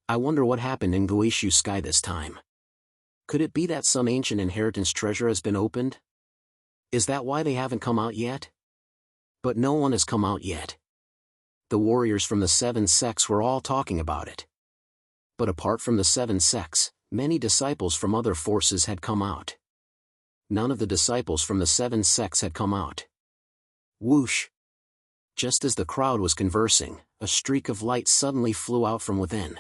I wonder what happened in Guishu Sky this time. Could it be that some ancient inheritance treasure has been opened? Is that why they haven't come out yet? But no one has come out yet. The warriors from the 7 sects were all talking about it. But apart from the 7 sects, many disciples from other forces had come out. None of the disciples from the 7 sects had come out. Whoosh! Just as the crowd was conversing, a streak of light suddenly flew out from within.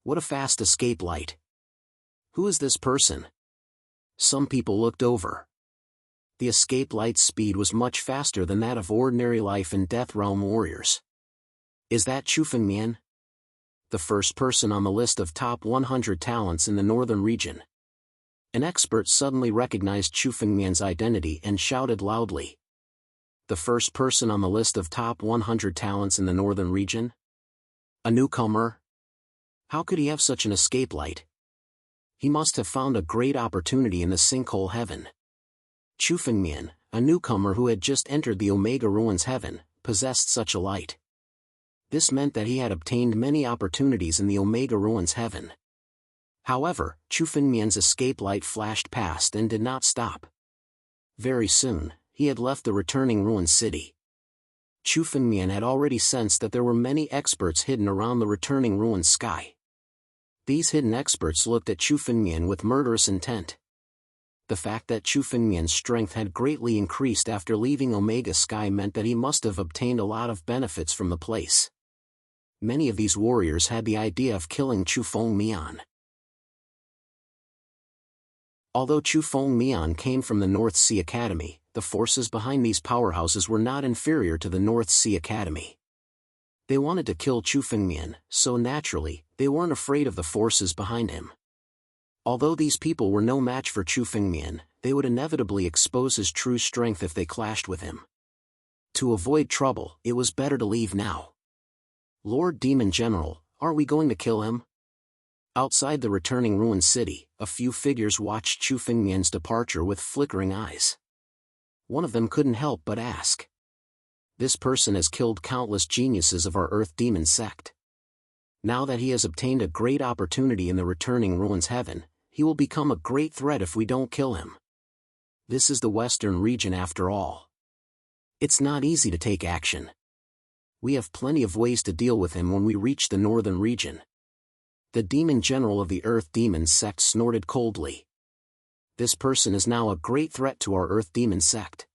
What a fast escape light! Who is this person? Some people looked over. The escape light's speed was much faster than that of ordinary life and death realm warriors. Is that Chu Fengmian? The first person on the list of top 100 talents in the northern region. An expert suddenly recognized Chu Fengmian's identity and shouted loudly. The first person on the list of top 100 talents in the northern region? A newcomer? How could he have such an escape light? He must have found a great opportunity in the sinkhole heaven. Chu Fengmian, a newcomer who had just entered the Omega Ruins heaven, possessed such a light. This meant that he had obtained many opportunities in the Omega Ruins heaven. However, Chu Fengmian's escape light flashed past and did not stop. Very soon, he had left the returning ruined city. Chu Fengmian had already sensed that there were many experts hidden around the returning ruined sky. These hidden experts looked at Chu Fengmian with murderous intent. The fact that Chu Fengmian's strength had greatly increased after leaving Omega Sky meant that he must have obtained a lot of benefits from the place. Many of these warriors had the idea of killing Chu Fengmian. Although Chu Fengmian came from the North Sea Academy, the forces behind these powerhouses were not inferior to the North Sea Academy. They wanted to kill Chu Fengmian, so naturally, they weren't afraid of the forces behind him. Although these people were no match for Chu Fengmian, they would inevitably expose his true strength if they clashed with him. To avoid trouble, it was better to leave now. Lord Demon General, are we going to kill him? Outside the returning ruined city, a few figures watched Chu Fengmian's departure with flickering eyes. One of them couldn't help but ask. This person has killed countless geniuses of our Earth Demon sect. Now that he has obtained a great opportunity in the returning ruins heaven, he will become a great threat if we don't kill him. This is the Western region after all. It's not easy to take action. We have plenty of ways to deal with him when we reach the northern region. The demon general of the Earth Demon sect snorted coldly. this person is now a great threat to our Earth Demon sect.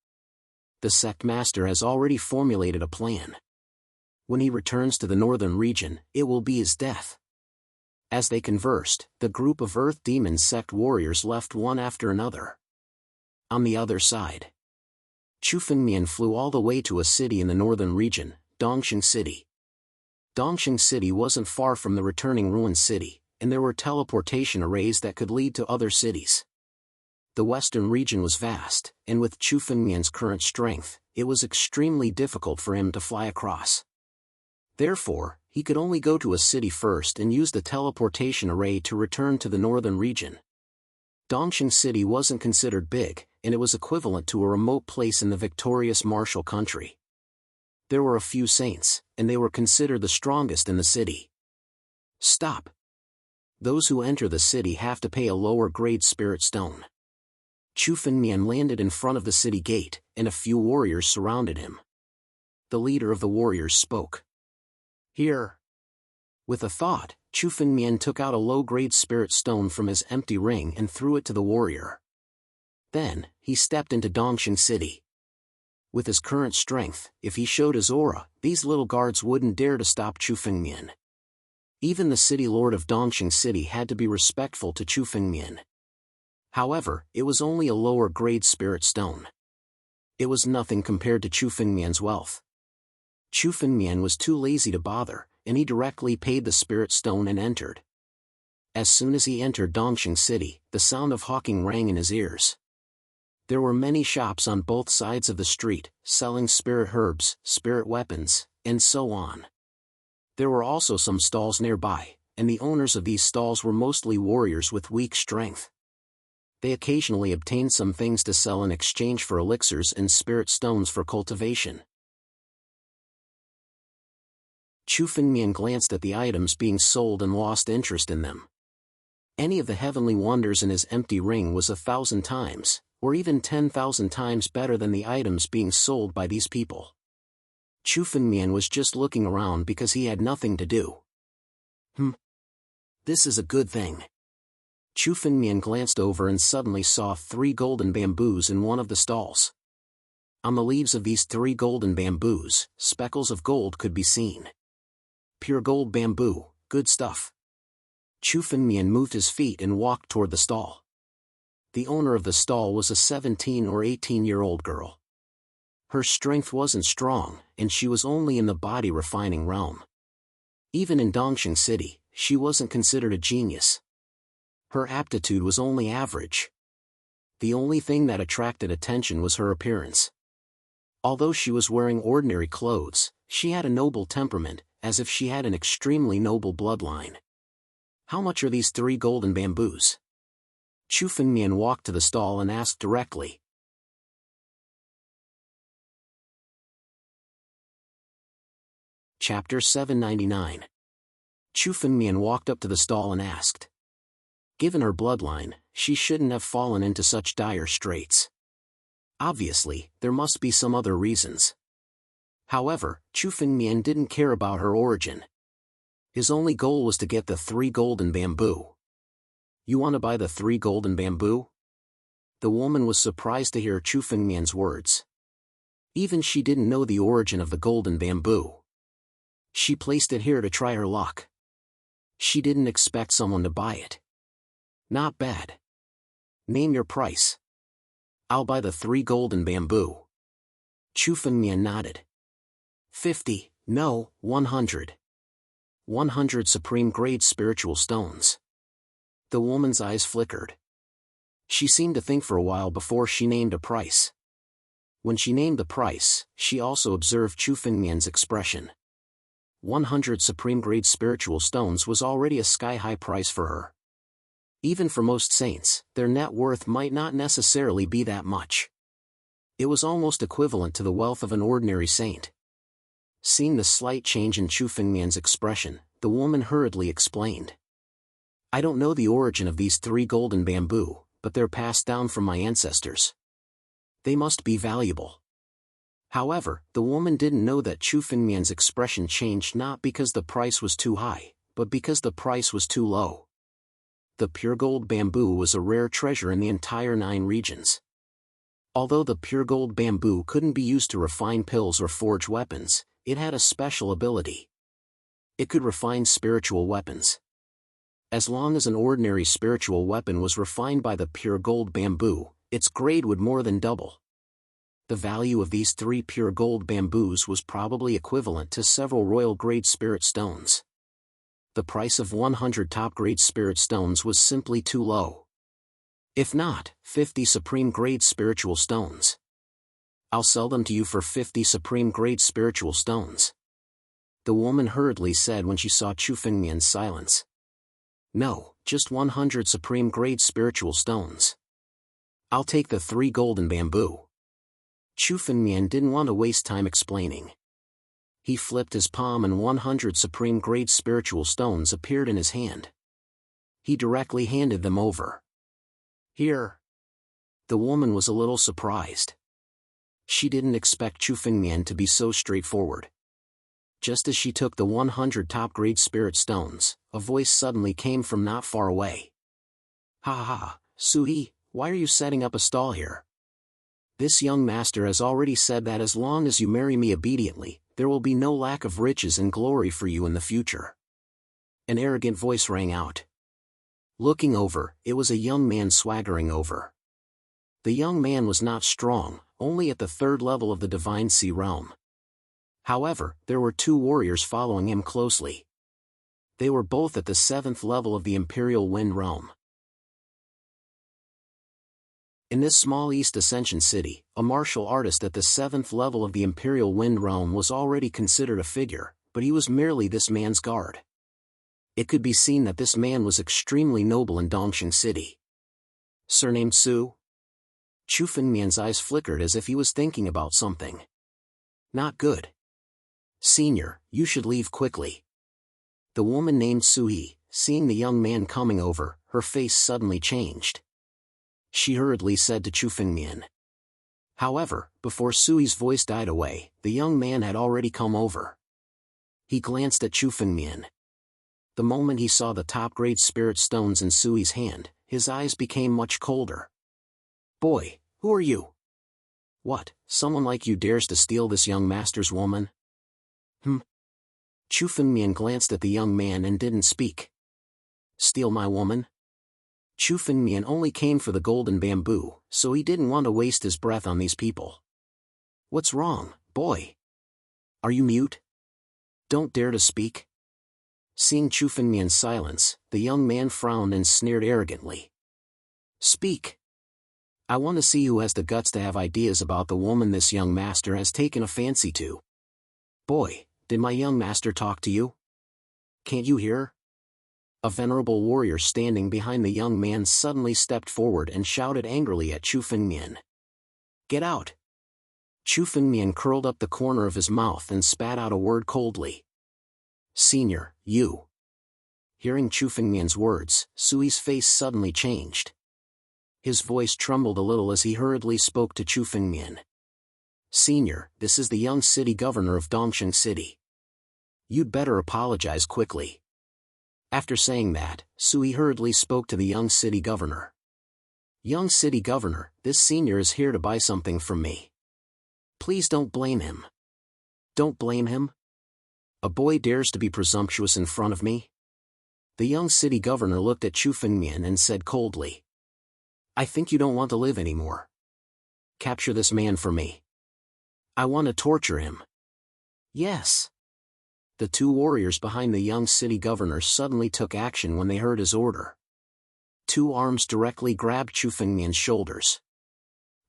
The sect master has already formulated a plan. When he returns to the northern region, it will be his death. As they conversed, the group of Earth Demon sect warriors left one after another. On the other side, Chu Fengmian flew all the way to a city in the northern region, Dongxing City. Dongxing City wasn't far from the returning ruined city, and there were teleportation arrays that could lead to other cities. The western region was vast, and with Chu Fengmian's current strength, it was extremely difficult for him to fly across. Therefore, he could only go to a city first and use the teleportation array to return to the northern region. Dongxing City wasn't considered big, and it was equivalent to a remote place in the victorious martial country. There were a few saints, and they were considered the strongest in the city. Stop! Those who enter the city have to pay a lower-grade spirit stone. Chu Fengmian landed in front of the city gate, and a few warriors surrounded him. The leader of the warriors spoke. Here. With a thought, Chu Fengmian took out a low-grade spirit stone from his empty ring and threw it to the warrior. Then, he stepped into Dongxing City. With his current strength, if he showed his aura, these little guards wouldn't dare to stop Chu Fengmian. Even the city lord of Dongxing City had to be respectful to Chu Fengmian. However, it was only a lower-grade spirit stone. It was nothing compared to Chu Fengmian's wealth. Chu Fengmian was too lazy to bother, and he directly paid the spirit stone and entered. As soon as he entered Dongxing City, the sound of hawking rang in his ears. There were many shops on both sides of the street, selling spirit herbs, spirit weapons, and so on. There were also some stalls nearby, and the owners of these stalls were mostly warriors with weak strength. They occasionally obtained some things to sell in exchange for elixirs and spirit stones for cultivation. Chu Fengmian glanced at the items being sold and lost interest in them. Any of the heavenly wonders in his empty ring was 1,000 times, or even 10,000 times better than the items being sold by these people. Chu Fengmian was just looking around because he had nothing to do. This is a good thing. Chu Fengmian glanced over and suddenly saw 3 golden bamboos in one of the stalls. On the leaves of these 3 golden bamboos, speckles of gold could be seen. Pure gold bamboo, good stuff. Chu Fengmian moved his feet and walked toward the stall. The owner of the stall was a 17 or 18-year-old girl. Her strength wasn't strong, and she was only in the body refining realm. Even in Dongxing City, she wasn't considered a genius. Her aptitude was only average. The only thing that attracted attention was her appearance. Although she was wearing ordinary clothes, she had a noble temperament, as if she had an extremely noble bloodline. How much are these 3 golden bamboos? Chu Fengmian walked to the stall and asked directly. Chapter 799. Chu Fengmian walked up to the stall and asked. Given her bloodline, she shouldn't have fallen into such dire straits. Obviously, there must be some other reasons. However, Chu Fengmian didn't care about her origin. His only goal was to get the 3 golden bamboo. You want to buy the 3 golden bamboo? The woman was surprised to hear Chu Fengmian's words. Even she didn't know the origin of the golden bamboo. She placed it here to try her luck. She didn't expect someone to buy it. Not bad. Name your price. I'll buy the 3 golden bamboo. Chu Fengmian nodded. 50, no, 100. 100 supreme-grade spiritual stones. The woman's eyes flickered. She seemed to think for a while before she named a price. When she named the price, she also observed Chu Fengmian's expression. 100 supreme-grade spiritual stones was already a sky-high price for her. Even for most saints, their net worth might not necessarily be that much. It was almost equivalent to the wealth of an ordinary saint. Seeing the slight change in Chu Fengmian's expression, the woman hurriedly explained. I don't know the origin of these 3 golden bamboo, but they're passed down from my ancestors. They must be valuable. However, the woman didn't know that Chu Fengmian's expression changed not because the price was too high, but because the price was too low. The pure gold bamboo was a rare treasure in the entire 9 regions. Although the pure gold bamboo couldn't be used to refine pills or forge weapons, it had a special ability. It could refine spiritual weapons. As long as an ordinary spiritual weapon was refined by the pure gold bamboo, its grade would more than double. The value of these 3 pure gold bamboos was probably equivalent to several royal-grade spirit stones. The price of 100 top-grade spirit stones was simply too low. If not, 50 supreme-grade spiritual stones. I'll sell them to you for 50 supreme-grade spiritual stones. The woman hurriedly said when she saw Chu Fengmian's silence. No, just 100 supreme-grade spiritual stones. I'll take the 3 golden bamboo. Chu Fengmian didn't want to waste time explaining. He flipped his palm and 100 supreme-grade spiritual stones appeared in his hand. He directly handed them over. Here. The woman was a little surprised. She didn't expect Chu Fengmian to be so straightforward. Just as she took the 100 top-grade spirit stones, a voice suddenly came from not far away. Ha ha, Sui, why are you setting up a stall here? This young master has already said that as long as you marry me obediently, there will be no lack of riches and glory for you in the future. An arrogant voice rang out. Looking over, it was a young man swaggering over. The young man was not strong, only at the 3rd level of the Divine Sea realm. However, there were 2 warriors following him closely. They were both at the 7th level of the Imperial Wind realm. In this small East Ascension city, a martial artist at the 7th level of the Imperial Wind realm was already considered a figure, but he was merely this man's guard. It could be seen that this man was extremely noble in Dongxing City. Surnamed Su? Chu Fengmian's eyes flickered as if he was thinking about something. Not good. Senior, you should leave quickly. The woman named Sui, seeing the young man coming over, her face suddenly changed. She hurriedly said to Chu Fengmian. However, before Sui's voice died away, the young man had already come over. He glanced at Chu Fengmian. The moment he saw the top-grade spirit stones in Sui's hand, his eyes became much colder. Boy, who are you? What, someone like you dares to steal this young master's woman? Chu Fengmian glanced at the young man and didn't speak. Steal my woman? Chu Fengmian only came for the golden bamboo, so he didn't want to waste his breath on these people. What's wrong, boy? Are you mute? Don't dare to speak? Seeing Chu Fengmian's silence, the young man frowned and sneered arrogantly. Speak. I want to see who has the guts to have ideas about the woman this young master has taken a fancy to. Boy, did my young master talk to you? Can't you hear? A venerable warrior standing behind the young man suddenly stepped forward and shouted angrily at Chu Fengmian. Get out! Chu Fengmian curled up the corner of his mouth and spat out a word coldly. Senior, you. Hearing Chu Fengmian's words, Sui's face suddenly changed. His voice trembled a little as he hurriedly spoke to Chu Fengmian. Senior, this is the young city governor of Dongxing City. You'd better apologize quickly. After saying that, Sui hurriedly spoke to the young city governor. Young city governor, this senior is here to buy something from me. Please don't blame him. Don't blame him? A boy dares to be presumptuous in front of me? The young city governor looked at Chu Fengmian and said coldly. I think you don't want to live anymore. Capture this man for me. I want to torture him. Yes. The 2 warriors behind the young city governor suddenly took action when they heard his order. 2 arms directly grabbed Chu Fengmian's shoulders.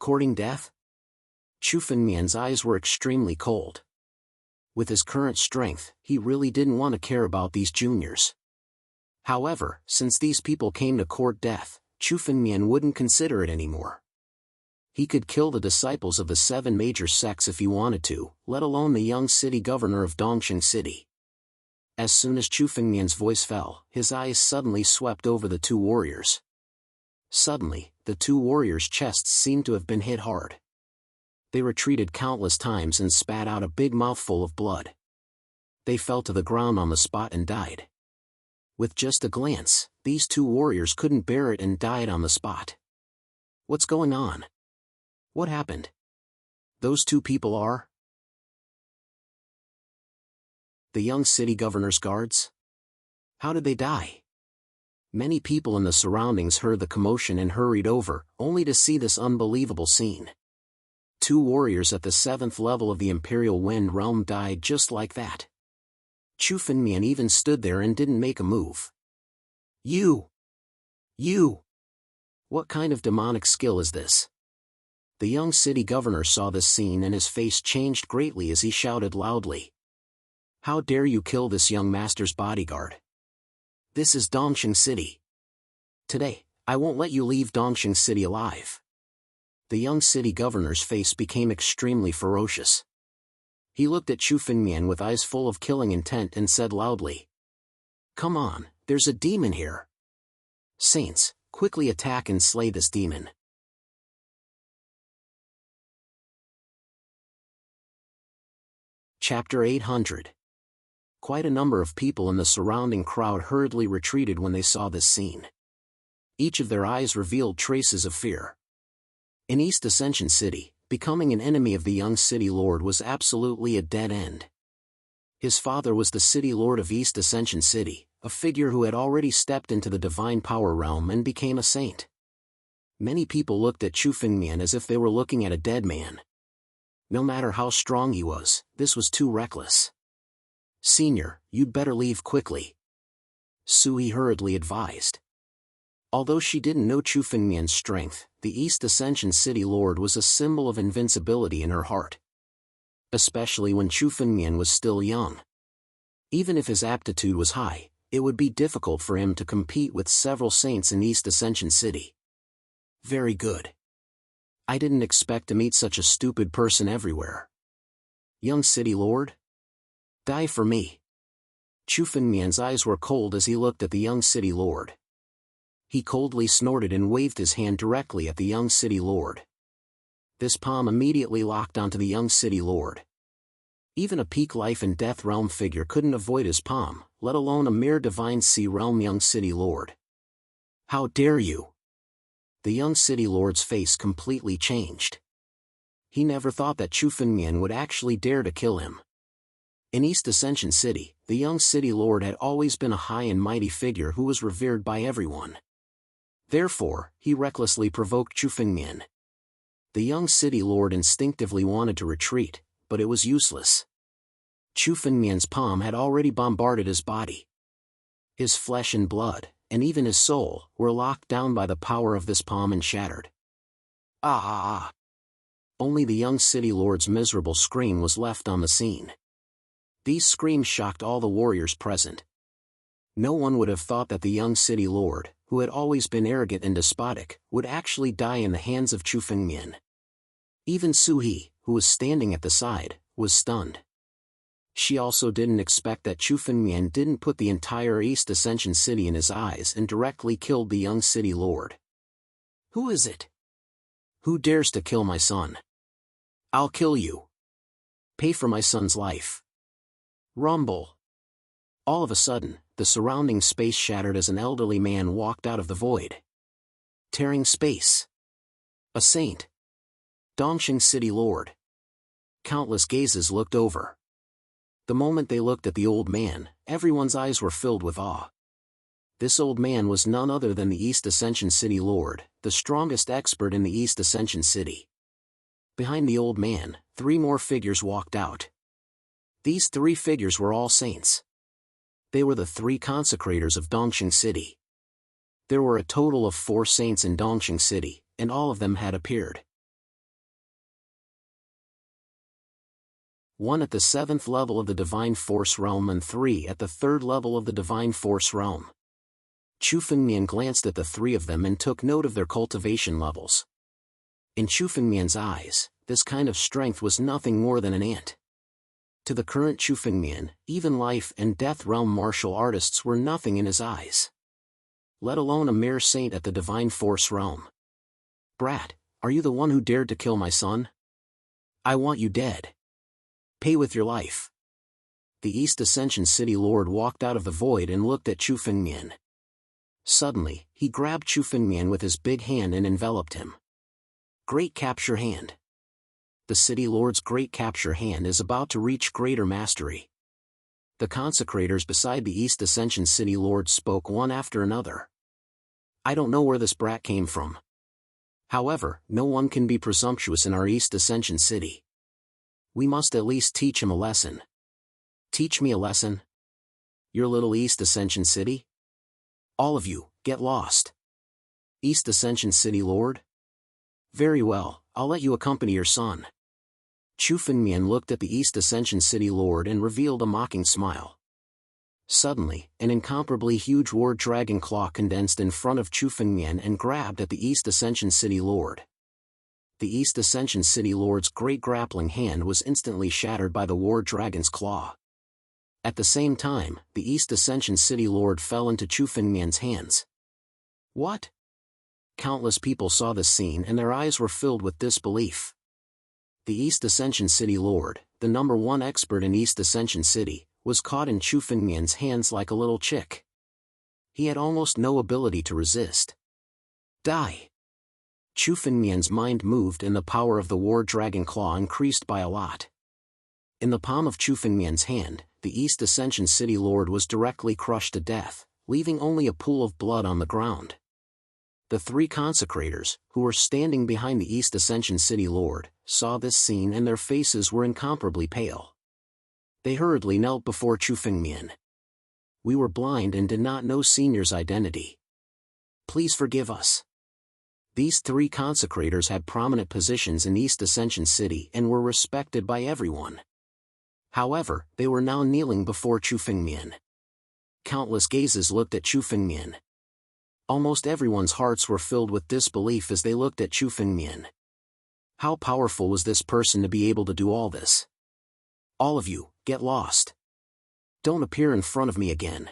Courting death? Chu Fengmian's eyes were extremely cold. With his current strength, he really didn't want to care about these juniors. However, since these people came to court death, Chu Fengmian wouldn't consider it anymore. He could kill the disciples of the 7 major sects if he wanted to, let alone the young city governor of Dongxing City. As soon as Chu Fengmian's voice fell, his eyes suddenly swept over the 2 warriors. Suddenly, the 2 warriors' chests seemed to have been hit hard. They retreated countless times and spat out a big mouthful of blood. They fell to the ground on the spot and died. With just a glance, these two warriors couldn't bear it and died on the spot. What's going on? What happened? Those two people are the young city governor's guards? How did they die? Many people in the surroundings heard the commotion and hurried over, only to see this unbelievable scene. Two warriors at the 7th level of the Imperial Wind Realm died just like that. Chu Fengmian even stood there and didn't make a move. You! What kind of demonic skill is this? The young city governor saw this scene and his face changed greatly as he shouted loudly. How dare you kill this young master's bodyguard? This is Dongxing City. Today, I won't let you leave Dongxing City alive. The young city governor's face became extremely ferocious. He looked at Chu Fengmian with eyes full of killing intent and said loudly. Come on, there's a demon here. Saints, quickly attack and slay this demon. Chapter 800. Quite a number of people in the surrounding crowd hurriedly retreated when they saw this scene. Each of their eyes revealed traces of fear. In East Ascension City, becoming an enemy of the young city lord was absolutely a dead end. His father was the city lord of East Ascension City, a figure who had already stepped into the divine power realm and became a saint. Many people looked at Chu Fengmian as if they were looking at a dead man. No matter how strong he was, this was too reckless. Senior, you'd better leave quickly. Sui hurriedly advised. Although she didn't know Chu Fengmian's strength, the East Ascension City Lord was a symbol of invincibility in her heart. Especially when Chu Fengmian was still young. Even if his aptitude was high, it would be difficult for him to compete with several saints in East Ascension City. Very good. I didn't expect to meet such a stupid person everywhere. Young City Lord? Die for me. Chu Fengmian's eyes were cold as he looked at the young city lord. He coldly snorted and waved his hand directly at the young city lord. This palm immediately locked onto the young city lord. Even a peak life and death realm figure couldn't avoid his palm, let alone a mere divine sea realm young city lord. How dare you? The young city lord's face completely changed. He never thought that Chu Fengmian would actually dare to kill him. In East Ascension City, the young city lord had always been a high and mighty figure who was revered by everyone. Therefore, he recklessly provoked Chu Fengmian. The young city lord instinctively wanted to retreat, but it was useless. Chu Fengmian's palm had already bombarded his body. His flesh and blood, and even his soul, were locked down by the power of this palm and shattered. Ah! Only the young city lord's miserable scream was left on the scene. These screams shocked all the warriors present. No one would have thought that the young city lord, who had always been arrogant and despotic, would actually die in the hands of Chu Fengmian. Even Suhi, who was standing at the side, was stunned. She also didn't expect that Chu Fengmian didn't put the entire East Ascension City in his eyes and directly killed the young city lord. Who is it? Who dares to kill my son? I'll kill you. Pay for my son's life. Rumble. All of a sudden, the surrounding space shattered as an elderly man walked out of the void. Tearing space. A saint. Dongxing City Lord. Countless gazes looked over. The moment they looked at the old man, everyone's eyes were filled with awe. This old man was none other than the East Ascension City Lord, the strongest expert in the East Ascension City. Behind the old man, 3 more figures walked out. These 3 figures were all saints. They were the 3 consecrators of Dongxing City. There were a total of 4 saints in Dongxing City, and all of them had appeared. 1 at the 7th level of the Divine Force Realm and 3 at the 3rd level of the Divine Force Realm. Chu Fengmian glanced at the 3 of them and took note of their cultivation levels. In Chu Fengmian's eyes, this kind of strength was nothing more than an ant. To the current Chu Fengmian, even life and death realm martial artists were nothing in his eyes. Let alone a mere saint at the Divine Force Realm. Brat, are you the one who dared to kill my son? I want you dead. Pay with your life. The East Ascension City Lord walked out of the void and looked at Chu Fengmian. Suddenly, he grabbed Chu Fengmian with his big hand and enveloped him. Great Capture Hand. The City Lord's Great Capture Hand is about to reach greater mastery. The consecrators beside the East Ascension City Lord spoke one after another. I don't know where this brat came from. However, no one can be presumptuous in our East Ascension City. We must at least teach him a lesson. Teach me a lesson? Your little East Ascension City? All of you, get lost. East Ascension City Lord? Very well, I'll let you accompany your son. Chu Fengmian looked at the East Ascension City Lord and revealed a mocking smile. Suddenly, an incomparably huge war dragon claw condensed in front of Chu Fengmian and grabbed at the East Ascension City Lord. The East Ascension City Lord's great grappling hand was instantly shattered by the war dragon's claw. At the same time, the East Ascension City Lord fell into Chu Fengmian's hands. What? Countless people saw this scene and their eyes were filled with disbelief. The East Ascension City Lord, the #1 expert in East Ascension City, was caught in Chu Fengmian's hands like a little chick. He had almost no ability to resist. Die! Chu Fengmian's mind moved and the power of the war dragon claw increased by a lot. In the palm of Chu Fengmian's hand, the East Ascension City Lord was directly crushed to death, leaving only a pool of blood on the ground. The three consecrators, who were standing behind the East Ascension City Lord, saw this scene and their faces were incomparably pale. They hurriedly knelt before Chu Fengmian. We were blind and did not know Senior's identity. Please forgive us. These three consecrators had prominent positions in East Ascension City and were respected by everyone. However, they were now kneeling before Chu Fengmian. Countless gazes looked at Chu Fengmian. Almost everyone's hearts were filled with disbelief as they looked at Chu Fengmian. How powerful was this person to be able to do all this? All of you, get lost. Don't appear in front of me again.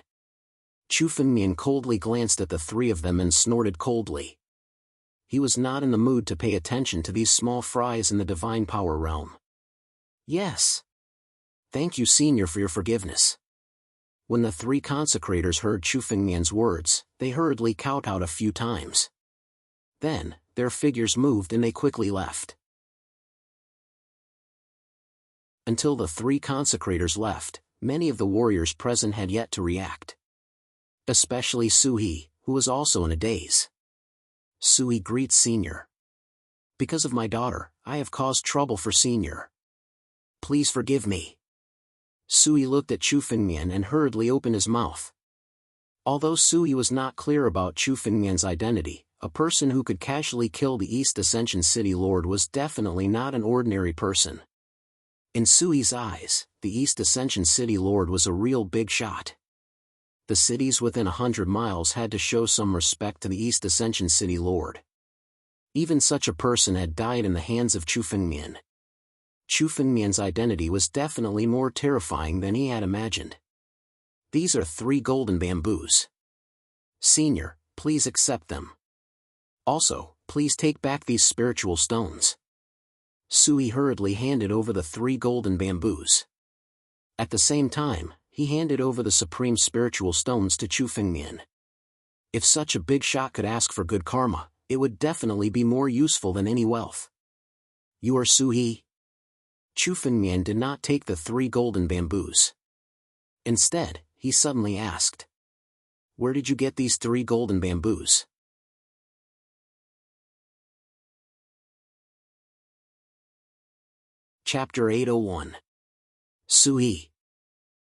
Chu Fengmian coldly glanced at the three of them and snorted coldly. He was not in the mood to pay attention to these small fries in the divine power realm. Yes. Thank you, Senior, for your forgiveness. When the three consecrators heard Chu Fengmian's words, they hurriedly kowtowed a few times. Then, their figures moved and they quickly left. Until the three consecrators left, many of the warriors present had yet to react. Especially Sui, who was also in a daze. Sui greets Senior. Because of my daughter, I have caused trouble for Senior. Please forgive me. Sui looked at Chu Fengmian and hurriedly opened his mouth. Although Sui was not clear about Chu Fengmian's identity, a person who could casually kill the East Ascension City Lord was definitely not an ordinary person. In Sui's eyes, the East Ascension City Lord was a real big shot. The cities within 100 miles had to show some respect to the East Ascension City Lord. Even such a person had died in the hands of Chu Fengmian. Chu Fengmian's identity was definitely more terrifying than he had imagined. These are 3 golden bamboos. Senior, please accept them. Also, please take back these spiritual stones. Sui hurriedly handed over the 3 golden bamboos. At the same time, he handed over the supreme spiritual stones to Chu Fengmian. If such a big shot could ask for good karma, it would definitely be more useful than any wealth. You are Sui? Chu Fengmian did not take the 3 golden bamboos. Instead, he suddenly asked, "Where did you get these 3 golden bamboos?" Chapter 801. Sui.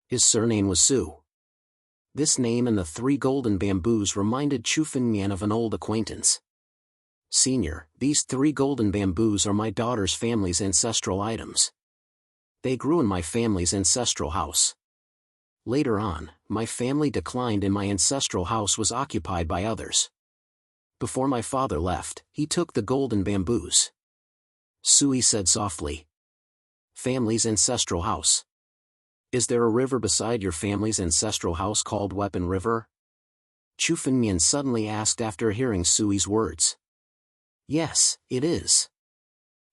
His surname was Su. This name and the 3 golden bamboos reminded Chu Fengmian of an old acquaintance. Senior, these 3 golden bamboos are my daughter's family's ancestral items. They grew in my family's ancestral house. Later on, my family declined and my ancestral house was occupied by others. Before my father left, he took the golden bamboos. Sui said softly. Family's ancestral house. Is there a river beside your family's ancestral house called Weapon River? Chu Fengmian suddenly asked after hearing Sui's words. Yes, it is.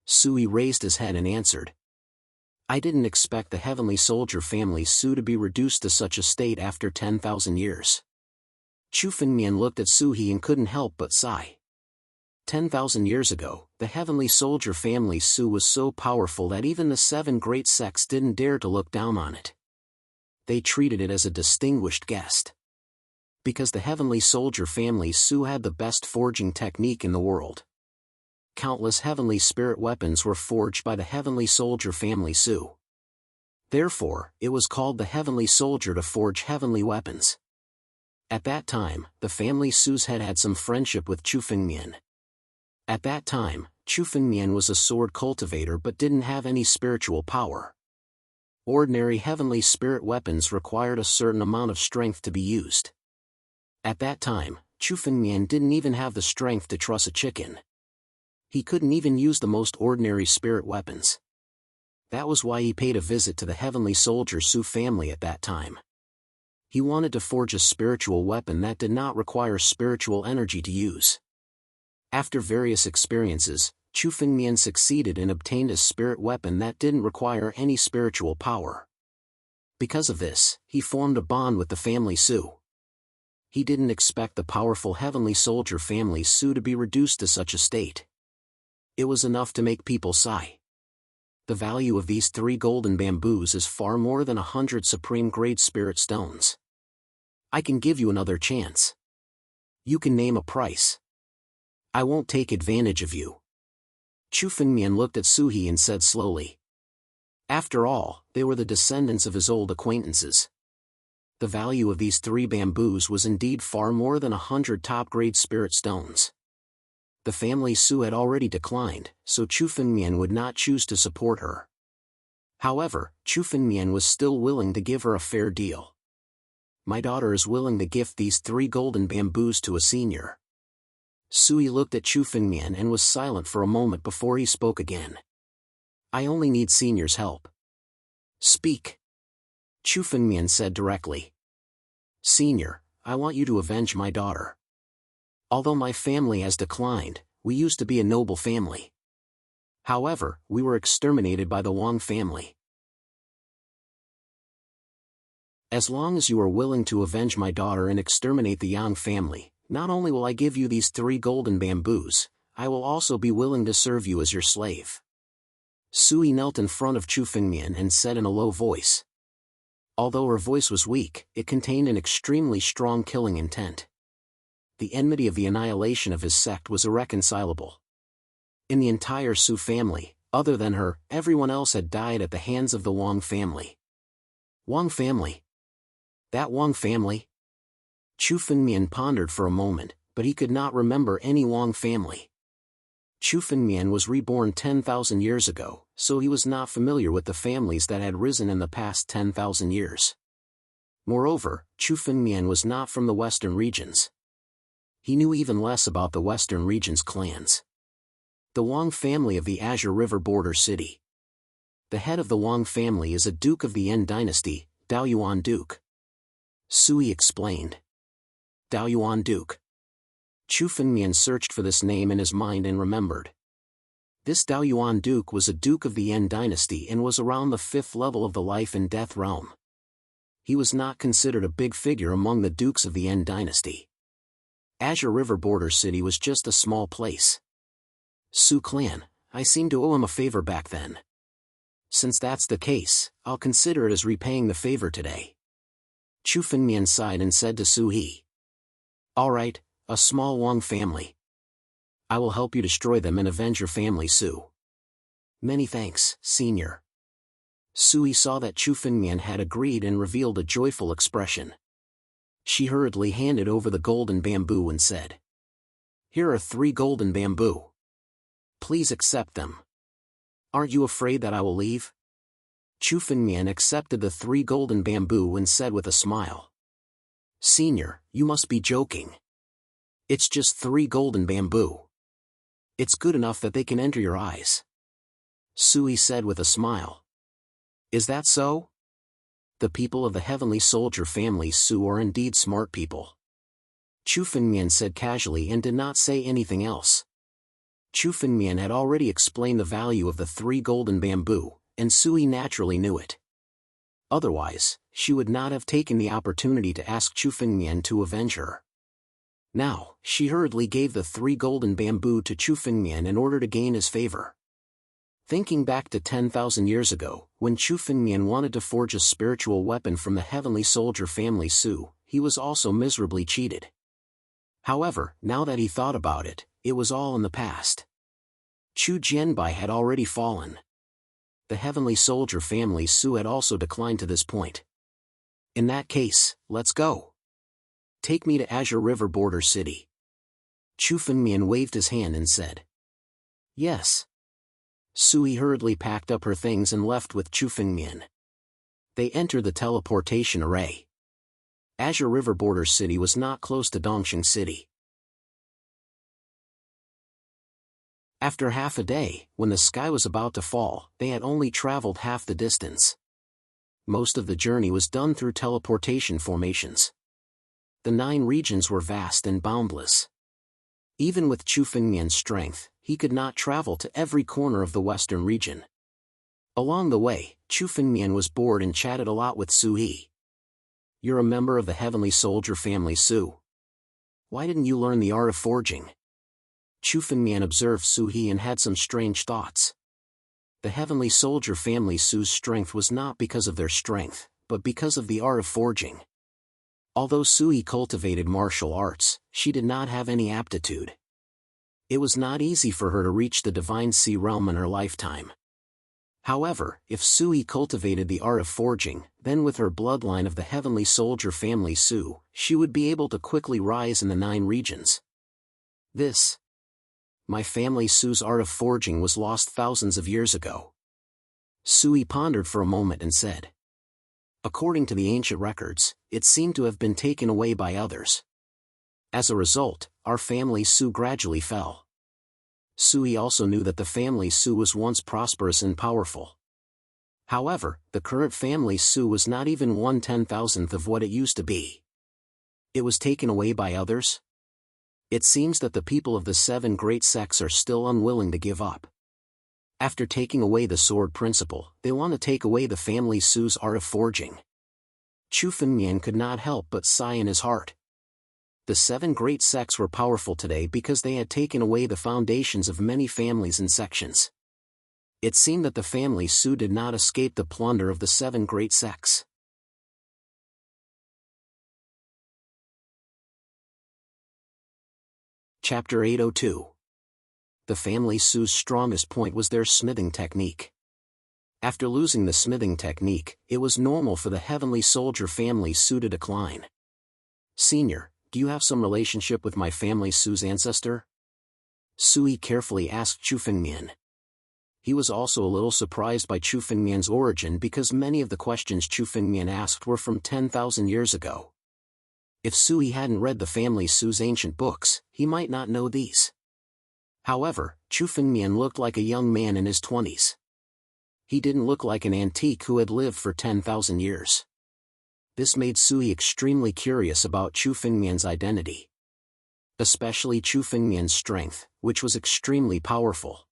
Sui raised his head and answered. I didn't expect the Heavenly Soldier family Su to be reduced to such a state after 10,000 years. Chu Fengmian looked at Su He and couldn't help but sigh. 10,000 years ago, the Heavenly Soldier family Su was so powerful that even the 7 great sects didn't dare to look down on it. They treated it as a distinguished guest. Because the Heavenly Soldier family Su had the best forging technique in the world. Countless heavenly spirit weapons were forged by the Heavenly Soldier family Su. Therefore, it was called the Heavenly Soldier to forge heavenly weapons. At that time, the family Su's had some friendship with Chu Fengmian. At that time, Chu Fengmian was a sword cultivator but didn't have any spiritual power. Ordinary heavenly spirit weapons required a certain amount of strength to be used. At that time, Chu Fengmian didn't even have the strength to truss a chicken. He couldn't even use the most ordinary spirit weapons. That was why he paid a visit to the Heavenly Soldier Su family at that time. He wanted to forge a spiritual weapon that did not require spiritual energy to use. After various experiences, Chu Fengmian succeeded and obtained a spirit weapon that didn't require any spiritual power. Because of this, he formed a bond with the family Su. He didn't expect the powerful Heavenly Soldier family Su to be reduced to such a state. It was enough to make people sigh. The value of these 3 golden bamboos is far more than 100 supreme grade spirit stones. I can give you another chance. You can name a price. I won't take advantage of you. Chu Fengmian looked at Su He and said slowly. After all, they were the descendants of his old acquaintances. The value of these 3 bamboos was indeed far more than 100 top-grade spirit stones. The family Su had already declined, so Chu Fengmian would not choose to support her. However, Chu Fengmian was still willing to give her a fair deal. My daughter is willing to gift these 3 golden bamboos to a senior. Sui looked at Chu Fengmian and was silent for a moment before he spoke again. I only need senior's help. Speak. Chu Fengmian said directly. Senior, I want you to avenge my daughter. Although my family has declined, we used to be a noble family. However, we were exterminated by the Wang family. As long as you are willing to avenge my daughter and exterminate the Yang family, not only will I give you these 3 golden bamboos, I will also be willing to serve you as your slave. Sui knelt in front of Chu Fengmian and said in a low voice. Although her voice was weak, it contained an extremely strong killing intent. The enmity of the annihilation of his sect was irreconcilable. In the entire Su family, other than her, everyone else had died at the hands of the Wang family. Wang family? That Wang family? Chu Fengmian pondered for a moment, but he could not remember any Wang family. Chu Fengmian was reborn 10,000 years ago, so he was not familiar with the families that had risen in the past 10,000 years. Moreover, Chu Fengmian was not from the western regions. He knew even less about the western region's clans. The Wang family of the Azure River border city. The head of the Wang family is a duke of the Yan dynasty, Daoyuan Duke. Sui explained. Daoyuan Duke. Chu Fengmian searched for this name in his mind and remembered. This Daoyuan Duke was a duke of the Yan dynasty and was around the 5th level of the life and death realm. He was not considered a big figure among the dukes of the Yan dynasty. Azure River border city was just a small place. Su clan, I seemed to owe him a favor back then. Since that's the case, I'll consider it as repaying the favor today. Chu Fengmian sighed and said to Su He. Alright, a small Wang family. I will help you destroy them and avenge your family Su. Many thanks, senior. Sui saw that Chu Fengmian had agreed and revealed a joyful expression. She hurriedly handed over the golden bamboo and said. Here are 3 golden bamboo. Please accept them. Aren't you afraid that I will leave? Chu Fengmian accepted the 3 golden bamboo and said with a smile. Senior, you must be joking. It's just 3 golden bamboo. It's good enough that they can enter your eyes. Sui said with a smile. Is that so? The people of the Heavenly Soldier family Su are indeed smart people. Chu Fengmian said casually and did not say anything else. Chu Fengmian had already explained the value of the 3 golden bamboo, and Sui naturally knew it. Otherwise, she would not have taken the opportunity to ask Chu Fengmian to avenge her. Now, she hurriedly gave the 3 golden bamboo to Chu Fengmian in order to gain his favor. Thinking back to 10,000 years ago, when Chu Fengmian wanted to forge a spiritual weapon from the heavenly soldier family Su, he was also miserably cheated. However, now that he thought about it, it was all in the past. Chu Jianbai had already fallen. The heavenly soldier family Su had also declined to this point. In that case, let's go. Take me to Azure River Border City. Chu Fengmian waved his hand and said. Yes. Sui hurriedly packed up her things and left with Chu Fengmian. They entered the teleportation array. Azure River Border City was not close to Dongxing City. After half a day, when the sky was about to fall, they had only traveled half the distance. Most of the journey was done through teleportation formations. The 9 regions were vast and boundless. Even with Chu Fengmian's strength, he could not travel to every corner of the western region. Along the way, Chu Fengmian was bored and chatted a lot with Sui. You're a member of the heavenly soldier family Su. Why didn't you learn the art of forging? Chu Fengmian observed Sui and had some strange thoughts. The heavenly soldier family Su's strength was not because of their strength, but because of the art of forging. Although Sui cultivated martial arts, she did not have any aptitude. It was not easy for her to reach the divine sea realm in her lifetime. However, if Sui cultivated the art of forging, then with her bloodline of the heavenly soldier family Su, she would be able to quickly rise in the 9 regions. My family Su's art of forging was lost thousands of years ago. Sui pondered for a moment and said. According to the ancient records, it seemed to have been taken away by others. As a result, our family Su gradually fell. Sui also knew that the family Su was once prosperous and powerful. However, the current family Su was not even 1/10,000th of what it used to be. It was taken away by others? It seems that the people of the 7 great sects are still unwilling to give up. After taking away the sword principle, they want to take away the family Su's art of forging. Chu Fengmian could not help but sigh in his heart. The 7 great sects were powerful today because they had taken away the foundations of many families and sections. It seemed that the family Su did not escape the plunder of the 7 great sects. Chapter 802. The family Su's strongest point was their smithing technique. After losing the smithing technique, it was normal for the heavenly soldier family Su to decline. Senior, do you have some relationship with my family Su's ancestor? Sui carefully asked Chu Fengmian. He was also a little surprised by Chu Fengmian's origin because many of the questions Chu Fengmian asked were from 10,000 years ago. If Sui hadn't read the family Su's ancient books, he might not know these. However, Chu Fengmian looked like a young man in his 20s. He didn't look like an antique who had lived for 10,000 years. This made Sui extremely curious about Chu Fengmian's identity. Especially Chu Fengmian's strength, which was extremely powerful.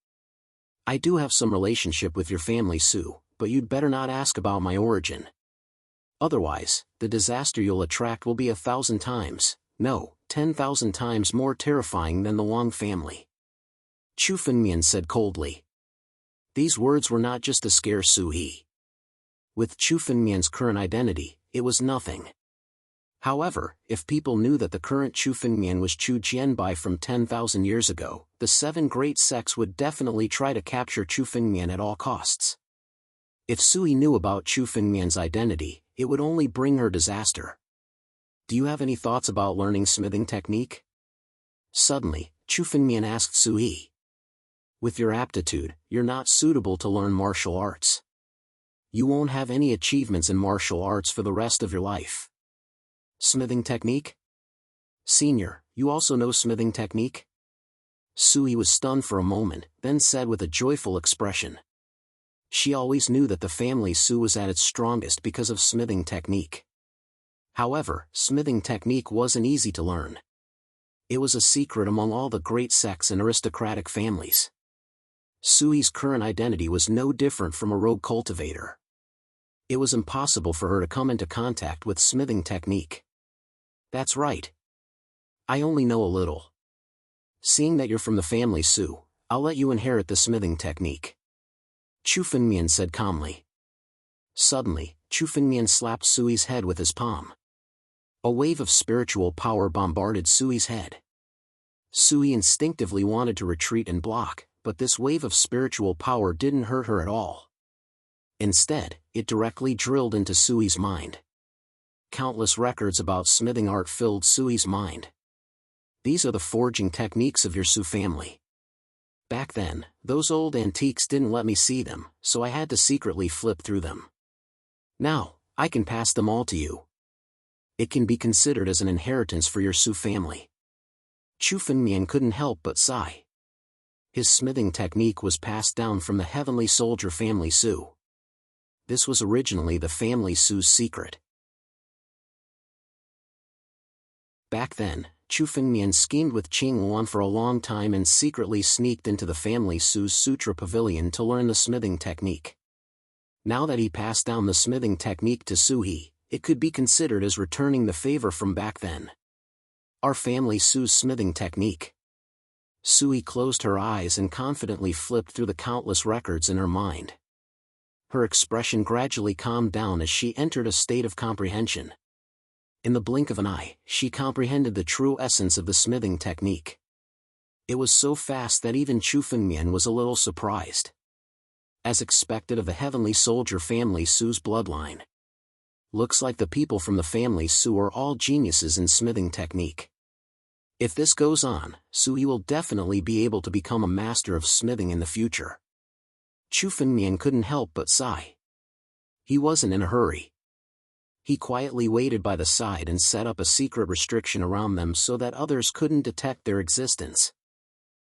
I do have some relationship with your family Su, but you'd better not ask about my origin. Otherwise, the disaster you'll attract will be 1,000 times, no, 10,000 times more terrifying than the Wang family. Chu Fengmian said coldly. These words were not just to scare Sui. With Chu Fengmian's current identity, it was nothing. However, if people knew that the current Chu Fengmian was Chu Jianbai from 10,000 years ago, the 7 great sects would definitely try to capture Chu Fengmian at all costs. If Sui knew about Chu Fengmian's identity, it would only bring her disaster. Do you have any thoughts about learning smithing technique? Suddenly, Chu Fengmian asked Sui. With your aptitude, you're not suitable to learn martial arts. You won't have any achievements in martial arts for the rest of your life. Smithing technique? Senior, you also know smithing technique? Sui was stunned for a moment, then said with a joyful expression. She always knew that the family Su was at its strongest because of smithing technique. However, smithing technique wasn't easy to learn. It was a secret among all the great sects and aristocratic families. Sui's current identity was no different from a rogue cultivator. It was impossible for her to come into contact with smithing technique. That's right. I only know a little. Seeing that you're from the family Su, I'll let you inherit the smithing technique. Chu Fengmian said calmly. Suddenly, Chu Fengmian slapped Sui's head with his palm. A wave of spiritual power bombarded Sui's head. Sui instinctively wanted to retreat and block, but this wave of spiritual power didn't hurt her at all. Instead, it directly drilled into Sui's mind. Countless records about smithing art filled Sui's mind. These are the forging techniques of your Su family. Back then, those old antiques didn't let me see them, so I had to secretly flip through them. Now, I can pass them all to you. It can be considered as an inheritance for your Su family. Chu Fengmian couldn't help but sigh. His smithing technique was passed down from the heavenly soldier family Su. This was originally the family Su's secret. Back then, Chu Fengmian schemed with Qing Luan for a long time and secretly sneaked into the family Su's sutra pavilion to learn the smithing technique. Now that he passed down the smithing technique to Suhi, it could be considered as returning the favor from back then. Our family Su's smithing technique. Sui closed her eyes and confidently flipped through the countless records in her mind. Her expression gradually calmed down as she entered a state of comprehension. In the blink of an eye, she comprehended the true essence of the smithing technique. It was so fast that even Chu Fengmian was a little surprised. As expected of the heavenly soldier family Su's bloodline. Looks like the people from the family Su are all geniuses in smithing technique. If this goes on, Sui will definitely be able to become a master of smithing in the future. Chu Fengmian couldn't help but sigh. He wasn't in a hurry. He quietly waited by the side and set up a secret restriction around them so that others couldn't detect their existence.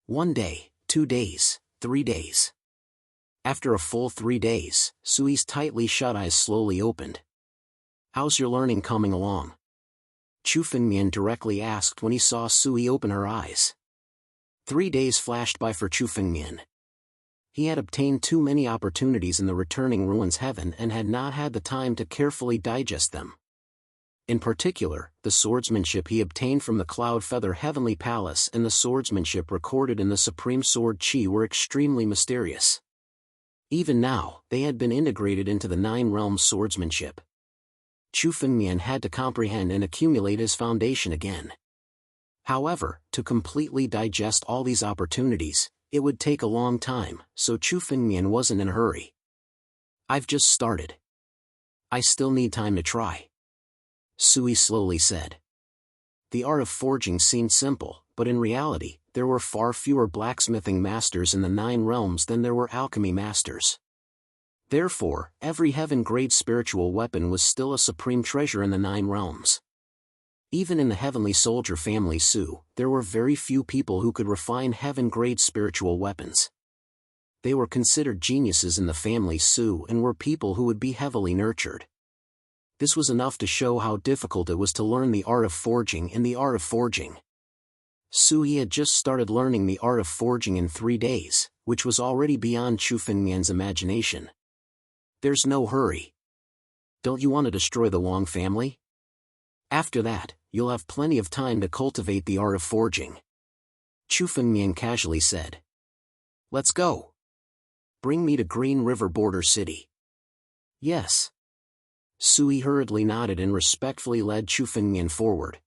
1 day, 2 days, 3 days. After a full 3 days, Sui's tightly shut eyes slowly opened. How's your learning coming along? Chu Fengmian directly asked when he saw Sui open her eyes. 3 days flashed by for Chu Fengmian. He had obtained too many opportunities in the returning ruins heaven and had not had the time to carefully digest them. In particular, the swordsmanship he obtained from the Cloud Feather Heavenly Palace and the swordsmanship recorded in the Supreme Sword Chi were extremely mysterious. Even now, they had been integrated into the 9 realms swordsmanship. Chu Fengmian had to comprehend and accumulate his foundation again. However, to completely digest all these opportunities, it would take a long time, so Chu Fengmian wasn't in a hurry. I've just started. I still need time to try. Sui slowly said. The art of forging seemed simple, but in reality, there were far fewer blacksmithing masters in the 9 realms than there were alchemy masters. Therefore, every heaven-grade spiritual weapon was still a supreme treasure in the 9 realms. Even in the heavenly soldier family Su, there were very few people who could refine heaven-grade spiritual weapons. They were considered geniuses in the family Su and were people who would be heavily nurtured. This was enough to show how difficult it was to learn the art of forging and the art of forging. Sui had just started learning the art of forging in 3 days, which was already beyond Chu Fengmian's imagination. There's no hurry. Don't you want to destroy the Wang family? After that, you'll have plenty of time to cultivate the art of forging. Chu Fengmian casually said. Let's go. Bring me to Green River Border City. Yes. Sui hurriedly nodded and respectfully led Chu Fengmian forward.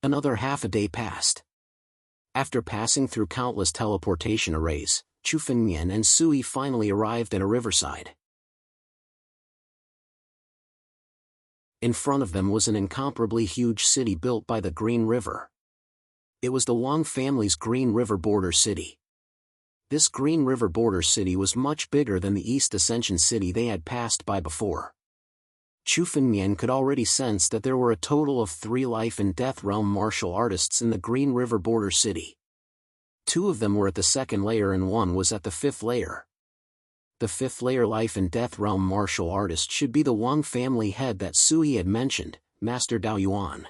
Another half a day passed. After passing through countless teleportation arrays, Chu Fengmian and Sui finally arrived at a riverside. In front of them was an incomparably huge city built by the Green River. It was the Wang family's Green River Border City. This Green River Border City was much bigger than the East Ascension City they had passed by before. Chu Fengmian could already sense that there were a total of 3 life and death realm martial artists in the Green River Border City. 2 of them were at the 2nd layer and 1 was at the 5th layer. The 5th layer life and death realm martial artist should be the Wang family head that Sui had mentioned, Master Dao Yuan.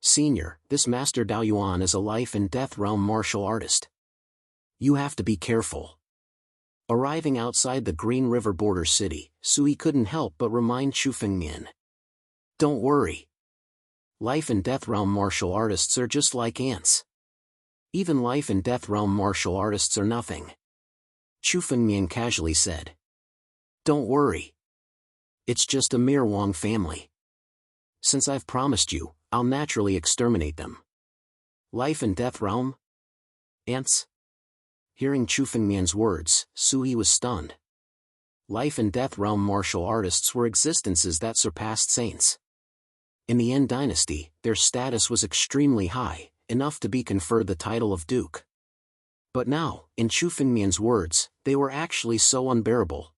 Senior, this Master Dao Yuan is a life and death realm martial artist. You have to be careful. Arriving outside the Green River border city, Sui couldn't help but remind Chu Fengmian. Don't worry. Life and Death Realm martial artists are just like ants. Even Life and Death Realm martial artists are nothing. Chu Fengmian casually said. Don't worry. It's just a mere Wang family. Since I've promised you, I'll naturally exterminate them. Life and Death Realm? Ants? Hearing Chu Fengmian's words, Sui was stunned. Life and Death Realm martial artists were existences that surpassed saints. In the Yin dynasty, their status was extremely high, enough to be conferred the title of Duke. But now, in Chu Fengmian's words, they were actually so unbearable.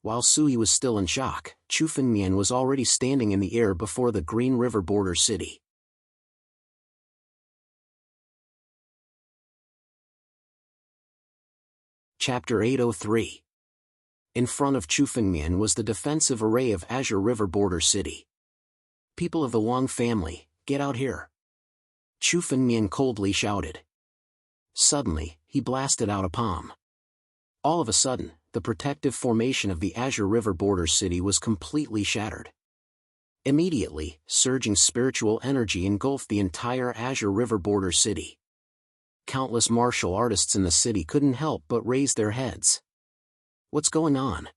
While Sui was still in shock, Chu Fengmian was already standing in the air before the Green River border city. Chapter 803. In front of Chu Fengmian was the defensive array of Azure River border city. People of the Wang family, get out here. Chu Fengmian coldly shouted. Suddenly, he blasted out a palm. All of a sudden, the protective formation of the Azure River border city was completely shattered. Immediately, surging spiritual energy engulfed the entire Azure River border city. Countless martial artists in the city couldn't help but raise their heads. What's going on?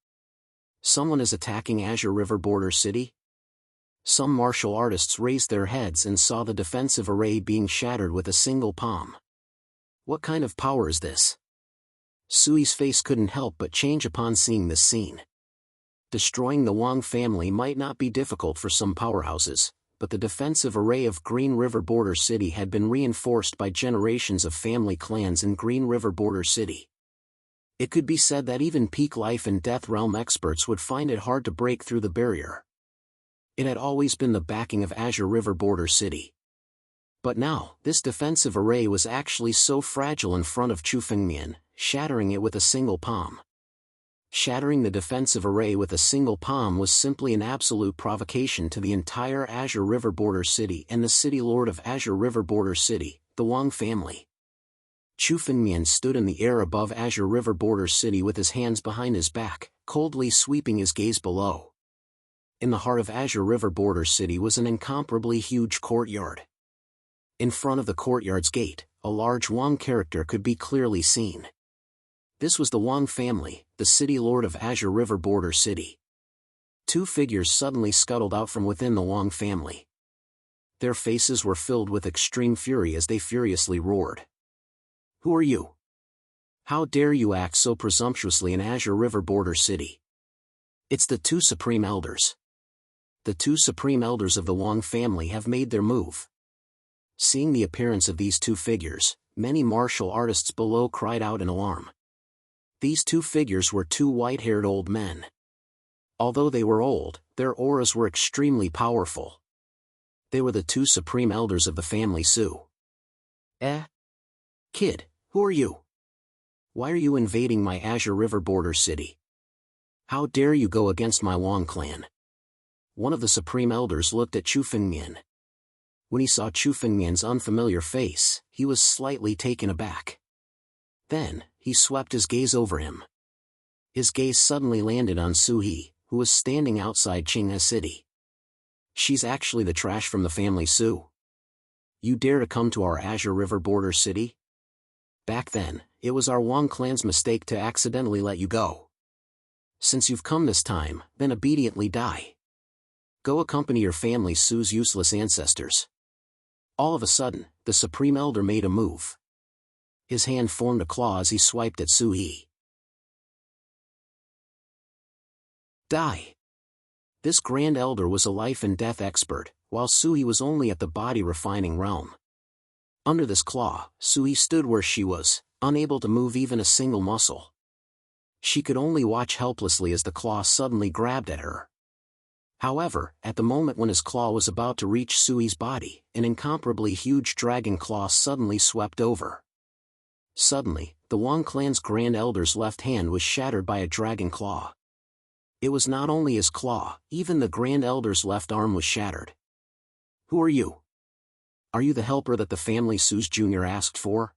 Someone is attacking Azure River border city? Some martial artists raised their heads and saw the defensive array being shattered with a single palm. What kind of power is this? Sui's face couldn't help but change upon seeing this scene. Destroying the Wang family might not be difficult for some powerhouses, but the defensive array of Green River border city had been reinforced by generations of family clans in Green River border city. It could be said that even peak Life and Death Realm experts would find it hard to break through the barrier. It had always been the backing of Azure River border city. But now, this defensive array was actually so fragile in front of Chu Fengmian, shattering it with a single palm. Shattering the defensive array with a single palm was simply an absolute provocation to the entire Azure River border city and the city lord of Azure River border city, the Wang family. Chu Fengmian stood in the air above Azure River border city with his hands behind his back, coldly sweeping his gaze below. In the heart of Azure River border city was an incomparably huge courtyard. In front of the courtyard's gate, a large Wang character could be clearly seen. This was the Wang family, the city lord of Azure River border city. Two figures suddenly scuttled out from within the Wang family. Their faces were filled with extreme fury as they furiously roared. Who are you? How dare you act so presumptuously in Azure River border city? It's the two supreme elders. The two supreme elders of the Wang family have made their move. Seeing the appearance of these two figures, many martial artists below cried out in alarm. These two figures were two white-haired old men. Although they were old, their auras were extremely powerful. They were the two supreme elders of the family Su. Kid, who are you? Why are you invading my Azure River border city? How dare you go against my Wang clan? One of the supreme elders looked at Chu Fengmian. When he saw Chu Fengmian's unfamiliar face, he was slightly taken aback. Then, he swept his gaze over him. His gaze suddenly landed on Su-hee, who was standing outside Qinghe City. She's actually the trash from the family Su. You dare to come to our Azure River border city? Back then, it was our Wang clan's mistake to accidentally let you go. Since you've come this time, then obediently die. Go accompany your family Su's useless ancestors. All of a sudden, the Supreme Elder made a move. His hand formed a claw as he swiped at Su-hee. Die. This Grand Elder was a life and death expert, while Su-hee was only at the body refining realm. Under this claw, Su-hee stood where she was, unable to move even a single muscle. She could only watch helplessly as the claw suddenly grabbed at her. However, at the moment when his claw was about to reach Su-hee's body, an incomparably huge dragon claw suddenly swept over. Suddenly, the Wang clan's Grand Elder's left hand was shattered by a dragon claw. It was not only his claw, even the Grand Elder's left arm was shattered. Who are you? Are you the helper that the family Su's Jr. asked for?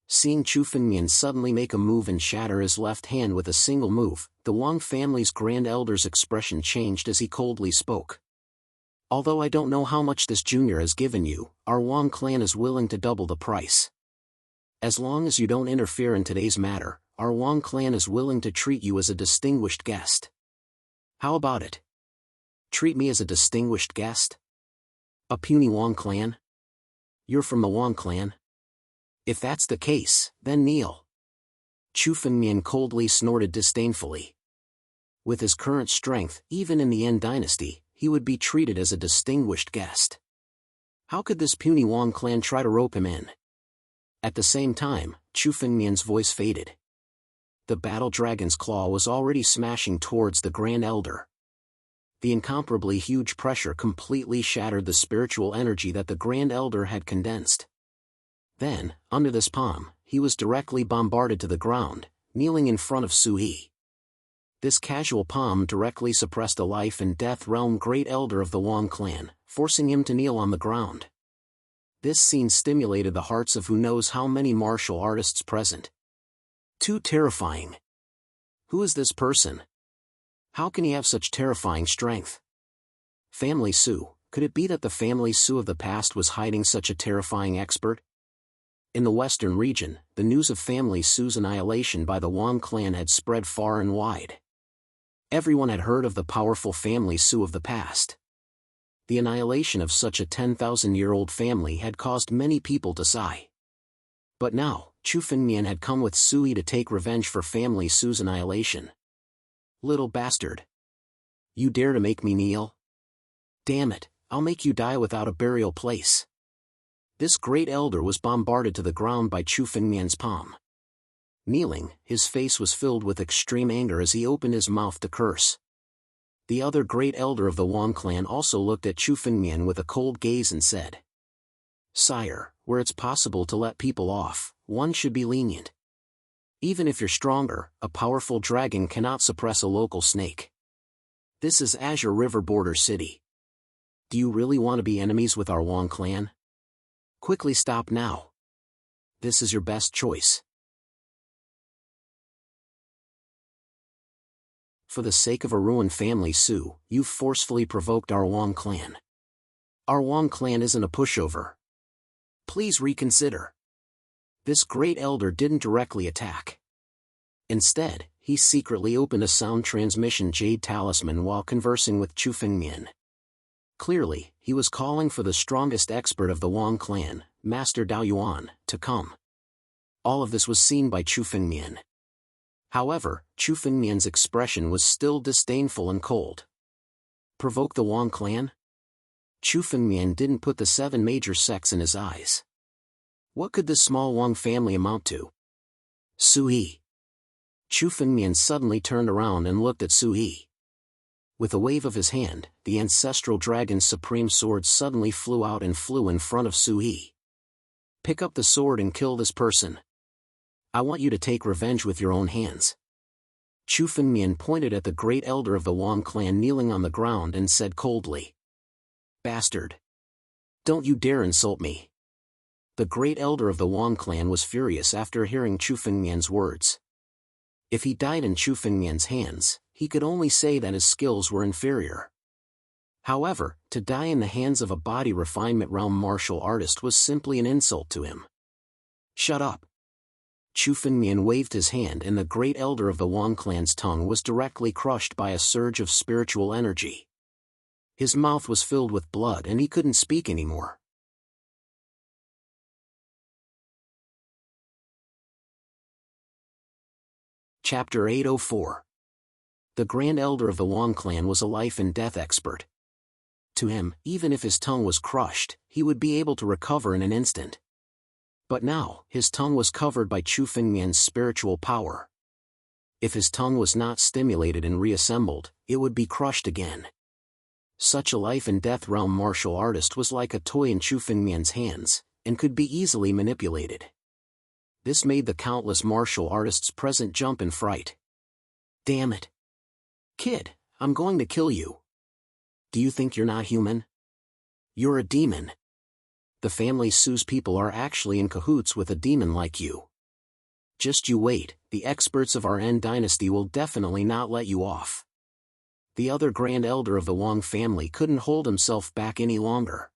Seeing Chu Fengmian suddenly make a move and shatter his left hand with a single move, the Wang family's Grand Elder's expression changed as he coldly spoke. Although I don't know how much this junior has given you, our Wang clan is willing to double the price. As long as you don't interfere in today's matter, our Wang clan is willing to treat you as a distinguished guest. How about it? Treat me as a distinguished guest? A puny Wang clan? You're from the Wang clan? If that's the case, then kneel. Chu Fengmian coldly snorted disdainfully. With his current strength, even in the Yin dynasty, he would be treated as a distinguished guest. How could this puny Wang clan try to rope him in? At the same time, Chu Fengmian's voice faded. The battle dragon's claw was already smashing towards the Grand Elder. The incomparably huge pressure completely shattered the spiritual energy that the Grand Elder had condensed. Then, under this palm, he was directly bombarded to the ground, kneeling in front of Sui. This casual palm directly suppressed a life and death realm Great Elder of the Wang clan, forcing him to kneel on the ground. This scene stimulated the hearts of who knows how many martial artists present. Too terrifying. Who is this person? How can he have such terrifying strength? Family Su, could it be that the family Su of the past was hiding such a terrifying expert? In the western region, the news of family Su's annihilation by the Wang clan had spread far and wide. Everyone had heard of the powerful family Su of the past. The annihilation of such a 10,000-year-old family had caused many people to sigh. But now, Chu Fengmian had come with Sui to take revenge for family Su's annihilation. Little bastard. You dare to make me kneel? Damn it, I'll make you die without a burial place. This Great Elder was bombarded to the ground by Chu Fengmian's palm. Kneeling, his face was filled with extreme anger as he opened his mouth to curse. The other Great Elder of the Wang clan also looked at Chu Fengmian with a cold gaze and said, Sire, where it's possible to let people off, one should be lenient. Even if you're stronger, a powerful dragon cannot suppress a local snake. This is Azure River Border City. Do you really want to be enemies with our Wang clan? Quickly stop now. This is your best choice. For the sake of a ruined family Su, you've forcefully provoked our Wang clan. Our Wang clan isn't a pushover. Please reconsider. This Great Elder didn't directly attack. Instead, he secretly opened a sound transmission jade talisman while conversing with Chu Fengmian. Clearly, he was calling for the strongest expert of the Wang clan, Master Dao Yuan, to come. All of this was seen by Chu Fengmian. However, Chu Fengmian's expression was still disdainful and cold. Provoke the Wang clan? Chu Fengmian didn't put the 7 major sects in his eyes. What could this small Wang family amount to? Sui. Chu Fengmian suddenly turned around and looked at Sui. With a wave of his hand, the ancestral dragon's supreme sword suddenly flew out and flew in front of Sui. Pick up the sword and kill this person. I want you to take revenge with your own hands. Chu Fengmian pointed at the Great Elder of the Wang clan kneeling on the ground and said coldly, Bastard. Don't you dare insult me. The Great Elder of the Wang clan was furious after hearing Chu Fengmian's words. If he died in Chu Fengmian's hands, he could only say that his skills were inferior. However, to die in the hands of a body refinement realm martial artist was simply an insult to him. Shut up. Chu Fengmian waved his hand and the Great Elder of the Wang clan's tongue was directly crushed by a surge of spiritual energy. His mouth was filled with blood and he couldn't speak anymore. Chapter 804. The Grand Elder of the Wang clan was a life and death expert. To him, even if his tongue was crushed, he would be able to recover in an instant. But now, his tongue was covered by Chu Fengmian's spiritual power. If his tongue was not stimulated and reassembled, it would be crushed again. Such a life and death realm martial artist was like a toy in Chu Fengmian's hands, and could be easily manipulated. This made the countless martial artists present jump in fright. Damn it. Kid, I'm going to kill you. Do you think you're not human? You're a demon. The family Su's people are actually in cahoots with a demon like you. Just you wait, the experts of our N dynasty will definitely not let you off. The other Grand Elder of the Wang family couldn't hold himself back any longer.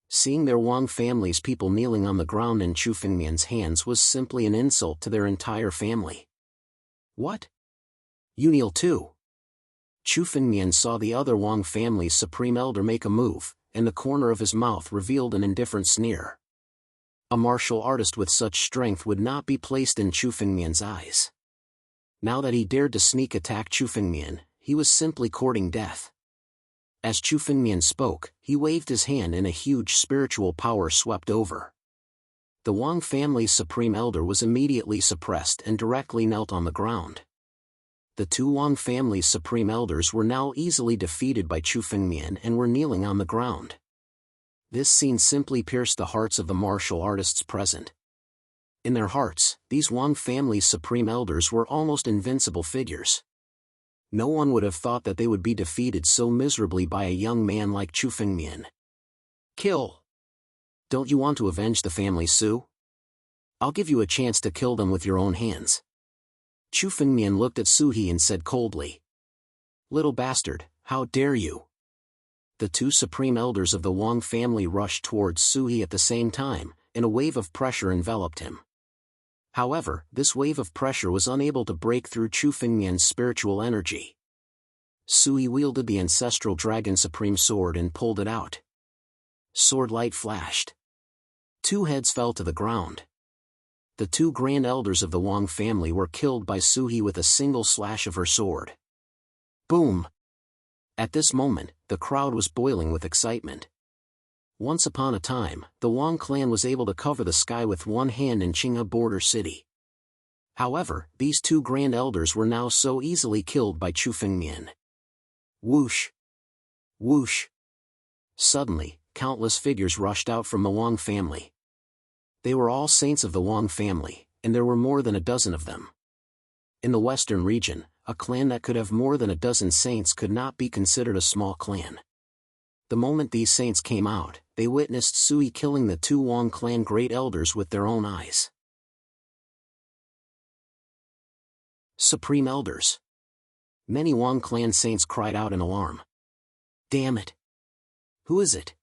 Seeing their Wang family's people kneeling on the ground in Chu Fengmian's hands was simply an insult to their entire family. What? You kneel too? Chu Fengmian saw the other Wang family's supreme elder make a move, and the corner of his mouth revealed an indifferent sneer. A martial artist with such strength would not be placed in Chu Fengmian's eyes. Now that he dared to sneak attack Chu Fengmian, he was simply courting death. As Chu Fengmian spoke, he waved his hand and a huge spiritual power swept over. The Wang family's supreme elder was immediately suppressed and directly knelt on the ground. The two Wang family's supreme elders were now easily defeated by Chu Fengmian and were kneeling on the ground. This scene simply pierced the hearts of the martial artists present. In their hearts, these Wang family's supreme elders were almost invincible figures. No one would have thought that they would be defeated so miserably by a young man like Chu Fengmian. Kill! Don't you want to avenge the family Su? I'll give you a chance to kill them with your own hands. Chu Fengmian looked at Su He and said coldly. Little bastard, how dare you? The two supreme elders of the Wang family rushed towards Su He at the same time, and a wave of pressure enveloped him. However, this wave of pressure was unable to break through Chu Fengmian's spiritual energy. Su He wielded the ancestral dragon supreme sword and pulled it out. Sword light flashed. Two heads fell to the ground. The two grand elders of the Wang family were killed by Su He with a single slash of her sword. Boom! At this moment, the crowd was boiling with excitement. Once upon a time, the Wang clan was able to cover the sky with one hand in Qinghe border city. However, these two grand elders were now so easily killed by Chu Fengmian. Whoosh! Whoosh! Suddenly, countless figures rushed out from the Wang family. They were all saints of the Wang family, and there were more than a dozen of them. In the western region, a clan that could have more than a dozen saints could not be considered a small clan. The moment these saints came out, they witnessed Su He killing the two Wang clan great elders with their own eyes. Supreme Elders. Many Wang clan saints cried out in alarm. Damn it! Who is it?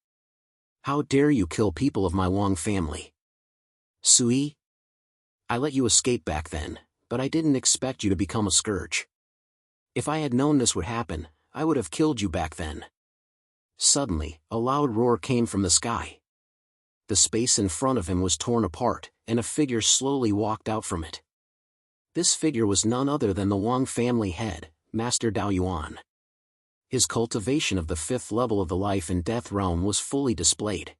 How dare you kill people of my Wang family? Su He? I let you escape back then, but I didn't expect you to become a scourge. If I had known this would happen, I would have killed you back then. Suddenly, a loud roar came from the sky. The space in front of him was torn apart, and a figure slowly walked out from it. This figure was none other than the Wang family head, Master Dao Yuan. His cultivation of the fifth level of the life and death realm was fully displayed.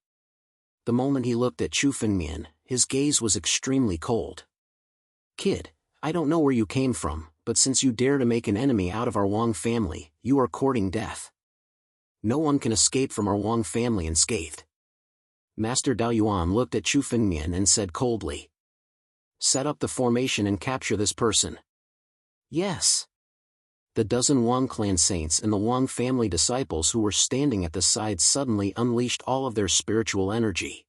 The moment he looked at Chu Fengmian, his gaze was extremely cold. Kid, I don't know where you came from, but since you dare to make an enemy out of our Wang family, you are courting death. No one can escape from our Wang family unscathed. Master Dao Yuan looked at Chu Fengmian and said coldly. Set up the formation and capture this person. Yes. The dozen Wang clan saints and the Wang family disciples who were standing at the sides suddenly unleashed all of their spiritual energy.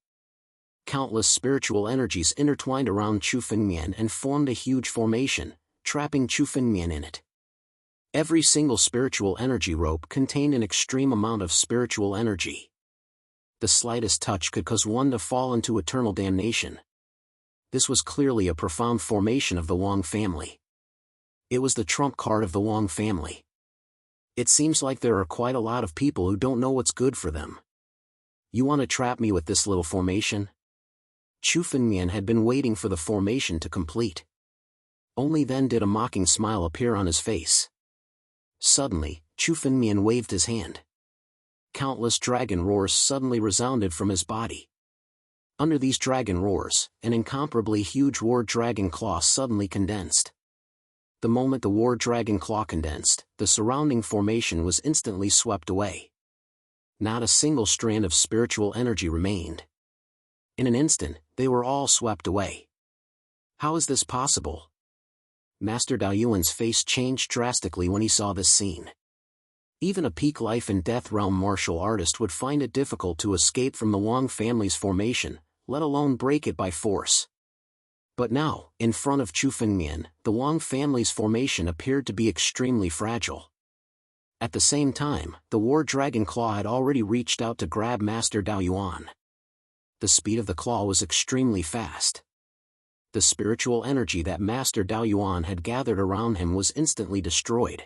Countless spiritual energies intertwined around Chu Fengmian and formed a huge formation, trapping Chu Fengmian in it. Every single spiritual energy rope contained an extreme amount of spiritual energy. The slightest touch could cause one to fall into eternal damnation. This was clearly a profound formation of the Wang family. It was the trump card of the Wang family. It seems like there are quite a lot of people who don't know what's good for them. You want to trap me with this little formation? Chu Fengmian had been waiting for the formation to complete. Only then did a mocking smile appear on his face. Suddenly, Chu Fengmian waved his hand. Countless dragon roars suddenly resounded from his body. Under these dragon roars, an incomparably huge war dragon claw suddenly condensed. The moment the war dragon claw condensed, the surrounding formation was instantly swept away. Not a single strand of spiritual energy remained. In an instant, they were all swept away. How is this possible? Master Dao Yuan's face changed drastically when he saw this scene. Even a peak life and death realm martial artist would find it difficult to escape from the Wang family's formation, let alone break it by force. But now, in front of Chu Fengmian, the Wang family's formation appeared to be extremely fragile. At the same time, the War Dragon Claw had already reached out to grab Master Dao Yuan. The speed of the claw was extremely fast. The spiritual energy that Master Dao Yuan had gathered around him was instantly destroyed.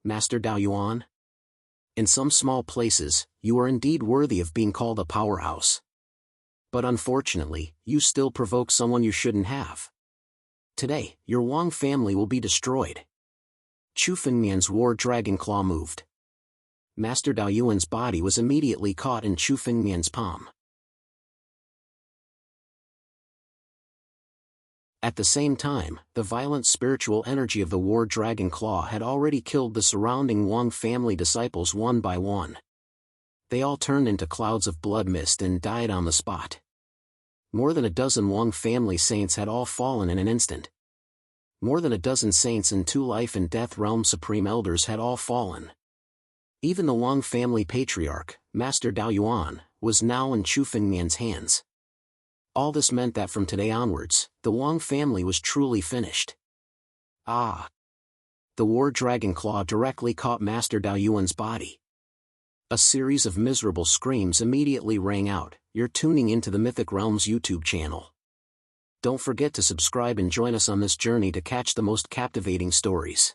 Master Dao Yuan? In some small places, you are indeed worthy of being called a powerhouse. But unfortunately, you still provoke someone you shouldn't have. Today, your Wang family will be destroyed. Chu Fengmian's War Dragon Claw moved. Master Dao Yuan's body was immediately caught in Chu Fengmian's palm. At the same time, the violent spiritual energy of the War Dragon Claw had already killed the surrounding Wang family disciples one by one. They all turned into clouds of blood mist and died on the spot. More than a dozen Wang family saints had all fallen in an instant. More than a dozen saints and 2 life and death realm supreme elders had all fallen. Even the Wang family patriarch, Master Dao Yuan, was now in Chu Fengmian's hands. All this meant that from today onwards, the Wang family was truly finished. Ah! The War Dragon Claw directly caught Master Dao Yuan's body. A series of miserable screams immediately rang out. You're tuning into the Mythic Realms YouTube channel. Don't forget to subscribe and join us on this journey to catch the most captivating stories.